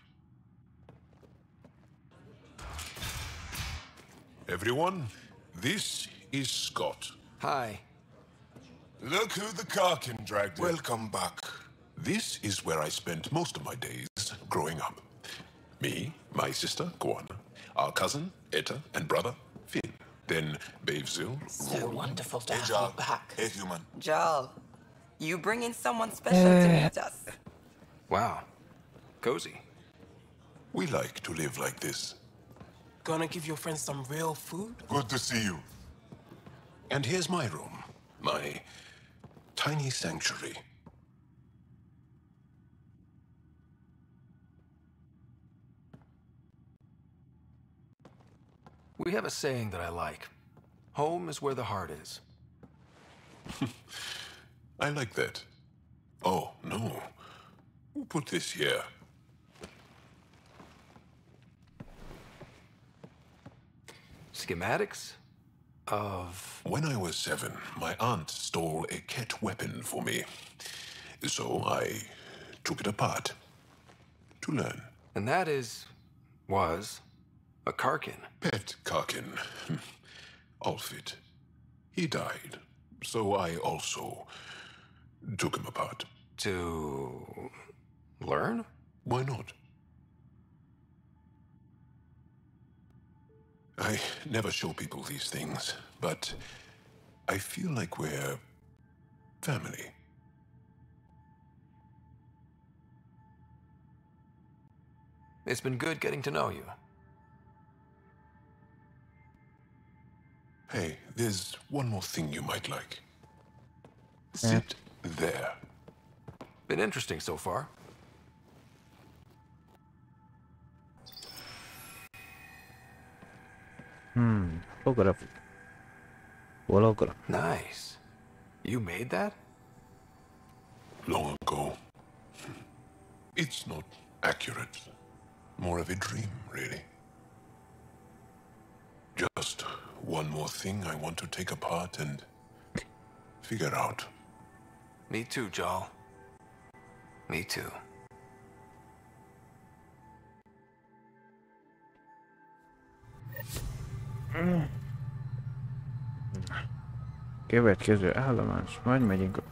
Everyone, this is Scott. Hi. Look who the Karkin dragged in. Welcome back. This is where I spent most of my days growing up. Me, my sister, Kwana, our cousin, Etta, and brother, Finn. Then Bavzil, So Rory. wonderful to Hey, have Jarl. you back. Hey, human. Jarl, you bring in someone special to meet us. Wow. Cozy. We like to live like this. Gonna give your friends some real food? Good to see you. And here's my room. My tiny sanctuary. We have a saying that I like. Home is where the heart is. I like that. Oh, no. Who put this here? Schematics of... When I was 7, my aunt stole a cat weapon for me. So I took it apart to learn. And that was a Karkin. Pet Karkin. Alfit. He died. So I also took him apart. To learn? Why not? I never show people these things, but I feel like we're family. It's been good getting to know you. Hey, there's one more thing you might like. Sit there. Been interesting so far. Holograph. Holograph. Nice. You made that? Long ago. It's not accurate. More of a dream, really. Just one more thing I want to take apart and figure out. Me too, Jarl. Me too. Következő állomás, majd megyünk.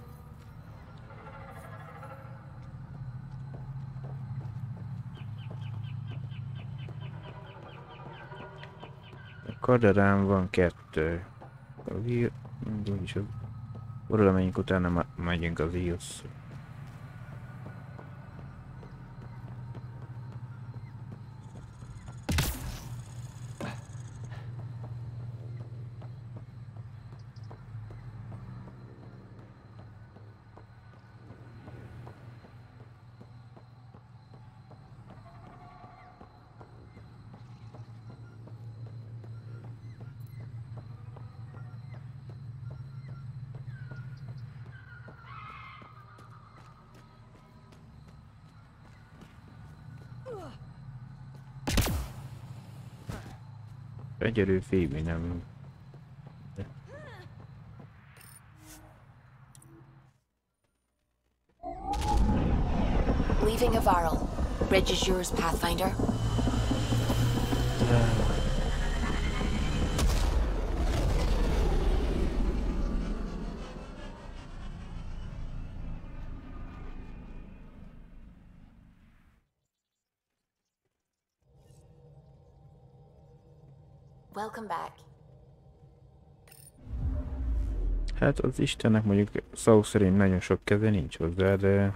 A kaderán van 2. A úgyis az oda menjünk, utána megyünk az IOS. Egyelő Phoebe nem. Leaving Avaril. Bridge is yours, Pathfinder. Welcome back. Hát az Istennek mondjuk szó szerint nagyon sok keze nincs hozzá, de...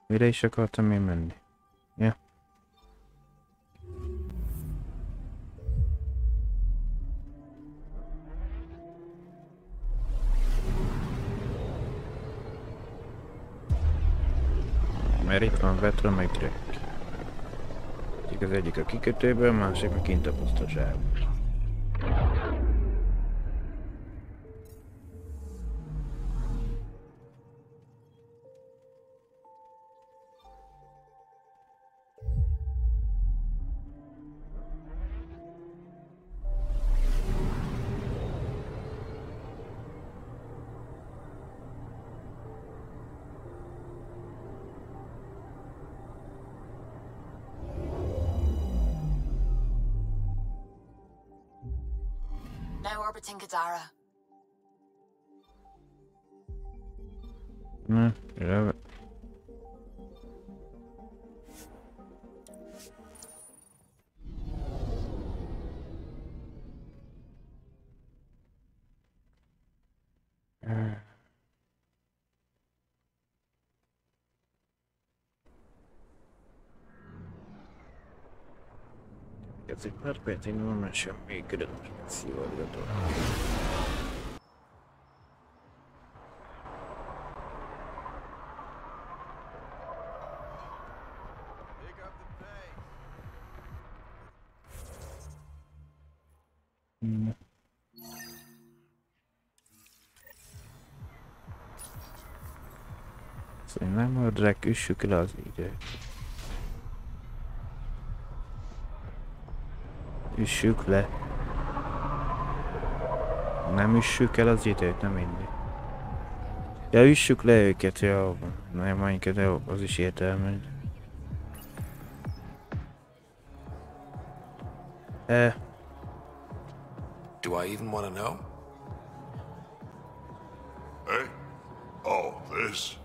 Mire is akartam én menni? Ja. Mert itt van Vetra meg Drake. Az egyik a kikötőből, másik meg kint a pusztaságban. Now orbiting Kadara. Ja. Ez egy pár percig normálisan működött, most szívadgató. Szóval nem adrák, üssük le az időt. Üssük le. Nem üssük el az időt, nem mindig. Ja, üssük le őket, jó. Nem, minket, jó, az is értelme. Do I even want to know? Hey? Oh, this?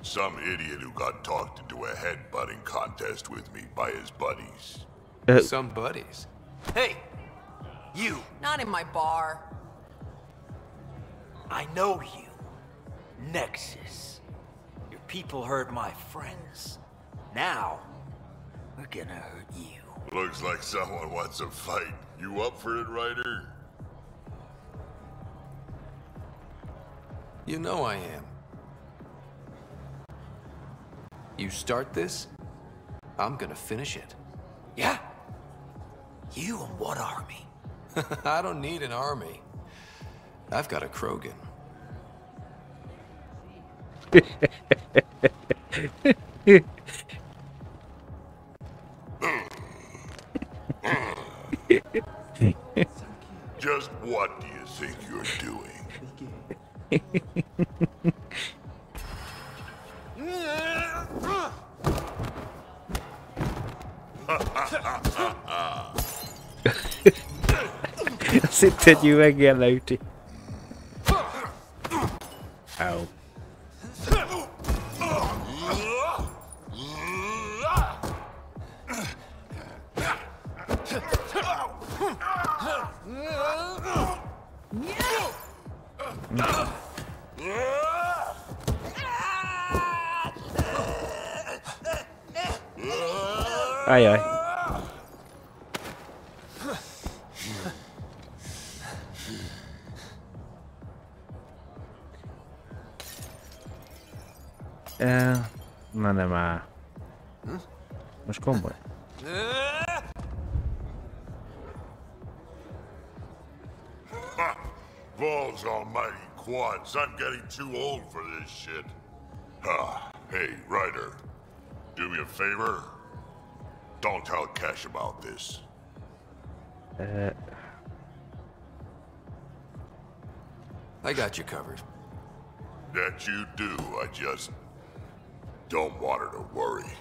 Some idiot who got talked into a headbutting contest with me by his buddies. Some buddies? Hey! You! Not in my bar. I know you. Nexus. Your people hurt my friends. Now, we're gonna hurt you. Looks like someone wants a fight. You up for it, Ryder? You know I am. You start this, I'm gonna finish it. Yeah? You and what army? I don't need an army. I've got a Krogan. Just what do you think you're doing? Azt hittem, hogy üveggel leüti. Au. Ajaj. Na nem áll. Most komoly. Balls almighty quads, I'm getting too old for this shit. Hey, Ryder. Do me a favor. Don't tell Cash about this. I got you covered. That you do, I just don't want her to worry.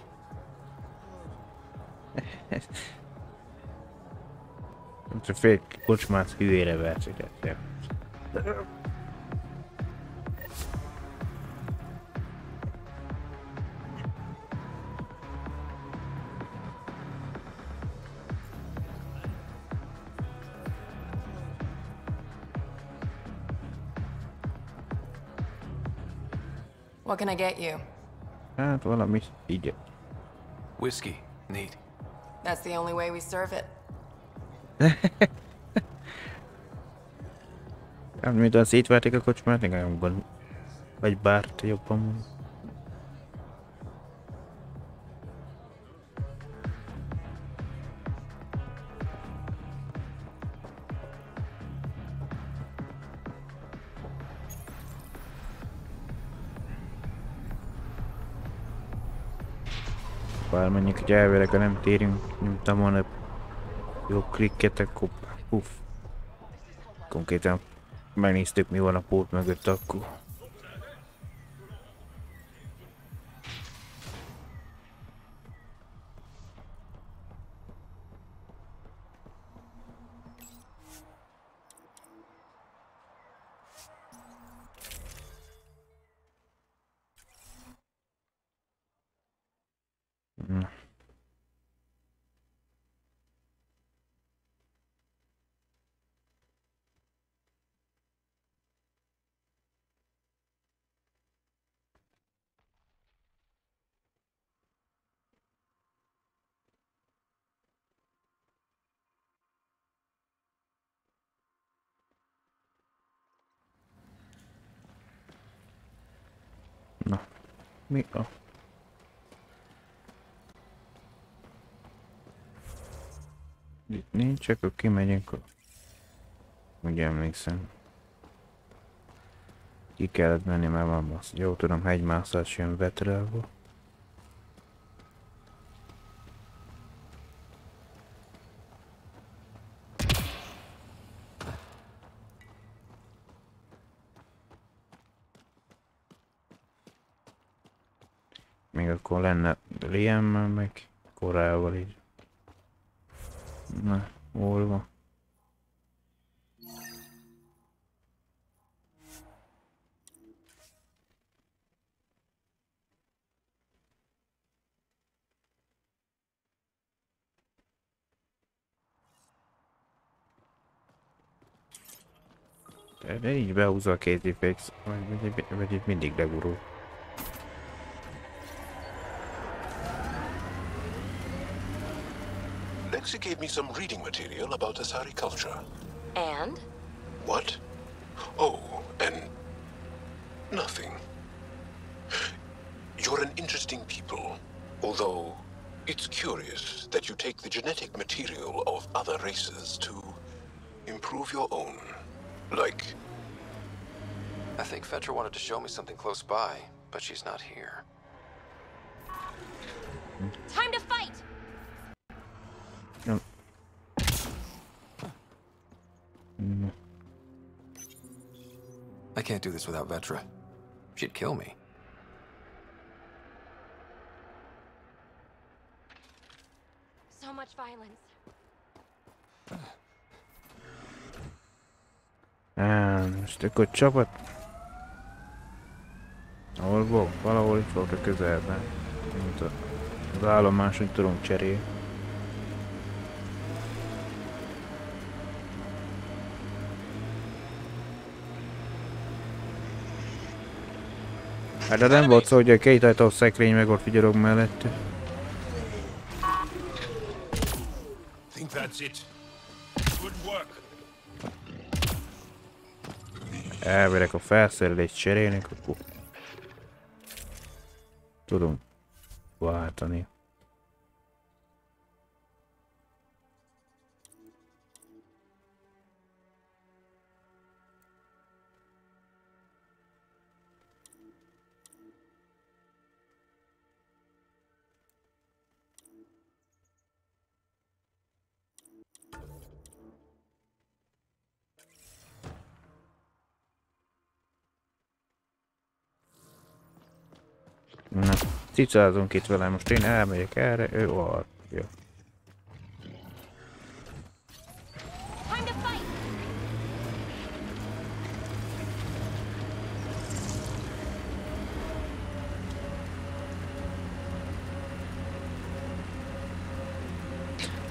Csak fél kocsmát hülyére versegettél. What can I get you? Hát valami így. Whiskey. Neat. That's the only way we serve it. Miután szétverték a kocsmát, jobban. Vagy bárt jobban van. Bármennyik, hogy elvileg, ha nem térünk, nyomtam volna jó klikket, akkor puff. Konkrétan megnéztük, mi van a pót mögött akkor. Na, mi a... Itt nincs, akkor kimegyünk. Úgy emlékszem. Ki kellett menni, mert van az. Jó tudom, hegymászás jön Vetrelból. Még akkor lenne Liam-mel, meg Korával így. Na, hol van? De így behúzza a kézifex, vagy itt mindig legurul. Lexi gave me some reading material about Asari culture. And? What? Oh, and nothing. You're an interesting people, although it's curious that you take the genetic material of other races to improve your own. Like... I think Fetra wanted to show me something close by, but she's not here. Time to fight! No. I can't do this without Vetra. She'd kill me. So much violence. Most akkor csapat. Ahol volt? Valahol itt volt a közelben. Mint az állomáson tudunk cserélni. Hát de nem volt szó, hogy a két ajtó szekrény meg ott figyelog mellette. Think that's it. Good work. Elverek a felszerelést cserélni, akkor tudom váltani. Na, cicázunk itt vele, most én elmegyek erre, ő arra. Jó.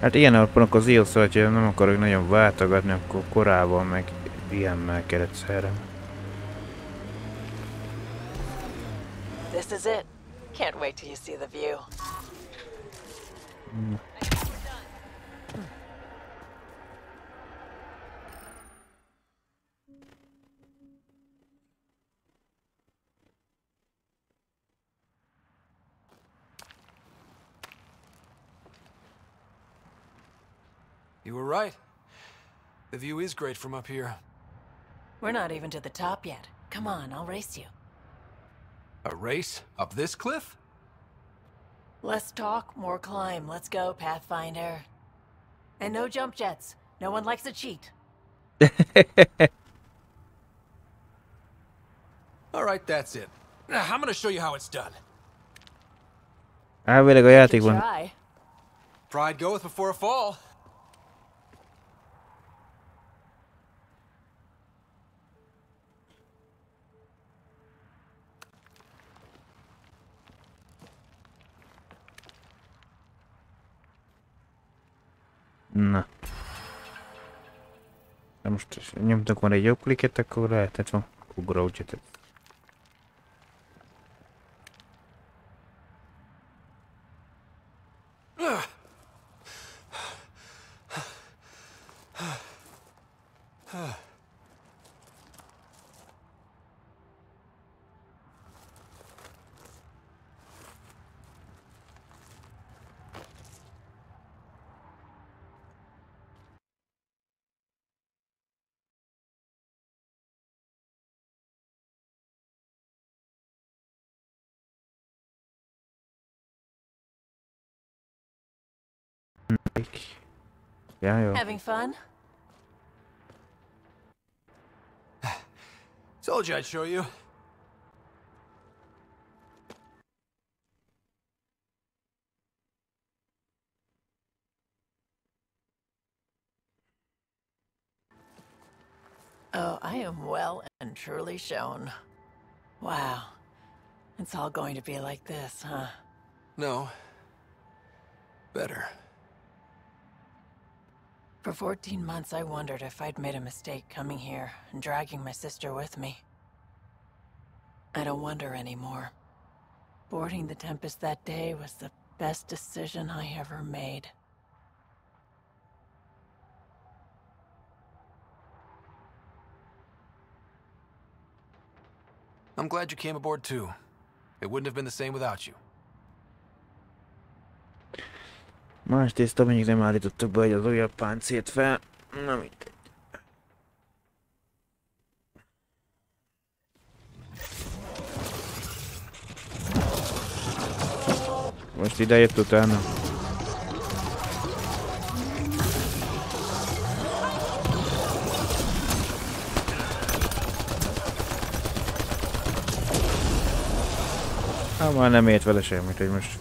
Hát ilyen alapon az iOS, hogyha nem akarok nagyon váltogatni, akkor korábban meg ilyen-mel kellett szerem. This is it. Can't wait till you see the view. You were right. The view is great from up here. We're not even to the top yet. Come on, I'll race you. A race? Up this cliff? Less talk, more climb. Let's go, Pathfinder. And no jump jets. No one likes a cheat. Alright, that's it. Now, I'm gonna show you how it's done. Elvileg a játékban. Pride goeth before a fall. Na. De most nyomtak volna egy jobb klikket, akkor lehetett van ugró-csetet. Ja, jó. Having fun? Told you I'd show you. Oh, I am well and truly shown. Wow. It's all going to be like this, huh? No. Better. For 14 months, I wondered if I'd made a mistake coming here and dragging my sister with me. I don't wonder anymore. Boarding the Tempest that day was the best decision I ever made. I'm glad you came aboard too. It wouldn't have been the same without you. Más tészta mondjuk nem állítottak be, hogy az újabb páncélt fel. Na mindegy. Most ide jött utána. Hát már nem ért vele semmit, hogy most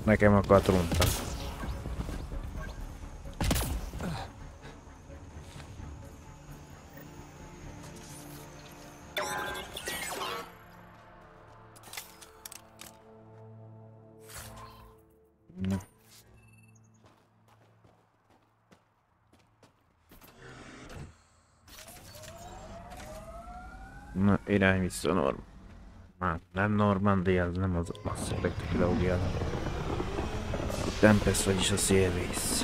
nekem akart rontani. Na, irány vissza nem Normandia, az nem az technológia. A Tempest, vagyis a szélvész.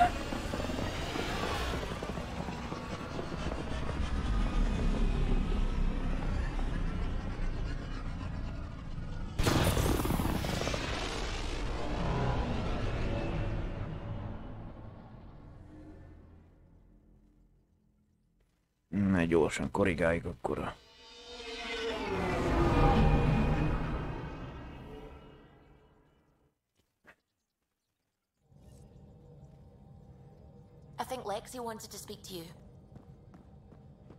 Ne gyorsan korrigáljuk akkor. I think Lexi wanted to speak to you.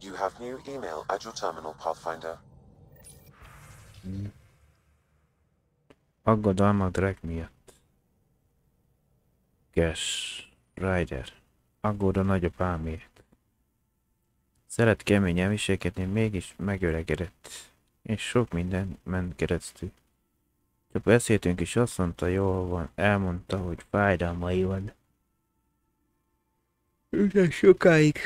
You have new email at your terminal, Pathfinder. Aggodalmak Drag miatt. Cash. Ryder. Aggód a nagyapámért. Szeret keményen viselkedni, mégis megöregedett. És sok minden ment keresztül. Csak beszéltünk is, azt mondta, jól van, elmondta, hogy fájdalmai van. Ugye sokáig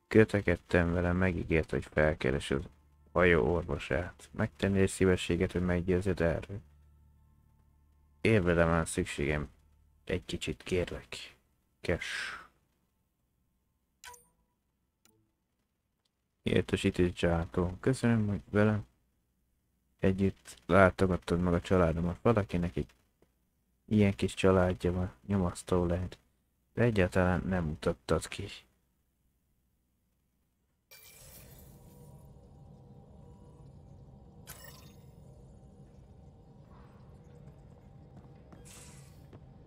kötekedtem vele, megígért, hogy felkeres az hajó orvosát. Megtenni egy szívességet, hogy meggyőzed erről. Évre van szükségem. Egy kicsit kérlek. Cash. Értesítés gyártó. Köszönöm, hogy velem együtt látogattad meg a családomat. Valakinek egy ilyen kis családja van, nyomasztó lehet. De egyáltalán nem mutattad ki.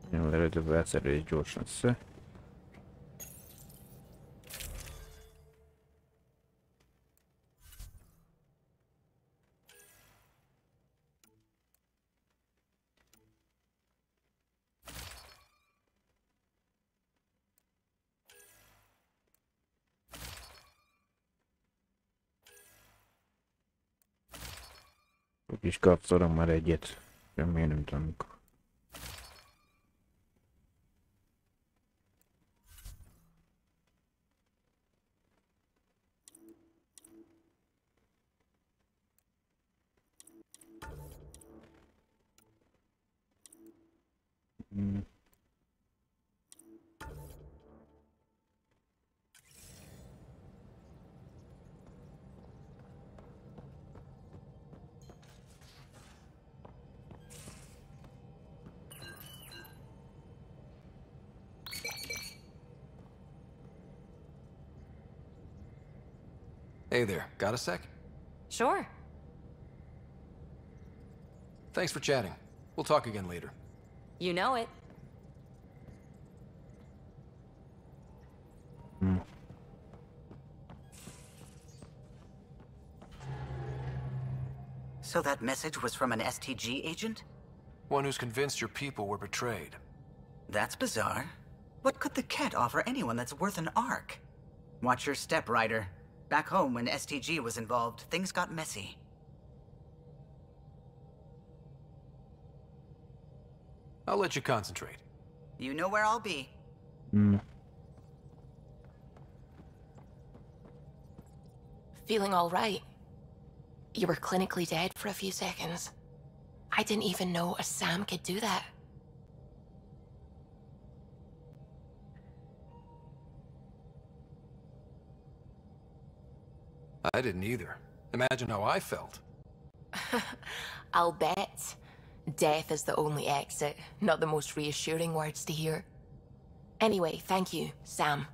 Jó, előbb elszerűs gyorsan össze. Úgyis kapszolom már egyet. Semmi nem tudom mikor. Hey there, got a sec? Sure. Thanks for chatting. We'll talk again later. You know it. So that message was from an STG agent? One who's convinced your people were betrayed. That's bizarre. What could the Ket offer anyone that's worth an arc? Watch your step, Ryder. Back home, when STG was involved, things got messy. I'll let you concentrate. You know where I'll be. Feeling all right? You were clinically dead for a few seconds. I didn't even know a Sam could do that. I didn't either. Imagine how I felt. I'll bet. Death is the only exit, not the most reassuring words to hear. Anyway, thank you, Sam,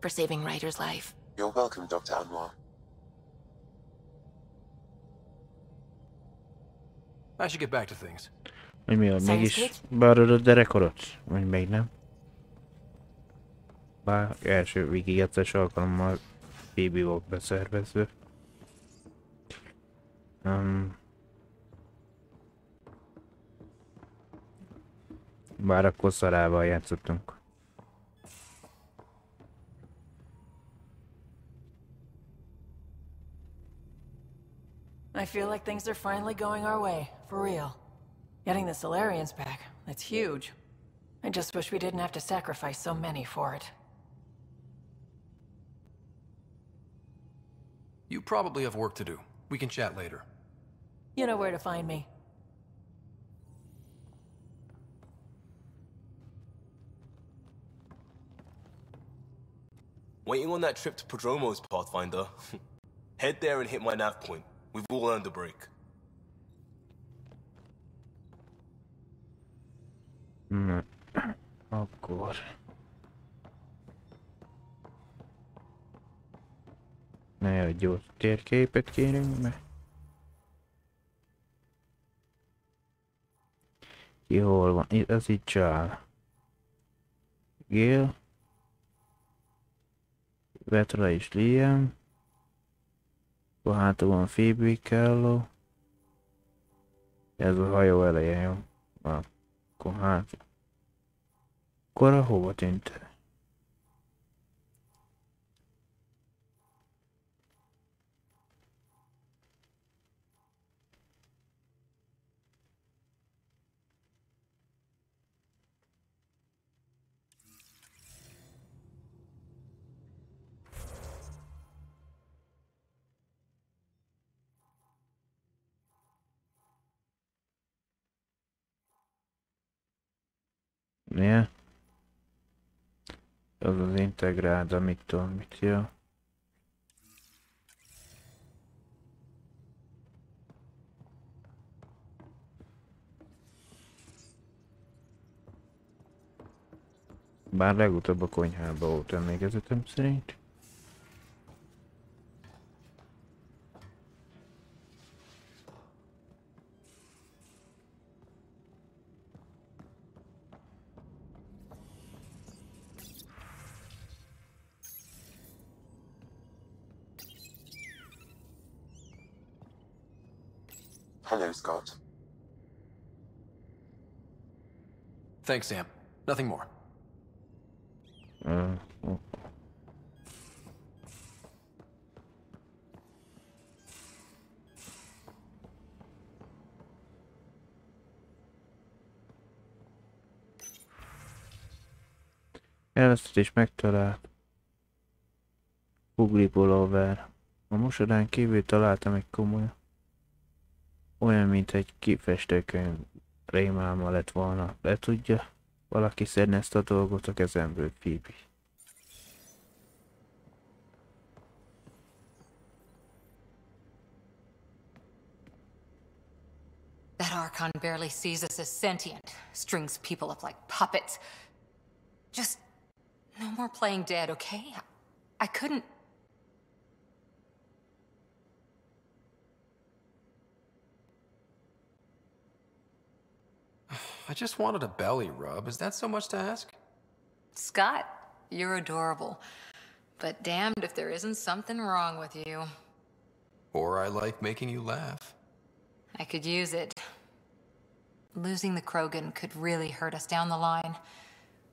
for saving Ryder's life. You're welcome, Dr. Anwar. I should get back to things. Hogy mi van, mégis beadod a derekorot? Vagy még nem? Bár első végigjátszás alkalommal BB volt beszervezve. Bár akkor szarával játszottunk. I feel like things are finally going our way, for real. Getting the Solarians back, that's huge. I just wish we didn't have to sacrifice so many for it. You probably have work to do. We can chat later. You know where to find me. Waiting on that trip to Prodromos, Pathfinder. Head there and hit my nav point. We've all earned a break. Akkor. Ne egy gyors térképet kérünk, mert... Ki hol van? Ez itt csál. Gil. Vetra és Liam. Akkor hátul van Phoebe, Kiadó. Ez a hajó eleje, jó? Akkor hát. Akkor hova tűnt? Ja. Az az integráld, amit tudom, mit jó. Bár legutóbb a konyhába volt emlékezetem szerint. Hello, Scott. Thanks, Sam. Nothing more. Elvesztetés megtalált. BioWare. A mosodán kívül találtam egy komoly. Olyan, mint egy kifestőkönyv rémálma lett volna. Le tudja? Valaki szedne ezt a dolgot a kezemből, Phoebe. That Archon barely sees us as sentient, strings people up like puppets. Just no more playing dead, okay? I couldn't... I just wanted a belly rub. Is that so much to ask? Scott, you're adorable. But damned if there isn't something wrong with you. Or I like making you laugh. I could use it. Losing the Krogan could really hurt us down the line.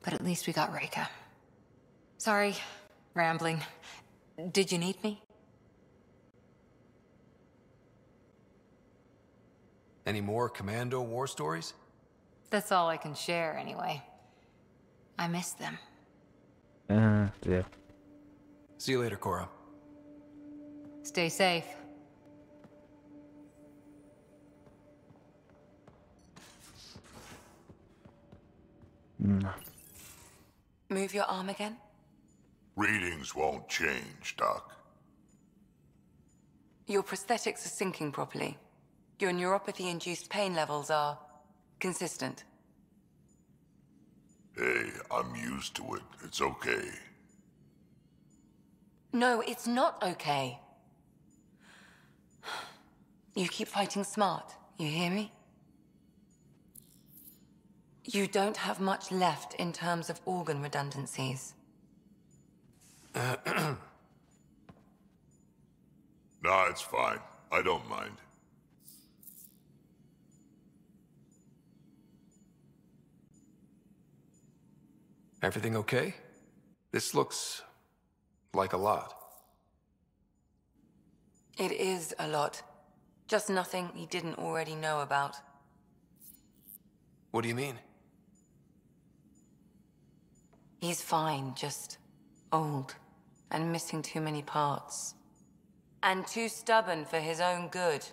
But at least we got Reika. Sorry, rambling. Did you need me? Any more Commando war stories? That's all I can share, anyway. I miss them. Yeah. See you later, Cora. Stay safe. No. Move your arm again? Readings won't change, Doc. Your prosthetics are syncing properly. Your neuropathy-induced pain levels are consistent. Hey, I'm used to it. It's okay. No, it's not okay. You keep fighting smart, you hear me? You don't have much left in terms of organ redundancies. Nah, it's fine. I don't mind. Everything okay? This looks like a lot. It is a lot. Just nothing he didn't already know about. What do you mean? He's fine, just old and missing too many parts. And too stubborn for his own good.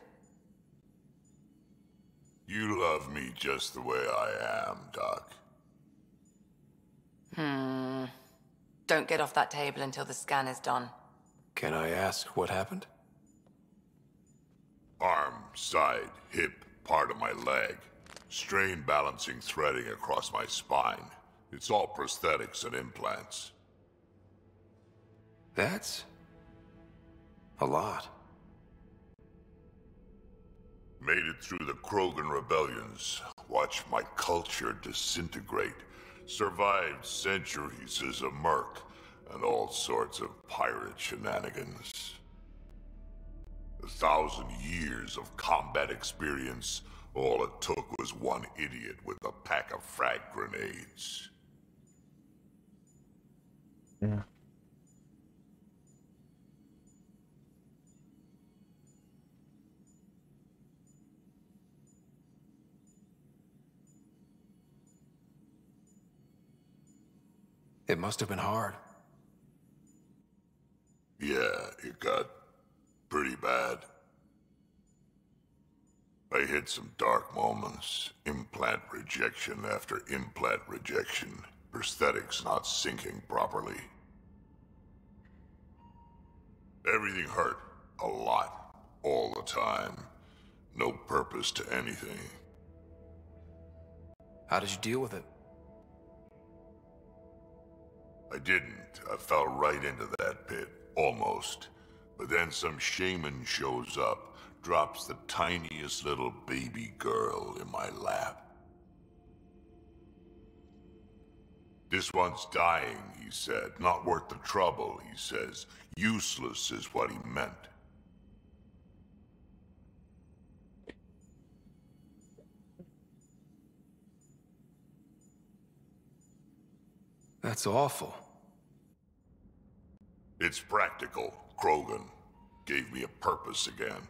You love me just the way I am, Doc. Don't get off that table until the scan is done. Can I ask what happened? Arm, side, hip, part of my leg. Strain balancing threading across my spine. It's all prosthetics and implants. That's a lot. Made it through the Krogan rebellions. Watched my culture disintegrate. Survived centuries as a merc and all sorts of pirate shenanigans. 1,000 years of combat experience. All it took was one idiot with a pack of frag grenades. Yeah. It must have been hard. Yeah, it got pretty bad. I hit some dark moments. Implant rejection after implant rejection. Prosthetics not syncing properly. Everything hurt. A lot. All the time. No purpose to anything. How did you deal with it? I didn't. I fell right into that pit. Almost. But then some shaman shows up, drops the tiniest little baby girl in my lap. This one's dying, he said. Not worth the trouble, he says. Useless is what he meant. That's awful. It's practical. Krogan gave me a purpose again.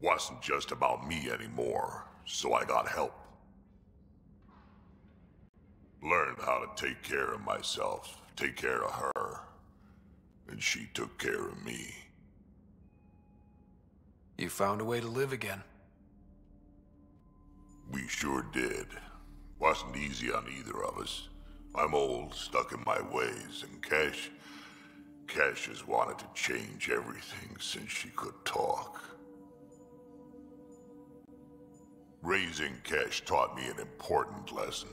Wasn't just about me anymore, so I got help. Learned how to take care of myself, take care of her. And she took care of me. You found a way to live again. We sure did. Wasn't easy on either of us. I'm old, stuck in my ways, and Cash has wanted to change everything since she could talk. Raising Cash taught me an important lesson.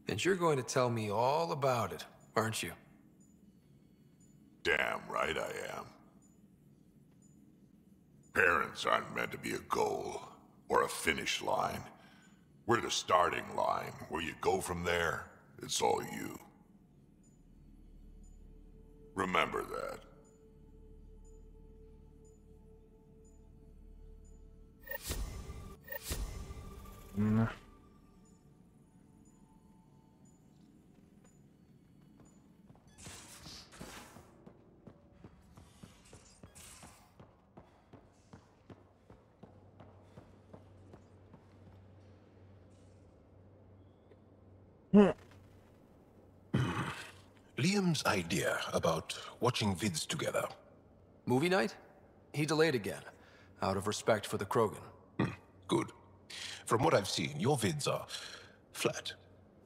And you're going to tell me all about it, aren't you? Damn right I am. Parents aren't meant to be a goal, or a finish line. We're the starting line. Where you go from there, it's all you. Remember that. Liam's idea about watching vids together. Movie night? He delayed again, out of respect for the Krogan. Good. From what I've seen, your vids are flat.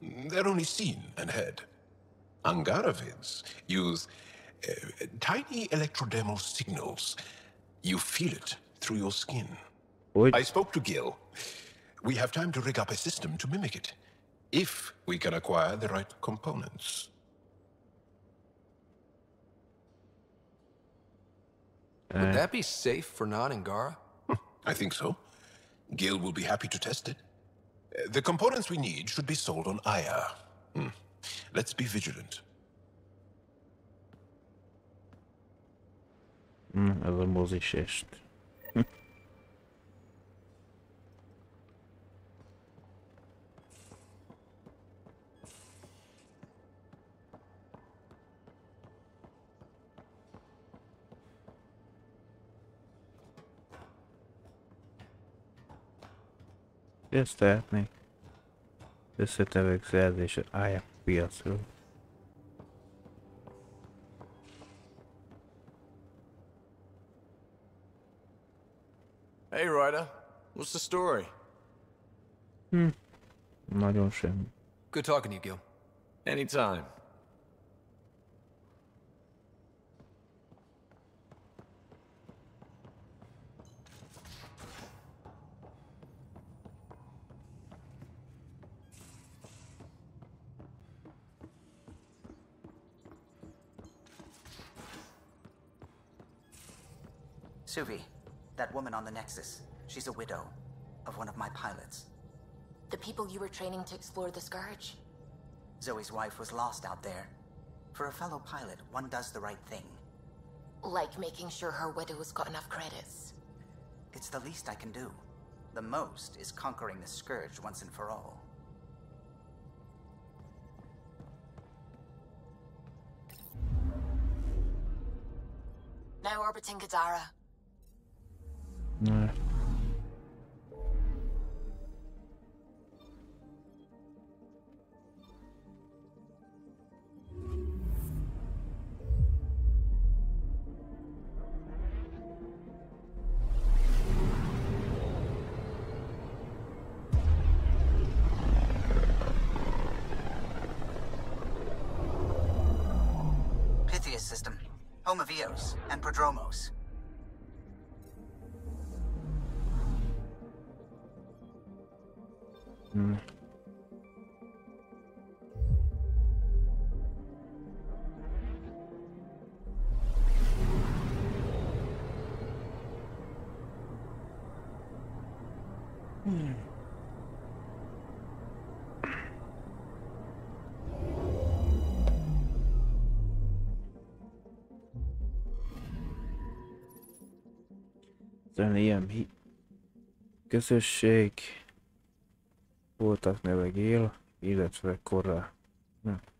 They're only seen and heard. Angara vids use tiny electrodermal signals. You feel it through your skin. I spoke to Gil. We have time to rig up a system to mimic it, if we can acquire the right components. Would that be safe for non-Angara? I think so. Gil will be happy to test it. The components we need should be sold on Aya. Let's be vigilant. Ez a mozis est. Ezt tehetnék. Összetevők szerzése állják piacról. Hey Ryder, what's the story? Nagyon semmi. Good talking to you, Gil. Anytime. Suvi, that woman on the Nexus, she's a widow of one of my pilots. The people you were training to explore the Scourge? Zoe's wife was lost out there. For a fellow pilot, one does the right thing. Like making sure her widow's got enough credits. It's the least I can do. The most is conquering the Scourge once and for all. Now orbiting Kadara. Nej. home of Eos and Prodromos. Ilyen közösség voltak nevegél, illetve korra.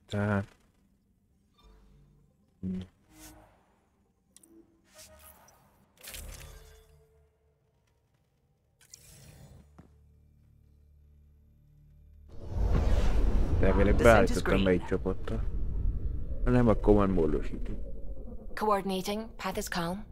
Tehát elvileg beállítottam melyik csapattal. Nem, akkor van módosító. Coordinating. Path is calm.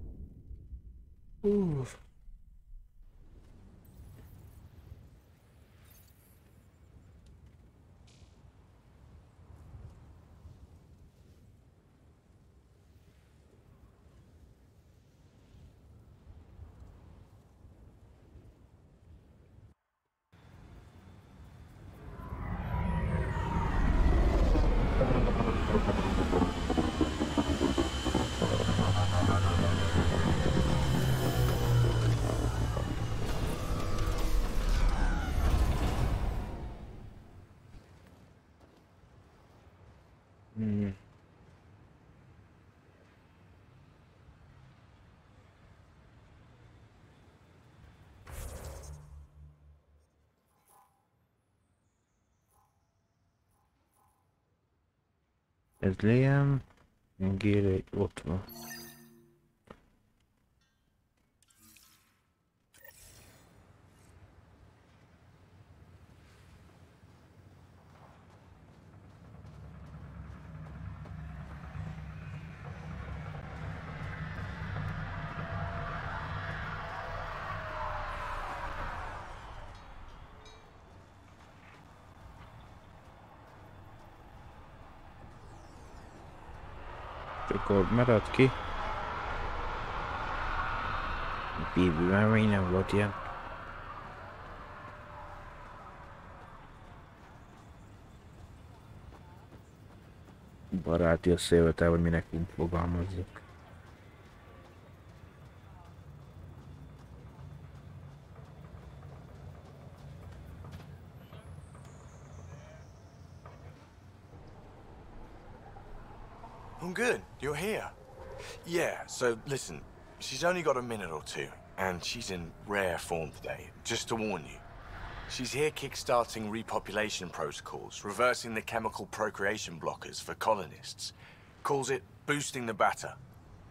Ez Liam, Géré ott van. Akkor marad ki. BioWare még nem volt ilyen. Baráti összejövetel, hogy minek úgy fogalmazzak. I'm good. You're here. Yeah, so listen, she's only got a minute or two, and she's in rare form today, just to warn you. She's here kickstarting repopulation protocols, reversing the chemical procreation blockers for colonists. Calls it boosting the batter.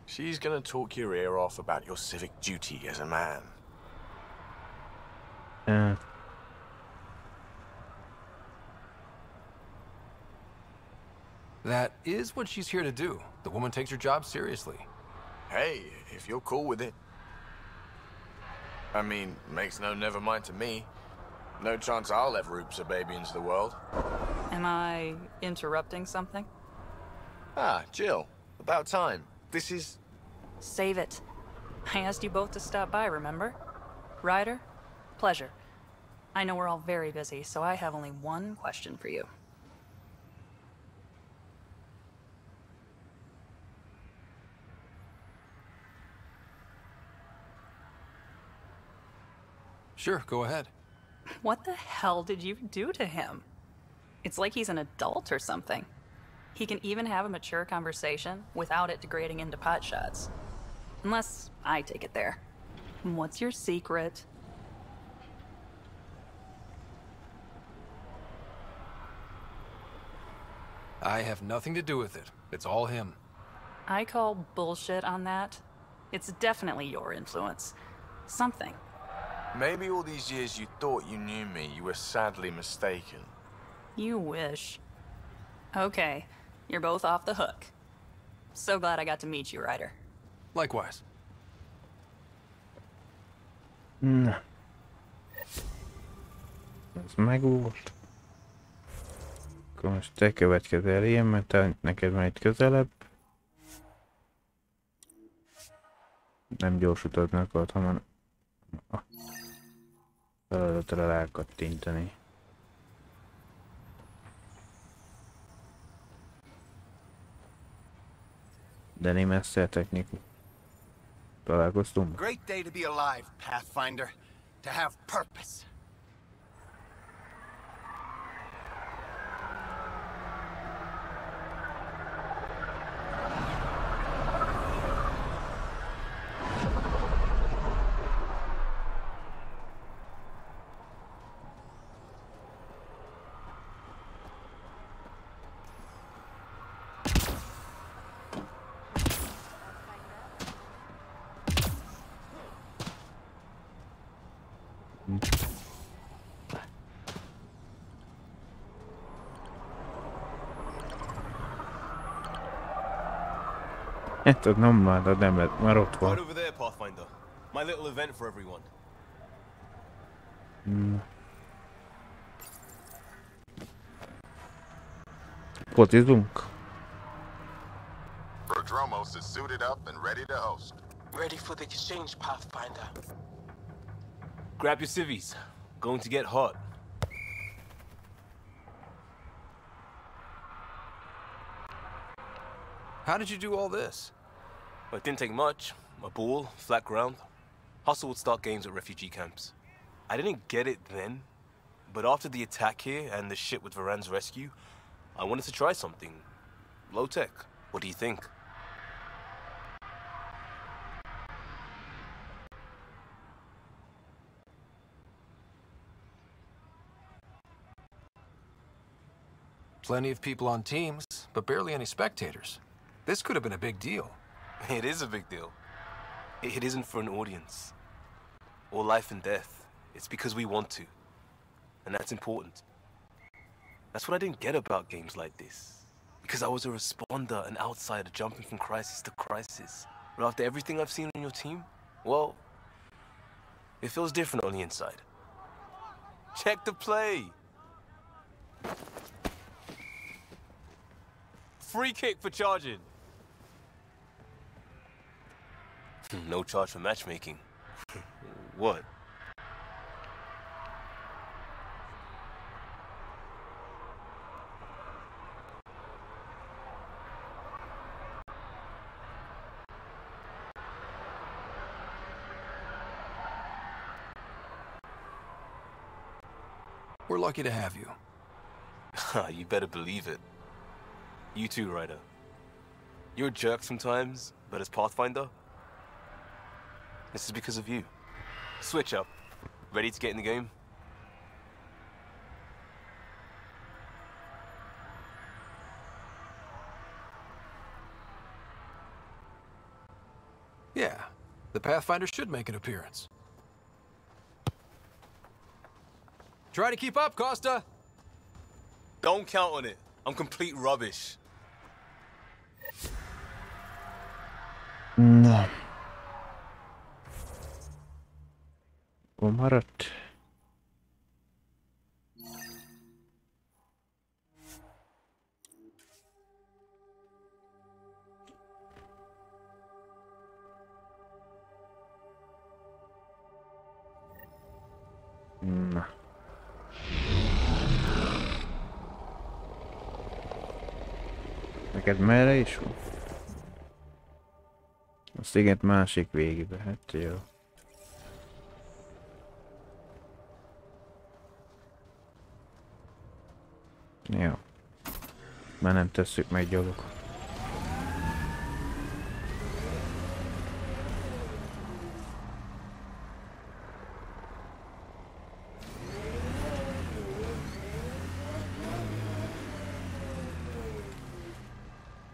She's gonna talk your ear off about your civic duty as a man. That is what she's here to do. The woman takes her job seriously. Hey, if you're cool with it. I mean, makes no never mind to me. No chance I'll ever oops a baby into the world. Am I interrupting something? Ah, Jill. About time. This is... Save it. I asked you both to stop by, remember? Ryder? Pleasure. I know we're all very busy, so I have only one question for you. Sure, go ahead. What the hell did you do to him? It's like he's an adult or something. He can even have a mature conversation without it degrading into pot shots. Unless I take it there. What's your secret? I have nothing to do with it. It's all him. I call bullshit on that. It's definitely your influence. Something. Maybe all these years you thought you knew me, you were sadly mistaken. You wish. Okay, you're both off the hook. So glad I got to meet you, Ryder. Likewise. Na. Ez megvolt. Akkor most te következel ilyen, mert te neked van itt közelebb. Nem gyors utat akart, hanem a feladatra rákattintani. De nem messze a technika. Találkoztunk? Great day to be alive, Pathfinder. To have purpose. Hát ott nem már, nem lett, már ott van. Right over there, Pathfinder. My little event for everyone. Focizunk. Prodromos is suited up and ready to host. Ready for the exchange, Pathfinder. Grab your civvies. Going to get hot. How did you do all this? Well, it didn't take much. A ball, flat ground. Hustle would start games at refugee camps. I didn't get it then, but after the attack here and the shit with Varan's rescue, I wanted to try something. Low-tech. What do you think? Plenty of people on teams, but barely any spectators. This could have been a big deal. It is a big deal. It isn't for an audience. Or life and death. It's because we want to. And that's important. That's what I didn't get about games like this. Because I was a responder, an outsider jumping from crisis to crisis. But after everything I've seen on your team, well, it feels different on the inside. Check the play! Free kick for charging. No charge for matchmaking. What? We're lucky to have you. You better believe it. You too, Ryder. You're a jerk sometimes, but as Pathfinder, this is because of you. Switch up. Ready to get in the game? Yeah, the Pathfinder should make an appearance. Try to keep up, Costa! Don't count on it. I'm complete rubbish. Na. Hol maradt? Na. Neked merre is van? A sziget másik végébe, hát jó. Jó. Már nem tesszük meg gyalog.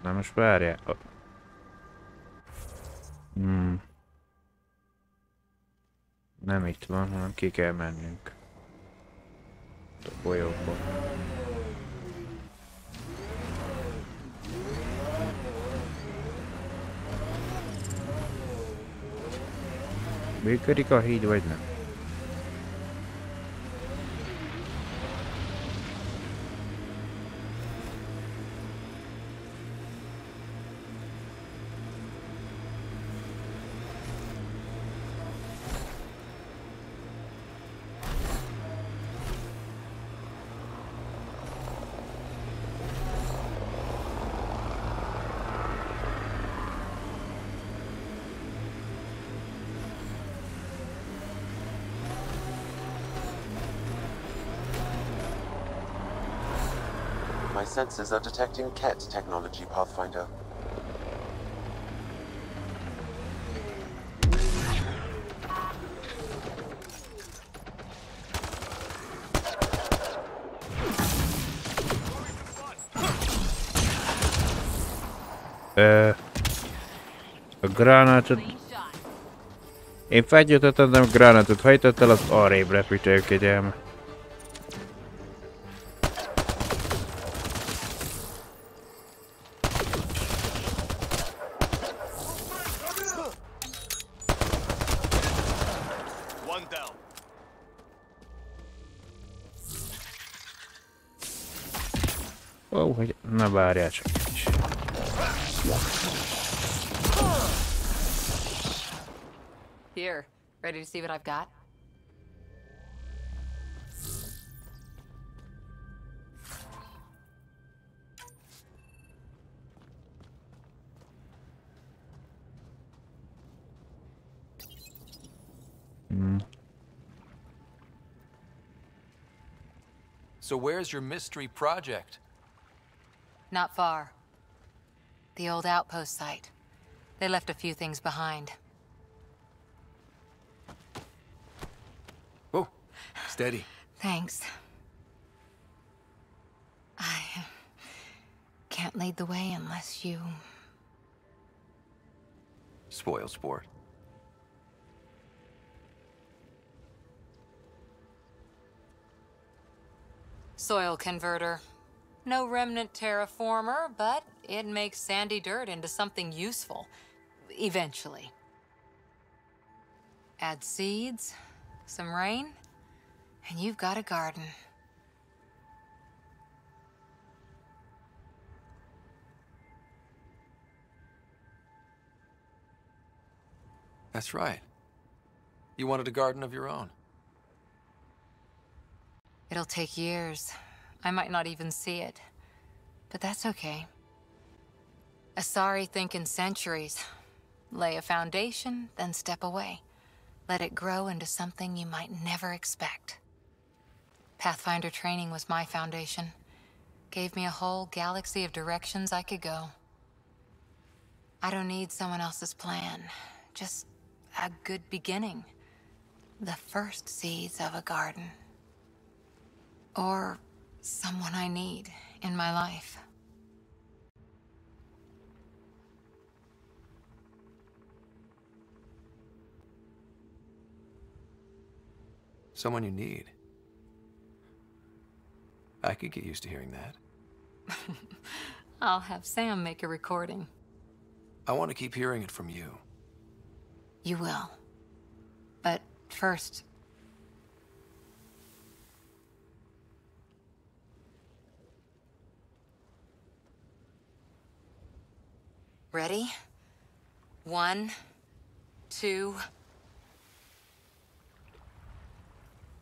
Na most várjál. Nem itt van, hanem ki kell mennünk. A folyókba. Működik a híd, vagy nem? My sensors are detecting KET technology, Pathfinder. A gránátot... Én felgyújtottam, de a gránátot hajtott el, az arrébb repült el kegyelme. Ó, hogy... Na várjál csak is. Here, ready to see what I've got? So where's your mystery project? Not far. The old outpost site. They left a few things behind. Oh, steady. Thanks. I can't lead the way unless you... Spoil sport. Soil converter. No remnant terraformer, but it makes sandy dirt into something useful. Eventually. Add seeds, some rain, and you've got a garden. That's right. You wanted a garden of your own. It'll take years. I might not even see it. But that's okay. Asari think in centuries. Lay a foundation, then step away. Let it grow into something you might never expect. Pathfinder training was my foundation. Gave me a whole galaxy of directions I could go. I don't need someone else's plan. Just a good beginning. The first seeds of a garden. Or someone I need in my life. Someone you need. I could get used to hearing that. I'll have Sam make a recording. I want to keep hearing it from you. You will. But first... Ready? 1, 2...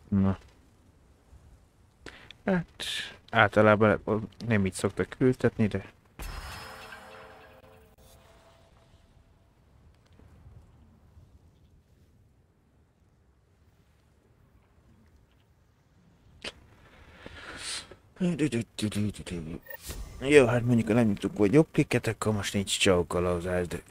Na. Hát, általában nem így szoktak küldtetni, de... Jó, hát mondjuk, ha nem jutunk, hogy jobb klikket, akkor most nincs csaukalózás, de...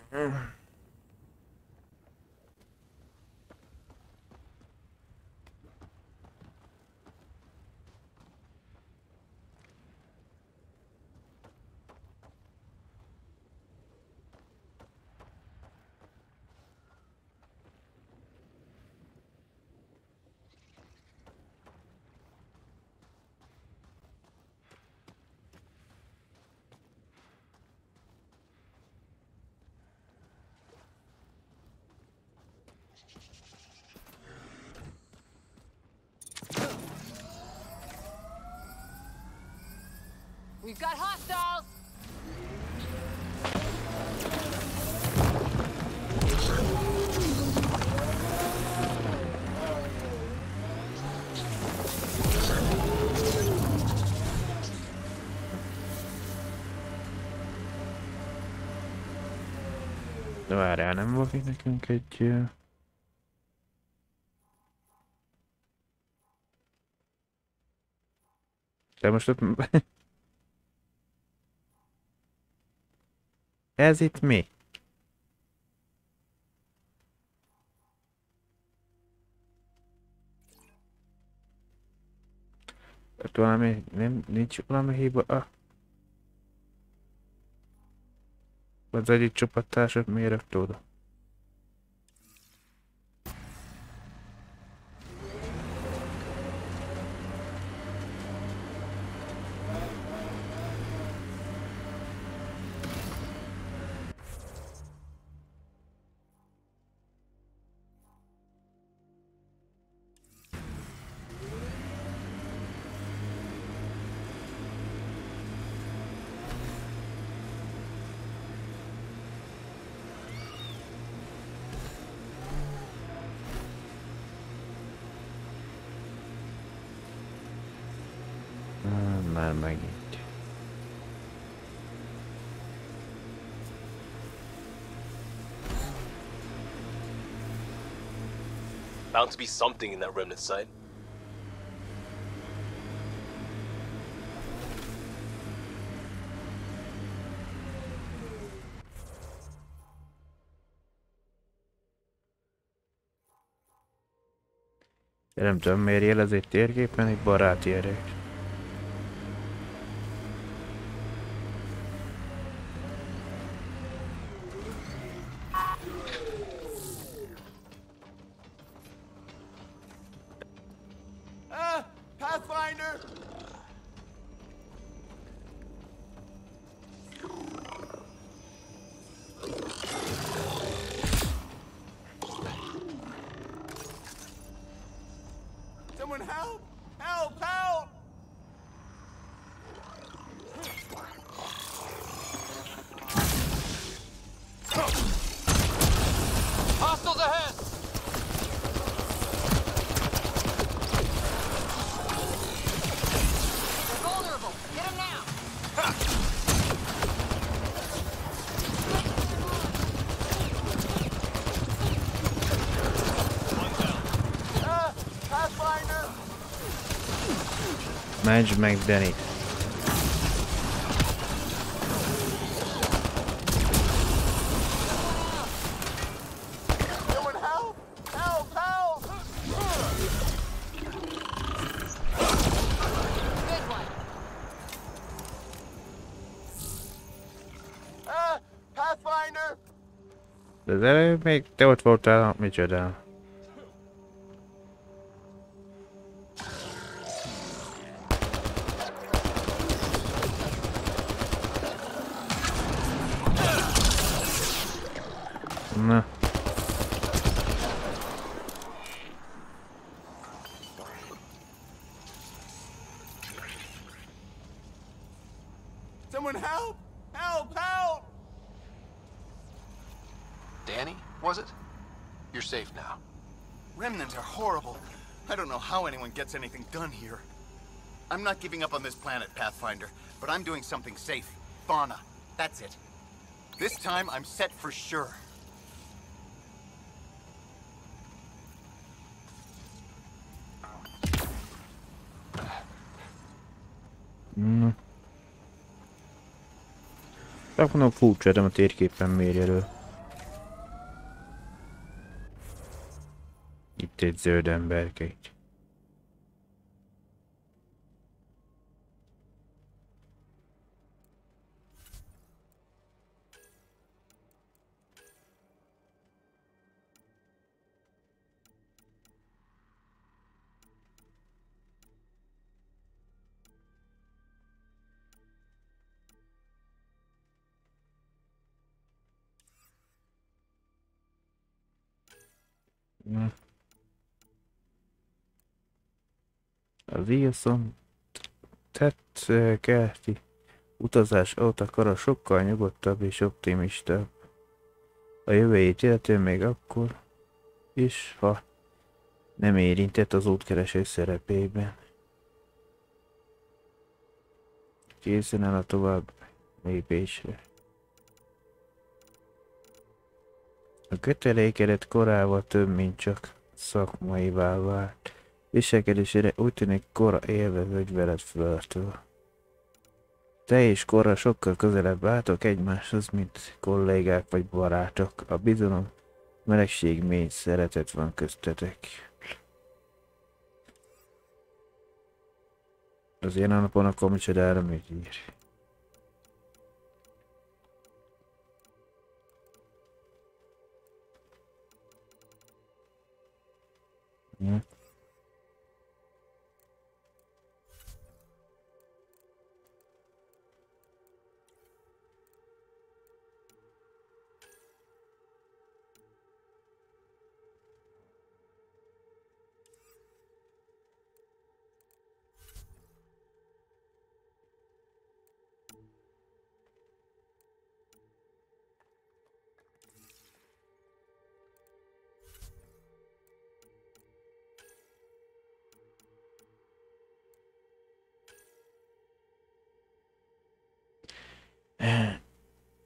We've got hostiles! De várjál, nem volt itt nekünk egy... De most ott... Ez itt mi? Ott valami, nem, nincs valami hiba. Ah. Az egyik csapattársat miért rakta oda? Már megint. Bound to be something in that remnant site. Nem tudom, miért jelez egy térképen egy baráti erőt. Pathfinder! Someone help! Help! Help! Hostiles ahead! They're vulnerable. Get them now. Pathfinder! Menj meg, Danny. Someone help! Help! Help! Good one. Pathfinder! De az előbb még te ott voltál, micsoda. Na. Someone help! Help! Help! Danny, was it? You're safe now. Remnants are horrible. I don't know how anyone gets anything done here. I'm not giving up on this planet, Pathfinder, but I'm doing something safe. Fauna. That's it. This time, I'm set for sure. Na. Csak mondom, furcsa, de a térképen miért jelöl. Itt egy zöld emberkeit. Na. A Wilson tett keleti utazás óta Kara sokkal nyugodtabb és optimistább. A jövőjét illetően még akkor is, ha nem érintett az útkereső szerepében. Készen áll a tovább lépésre. A kötelékedett korával több, mint csak szakmaivá vált. Viselkedésére úgy tűnik Kora élve vegyvelet földtől. te és Korra sokkal közelebb álltok egymáshoz, mint kollégák vagy barátok. A bizalom, melegség, mély szeretet van köztetek. Az ilyen napon akkor micsodára mit ír?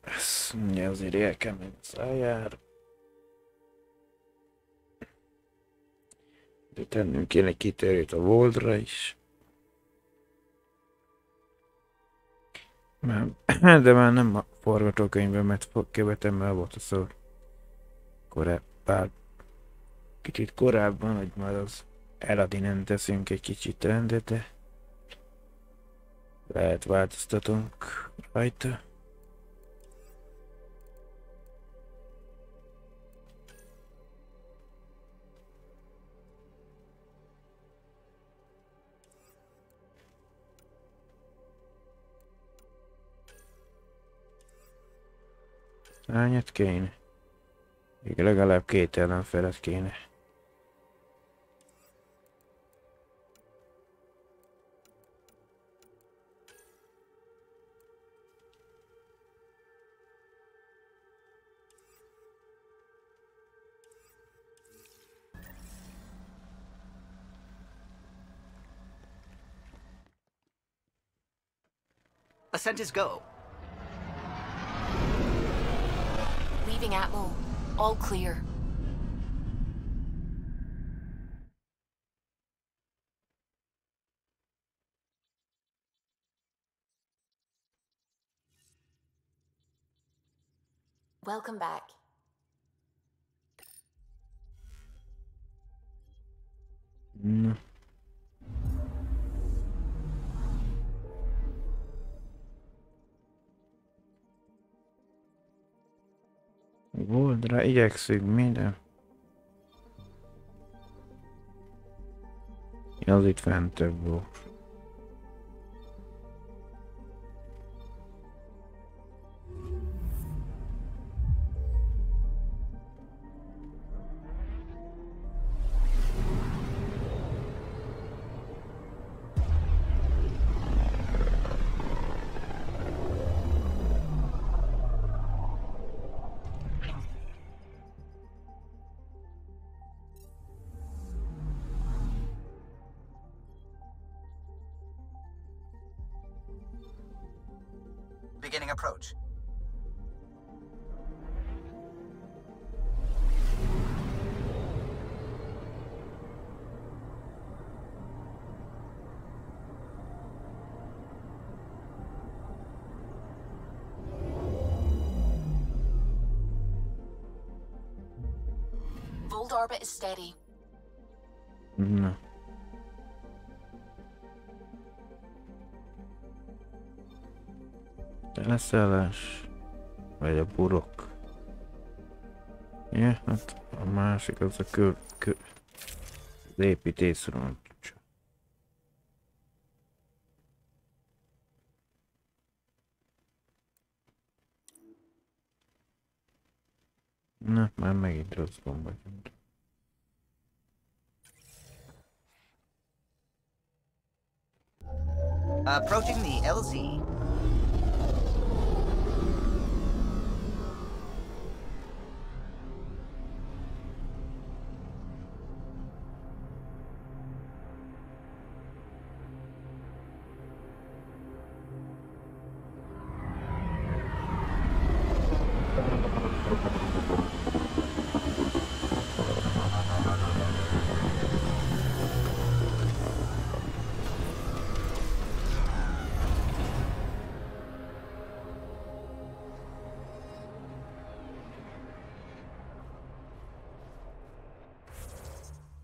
Ezt mondja, azért el kell menni szájára. De tennünk kéne kitérőt a Voldra is. De már nem a forgatókönyvben, mert követem el volt a szó. Bár kicsit korábban, hogy már az Eladinen teszünk egy kicsit rendet, de lehet változtatunk rajta. Hányat kéne? Még legalább 2 ellenfelet kéne. Ascent is go. Leaving Atmo. All clear. Welcome back. Na. Voldra igyekszünk minden. Az itt fent több volt. Beginning approach. Vold orbit is steady. Na. Leszállás. Vagy a burok. Ja, hát a másik az a az építész roncsa. Na, már megint rossz gomba. Approaching the LZ.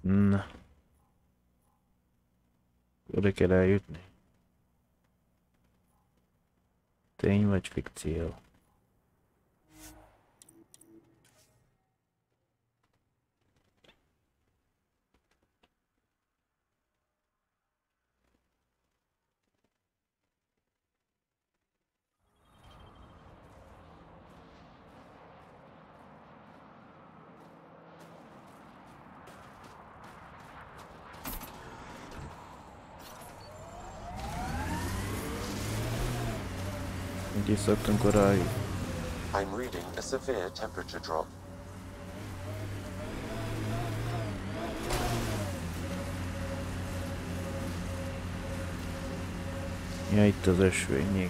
Na. Oda kell eljutni. Tény vagy fikció? I'm reading a severe temperature drop. Ja, itt az ösvény még.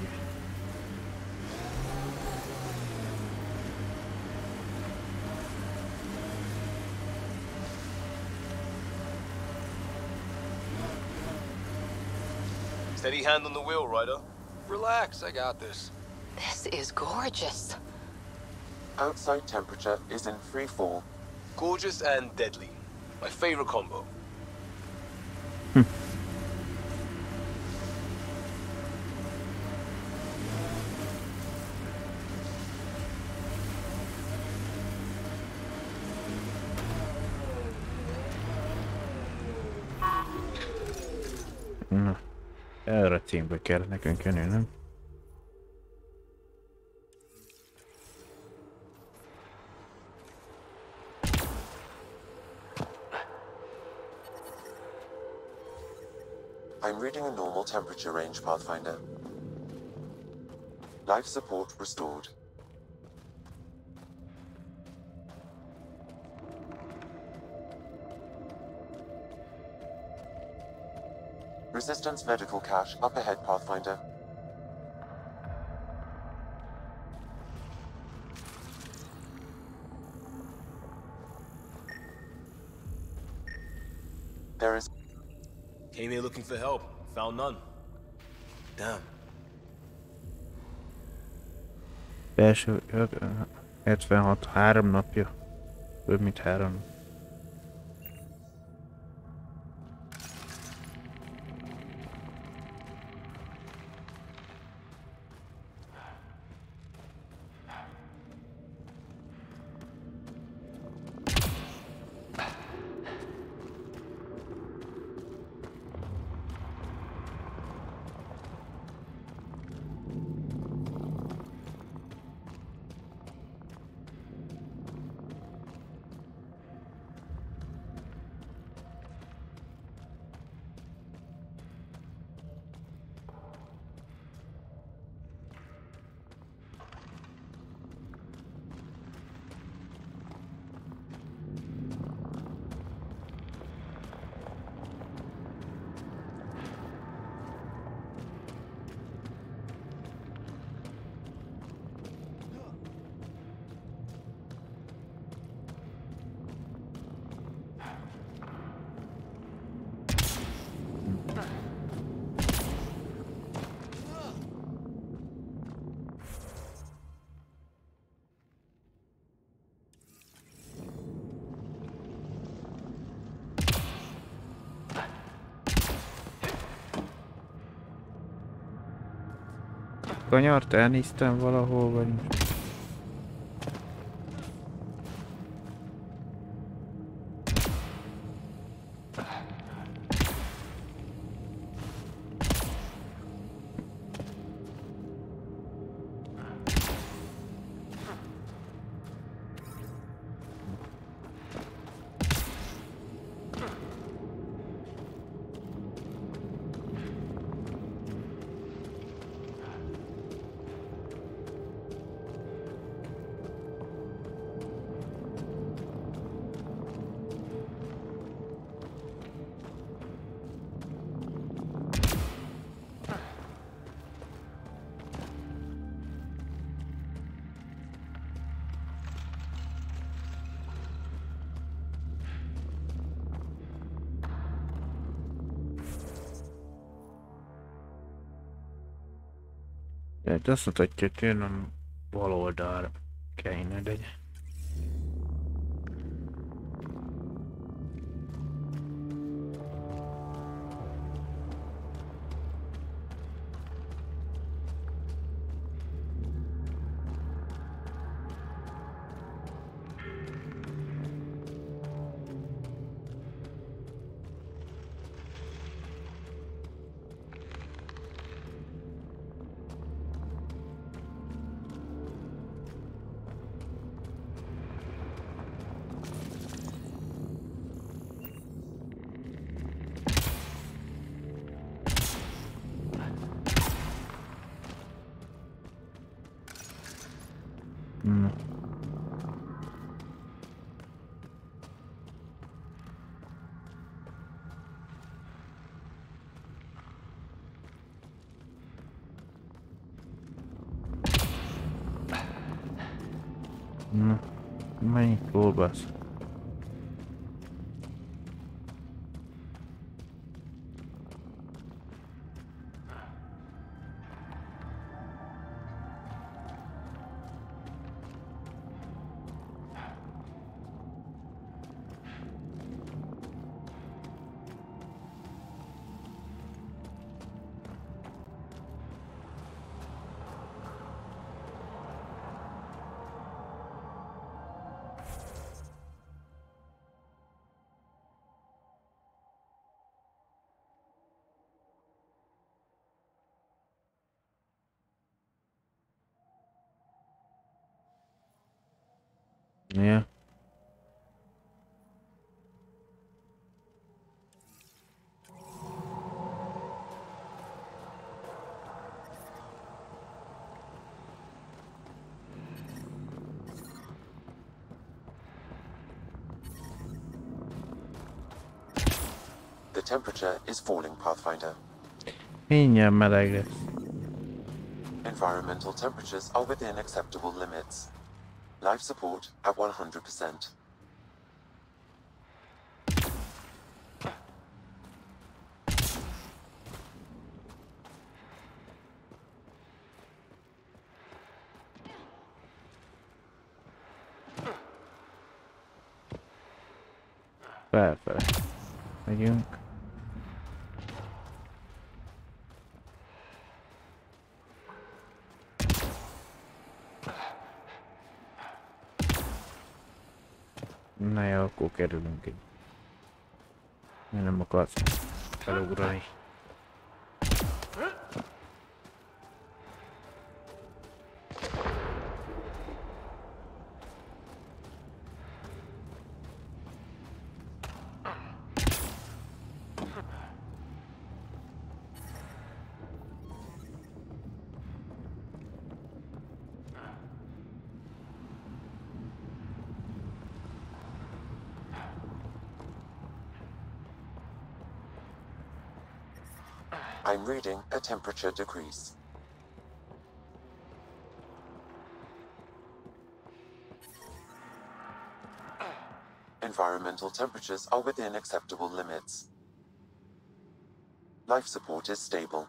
Steady hand on the wheel, Ryder. Relax, I got this. This is gorgeous. Outside temperature is in free fall. Gorgeous and deadly. My favorite combo. Na, erre a címbe kell nekünk jönni, nem? I'm reading a normal temperature range, Pathfinder. Life support restored. Resistance medical cache up ahead, Pathfinder. There is... Came here looking for help. Found none. Damn. Belső 76, 3 napja. Több mint 3. Kanyart elnéztem valahol, vagy... Tehát azt mutatja, hogy tényleg bal oldalra kéne, de... Na, menj kolbasz. Yeah. The temperature is falling, Pathfinder. Mindjárt meleg lesz. Environmental temperatures are within acceptable limits. Life support at 100%. Felfele. Megyünk. Na jó, akkor kerülünk így. Én nem akarsz felugrani. I'm reading a temperature decrease. Environmental temperatures are within acceptable limits. Life support is stable.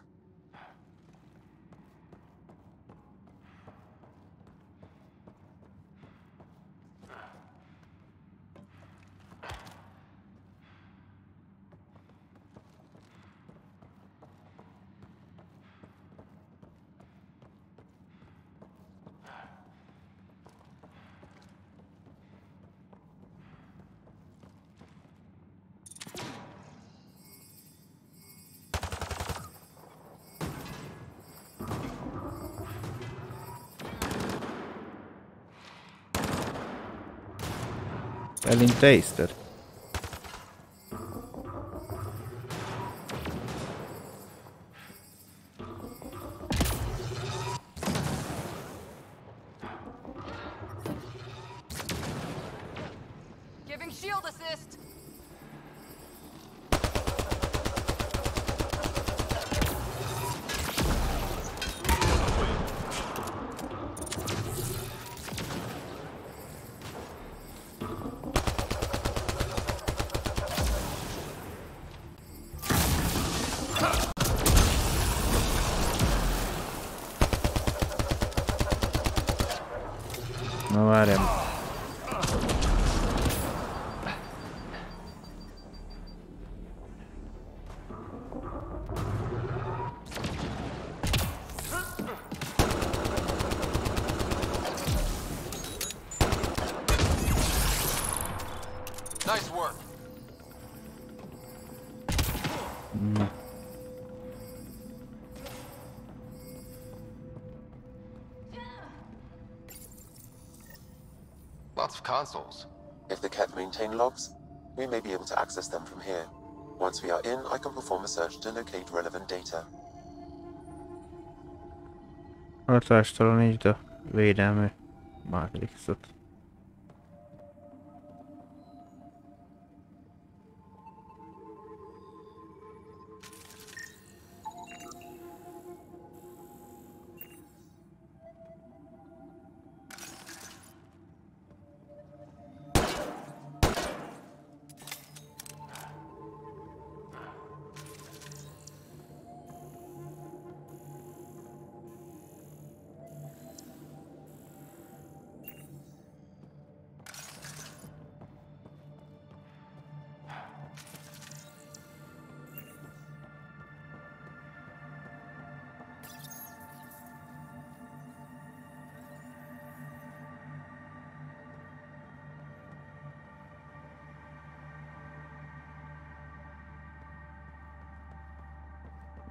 Elintézted? Giving shield assist. Na várjam. Nice work. Na. Lots of consoles. If the cat maintain logs, we may be able to access them from here. Once we are in, I can perform a search to locate relevant data. Hatástalanítsd a védelmi mátrixot.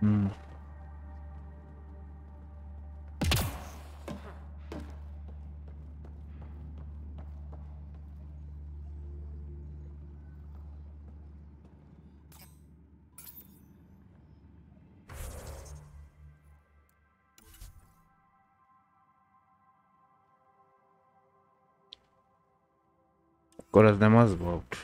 Akkor az nem az volt.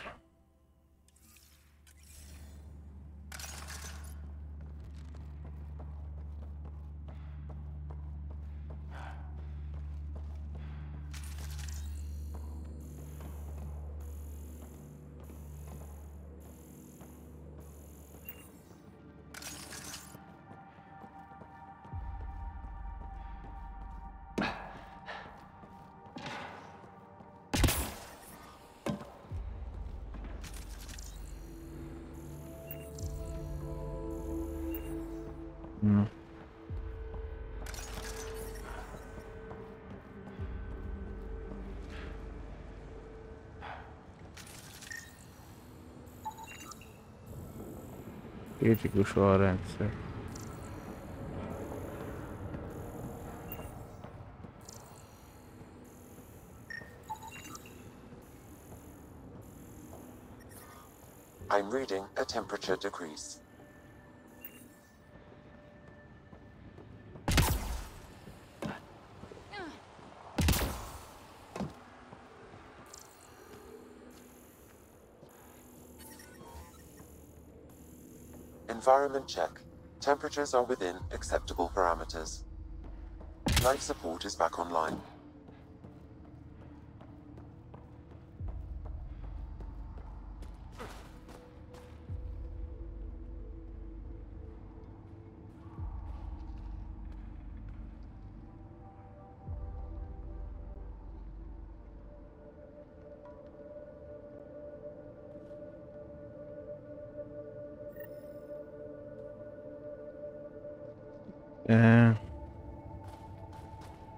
Kritikus a rendszer. I'm reading a temperature decrease. Environment check. Temperatures are within acceptable parameters. Life support is back online.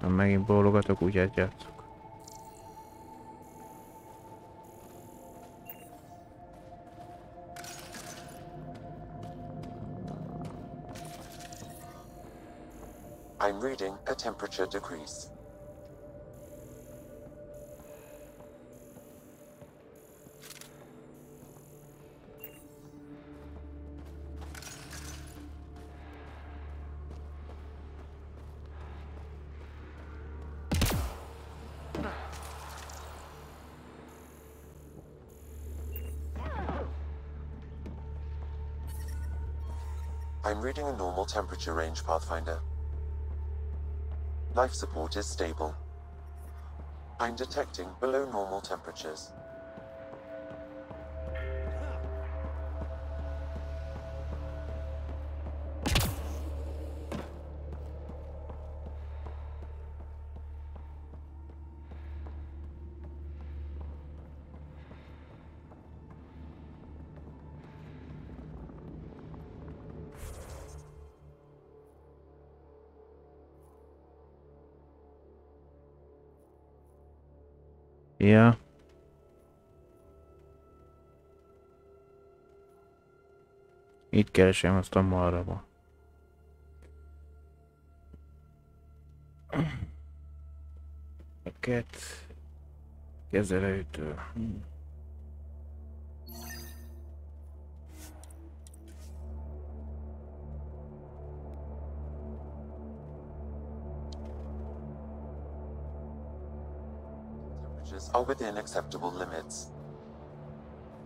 Ha megint bólogatok, úgy játszok. I'm reading a temperature decrease. I'm reading a normal temperature range, Pathfinder. Life support is stable. I'm detecting below normal temperatures. Ja. Itt keresem azt a marraba. Eket kezelőtől. Are within acceptable limits.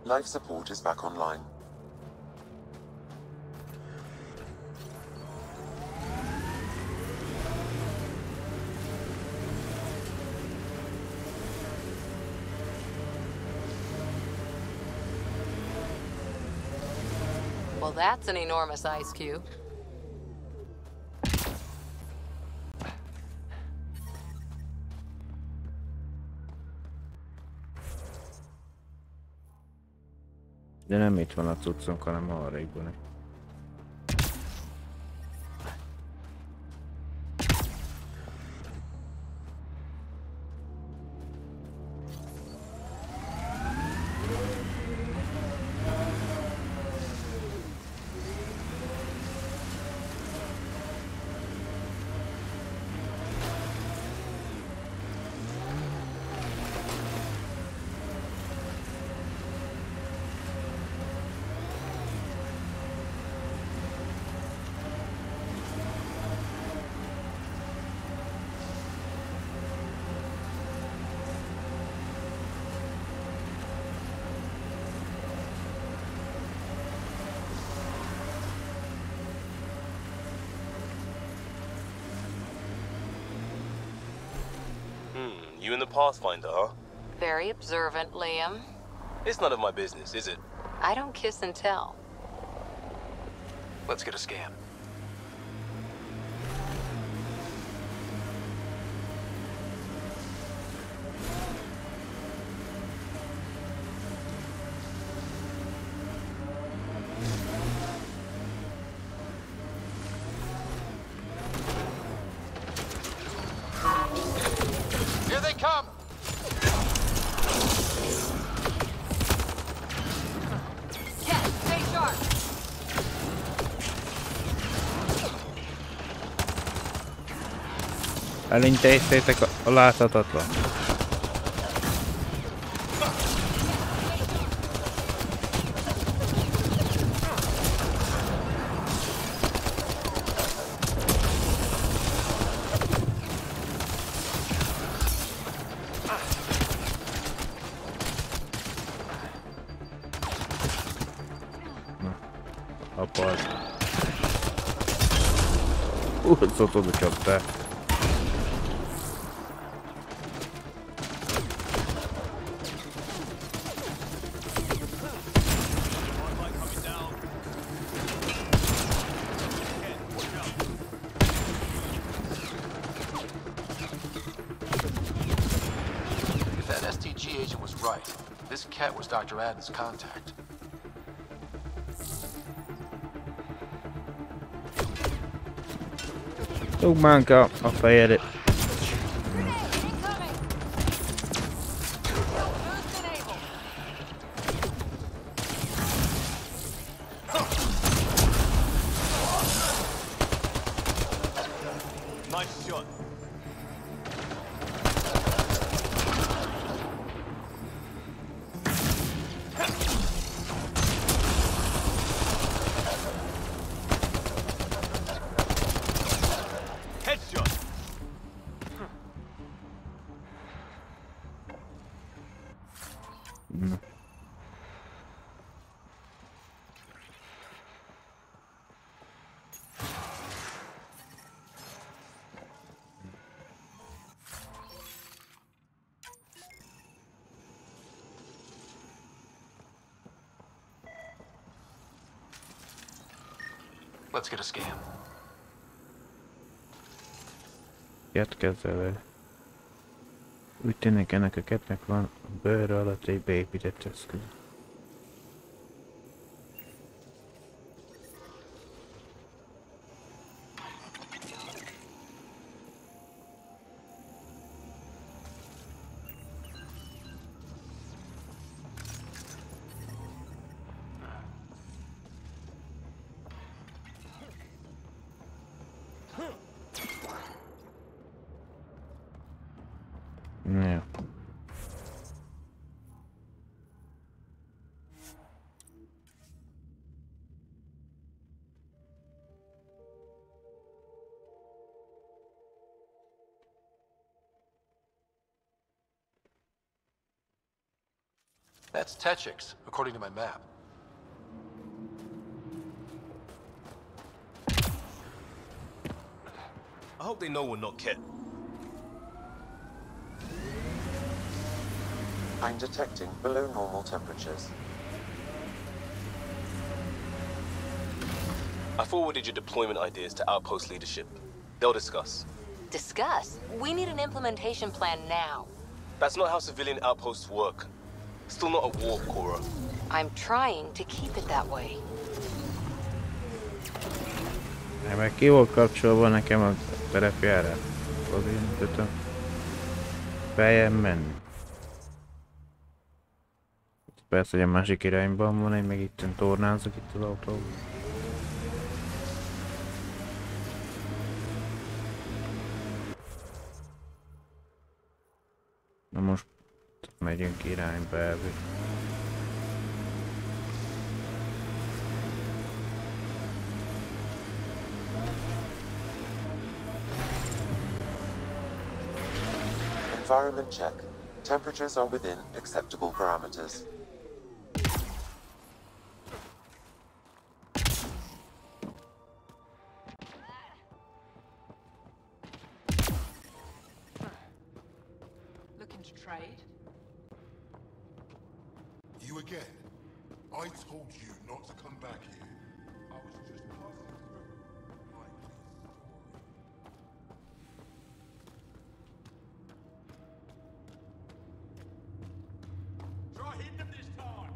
Life support is back online. Well, that's an enormous ice cube. De nem itt van a cuccunk, hanem arra van. You in the Pathfinder, huh? Very observant, Liam. It's none of my business, is it? I don't kiss and tell. Let's get a scan. Here they come! Cat, stay sharp! Elintéztétek a láthatatlan. Apad. Szóval oda csaptál. If that STG agent was right, this cat was Dr. Adden's contact. Dugmánka a fejedet. Nice shot. Headshot. Let's get a scan. Ilyet kezelve. Úgy tűnik, ennek a kettnek van a bőre alatt egy beépített eszköz. Ja. That's Techix, according to my map. I hope they know we're not Ket. I'm detecting below normal temperatures. I forwarded your deployment ideas to Outpost leadership. They'll discuss. Discuss? We need an implementation plan now. That's not how civilian outposts work. Still not a war, Cora. I'm trying to keep it that way. Meg ki volt kapcsolva nekem a terepjára. Azért nem tudtam fejem menni. Persze, hogy a másik irányban van, én meg itt tornázok itt az autóban. Na most megyünk irányba elvi. Environment check. Temperatures are within acceptable parameters. trade? You again? I told you not to come back here. I was just passing through. Try hitting them this time.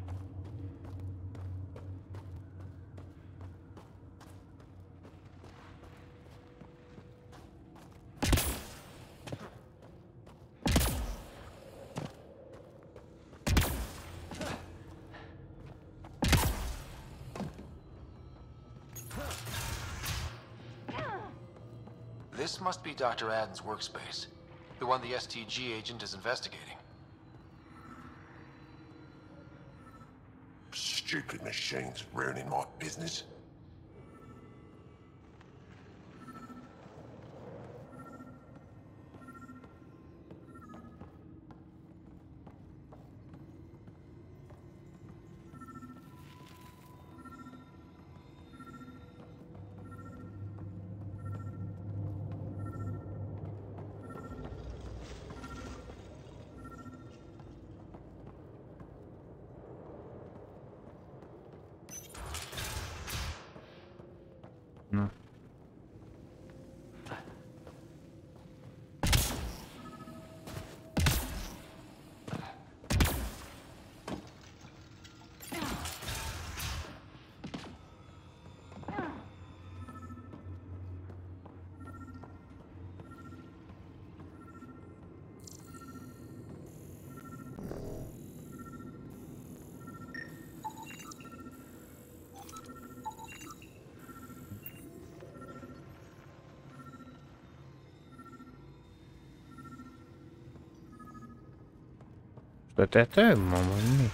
This must be Dr. Aden's workspace. The one the STG agent is investigating. Stupid machines ruining my business. No. Što te mamo mi?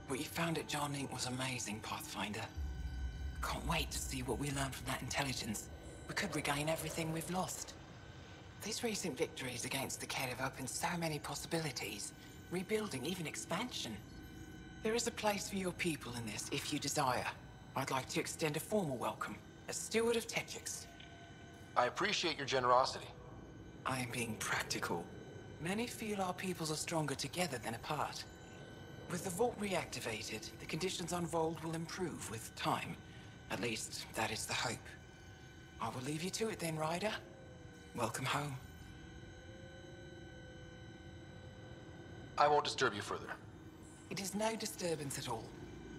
What you found at John Inc. was amazing, Pathfinder. Can't wait to see what we learn from that intelligence. We could regain everything we've lost. These recent victories against the Ked have opened so many possibilities. Rebuilding, even expansion. There is a place for your people in this, if you desire. I'd like to extend a formal welcome, as steward of Techix. I appreciate your generosity. I am being practical. Many feel our peoples are stronger together than apart. With the vault reactivated, the conditions on Vold will improve with time. At least, that is the hope. I will leave you to it then, Ryder. Welcome home. I won't disturb you further. It is no disturbance at all.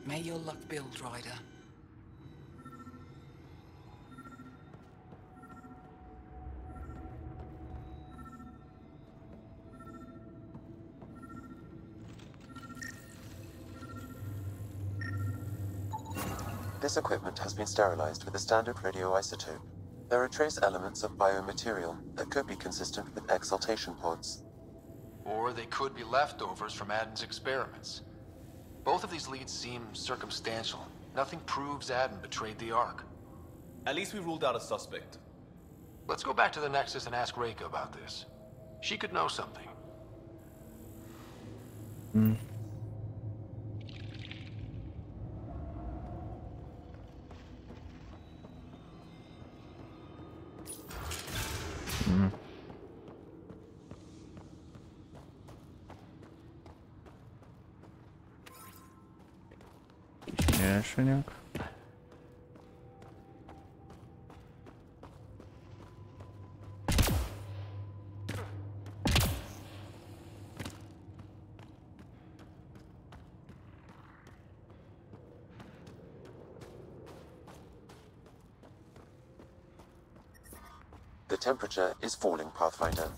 May your luck build, Ryder. This equipment has been sterilized with a standard radioisotope. There are trace elements of biomaterial that could be consistent with exaltation pods. Or they could be leftovers from Aden's experiments. Both of these leads seem circumstantial. Nothing proves Aden betrayed the Ark. At least we ruled out a suspect. Let's go back to the Nexus and ask Reika about this. She could know something. Nyersanyag. temperature is falling, Pathfinder.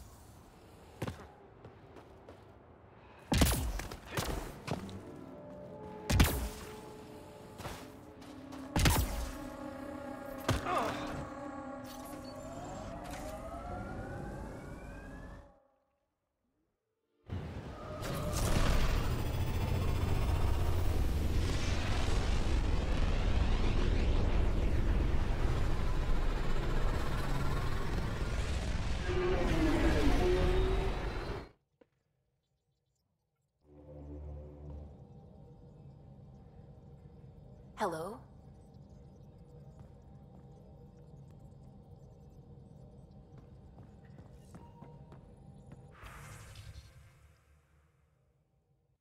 Hello?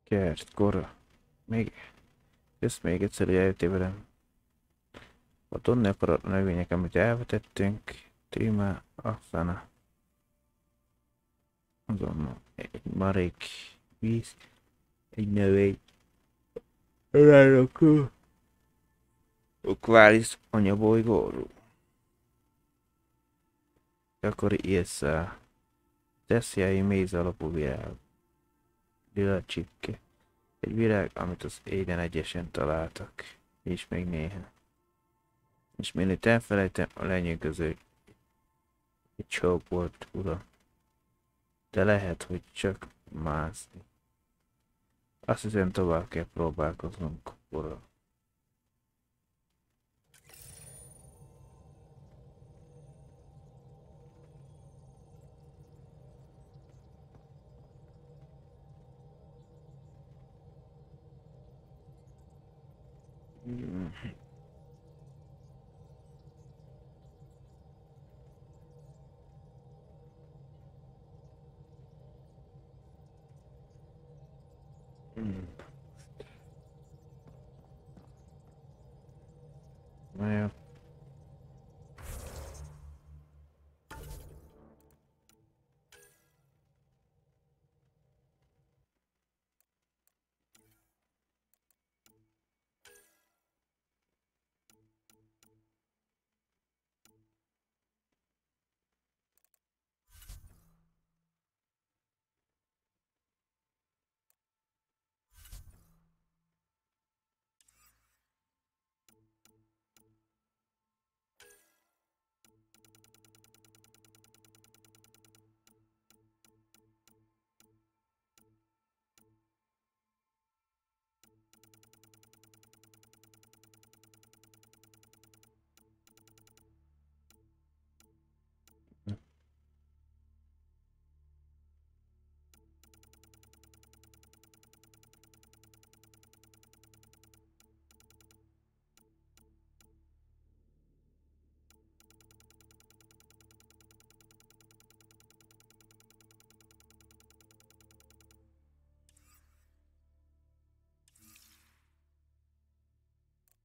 Kert, Kora. Ezt még egyszer, hogy eljöttél velem. A tonnekor a növények, amit elvetettünk, téma, aztán azonnal egy marék, víz, egy növény, rárakó, a kválisz anyabolygóról. Akkor írsz a tesztjei méz alapú virág. Lila csipke. Egy virág, amit az éden egyesen találtak. És még néha. És mielőtt elfelejtem, a lenyűgöző egy csók volt, uram. De lehet, hogy csak mászni. Azt hiszem, tovább kell próbálkoznunk, uram. Na jó.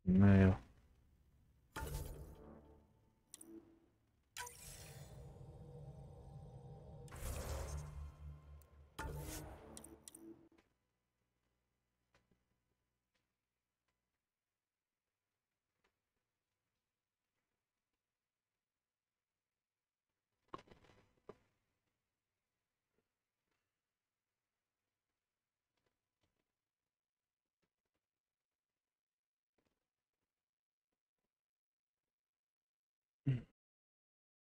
Na jó.